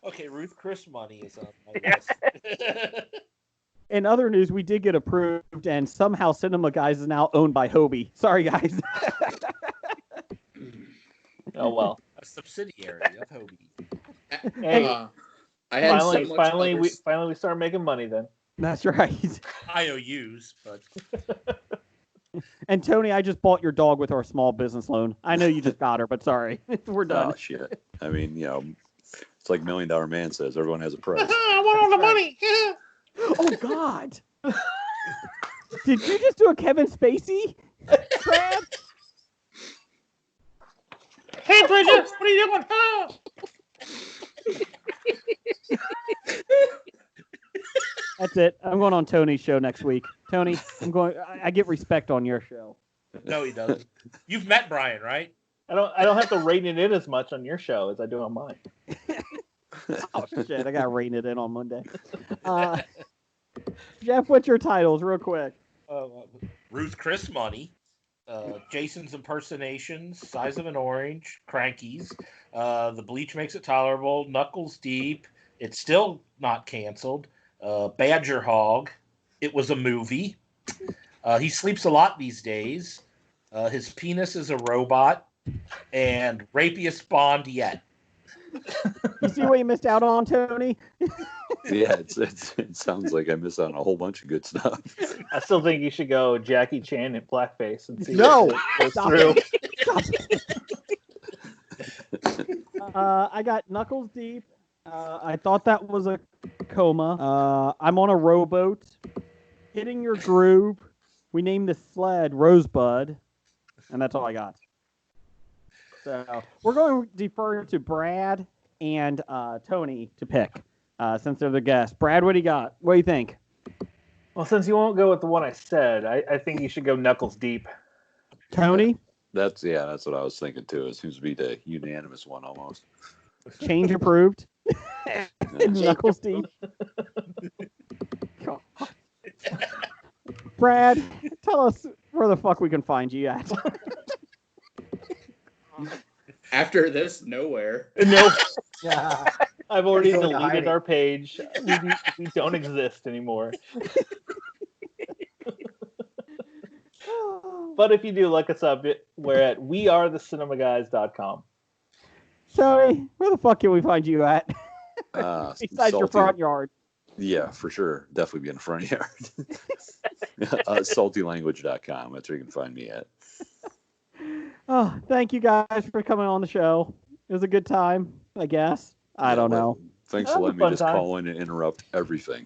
Okay, Ruth Chris money is on my list. In other news, we did get approved, and somehow Cinema Guys is now owned by Hobie. Sorry, guys. Oh well. A subsidiary of Hobie. Hey, I had finally we start making money then. That's right. IOUs, but And Tony, I just bought your dog with our small business loan. I know you just got her, but sorry, we're done. Oh shit! I mean, it's like $1 Million Man says. Everyone has a price. I want all the money. Oh God! Did you just do a Kevin Spacey? Brad? Hey, Bridget, what are you doing? That's it. I'm going on Tony's show next week. Tony, I get respect on your show. No, he doesn't. You've met Brian, right? I don't have to rein it in as much on your show as I do on mine. Oh shit! I got rain it in on Monday. Jeff, what's your titles, real quick? Ruth Chris money. Jason's impersonations, Size of an Orange, Crankies, The Bleach Makes It Tolerable, Knuckles Deep, It's Still Not Canceled, Badger Hog, It Was a Movie, He Sleeps a Lot These Days, His Penis is a Robot, and Rapiest Bond Yet. You see what you missed out on, Tony? Yeah, it sounds like I missed out on a whole bunch of good stuff. I still think you should go Jackie Chan and blackface and see No! what goes Stop through. it. I got Knuckles Deep. I thought that was a coma. I'm on a rowboat. Hitting Your Groove. We named the sled Rosebud. And that's all I got. So we're going to defer to Brad and Tony to pick since they're the guests. Brad, what do you got? What do you think? Well, since you won't go with the one I said, I think you should go Knuckles Deep. Tony? That's what I was thinking too. It seems to be the unanimous one almost. Change approved. Knuckles Deep. God. Brad, tell us where the fuck we can find you at. After this, nowhere. No. I've already Going to deleted hiding. our page. We don't exist anymore. But if you do look us up, we're at wearethecinemaguys.com. Tony, where the fuck can we find you at? Besides your Salty- front yard. Yeah, for sure. Definitely be in the front yard. Saltylanguage.com. That's where you can find me at. Oh, thank you guys for coming on the show. It was a good time, I guess. I don't know. Thanks That for was a letting me fun just time. call in and interrupt everything.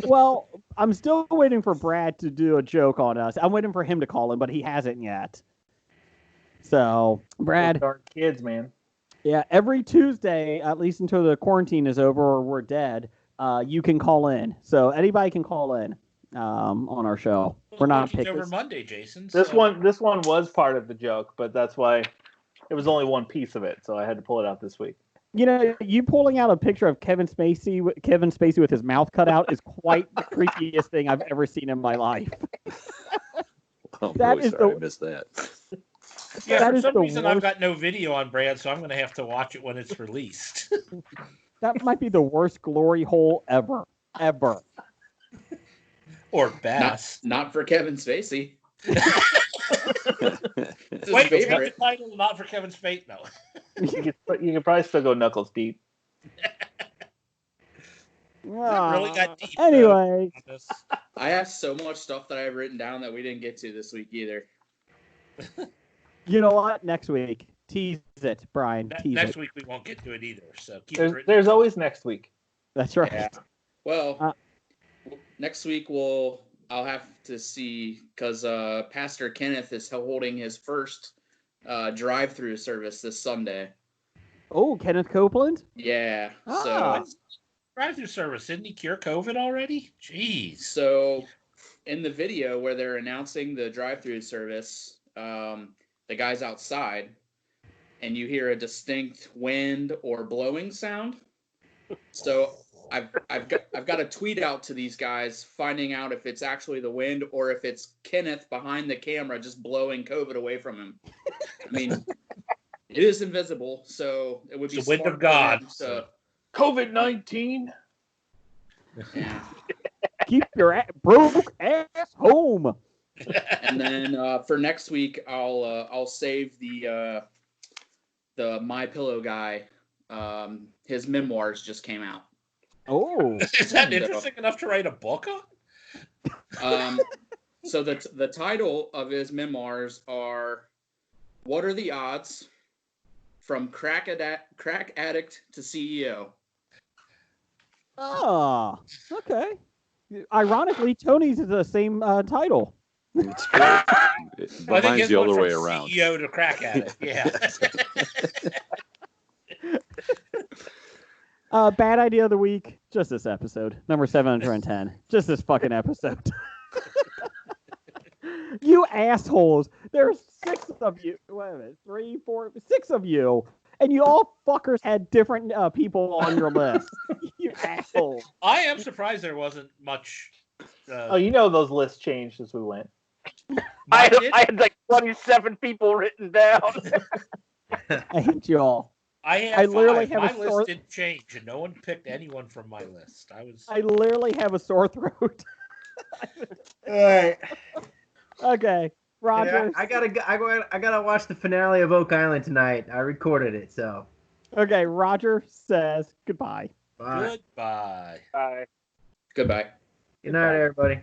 Well, I'm still waiting for Brad to do a joke on us. I'm waiting for him to call in, but he hasn't yet. So, Brad. Darn kids, man. Yeah, every Tuesday, at least until the quarantine is over or we're dead, you can call in. So anybody can call in on our show. We're not picking over Monday, Jason. This one was part of the joke, but that's why it was only one piece of it, so I had to pull it out this week. You know, you pulling out a picture of Kevin Spacey with his mouth cut out is quite the creepiest thing I've ever seen in my life. I'm really sorry I missed that. Yeah, for some reason I've got no video on Brad, so I'm going to have to watch it when it's released. That might be the worst glory hole ever. Or Bass. Not for Kevin Spacey. Wait, the title not for Kevin Spacey, no. You could probably still go knuckles deep. Really got deep. Anyway. I have so much stuff that I've written down that we didn't get to this week either. You know what? Next week. Tease it, Brian. Next week we won't get to it either. So there's always next week. That's right. Yeah. Well, next week I'll have to see because Pastor Kenneth is holding his first drive-through service this Sunday. Oh, Kenneth Copeland? Yeah. So drive-through service, didn't he cure COVID already? Jeez. So in the video where they're announcing the drive-through service, the guy's outside, and you hear a distinct wind or blowing sound. So I've got a tweet out to these guys, finding out if it's actually the wind or if it's Kenneth behind the camera just blowing COVID away from him. I mean, it is invisible, so it would be the wind of God. COVID-19. Yeah. Keep your broke ass home. And then for next week, I'll save the My Pillow guy. His memoirs just came out. Oh, is that interesting enough to write a book on? So the title of his memoirs are "What Are the Odds from Crack Addict to CEO?" Oh, okay. Ironically, Tony's is the same title. It's true. Mine's the other way around. CEO to crack addict. Yeah. Bad idea of the week. Just this episode, number 710. Just this fucking episode. You assholes. There's 6 of you. Wait a minute. 3, 4, 6 of you. And you all fuckers had different people on your list. You assholes. I am surprised there wasn't much. You know those lists changed as we went. I had like 27 people written down. I hate you all. I literally have my list didn't change, and no one picked anyone from my list. I literally have a sore throat. All right. Okay, Roger. Yeah, I gotta watch the finale of Oak Island tonight. I recorded it, so. Okay, Roger says goodbye. Bye. Goodbye. Bye. Goodbye. Good night, everybody.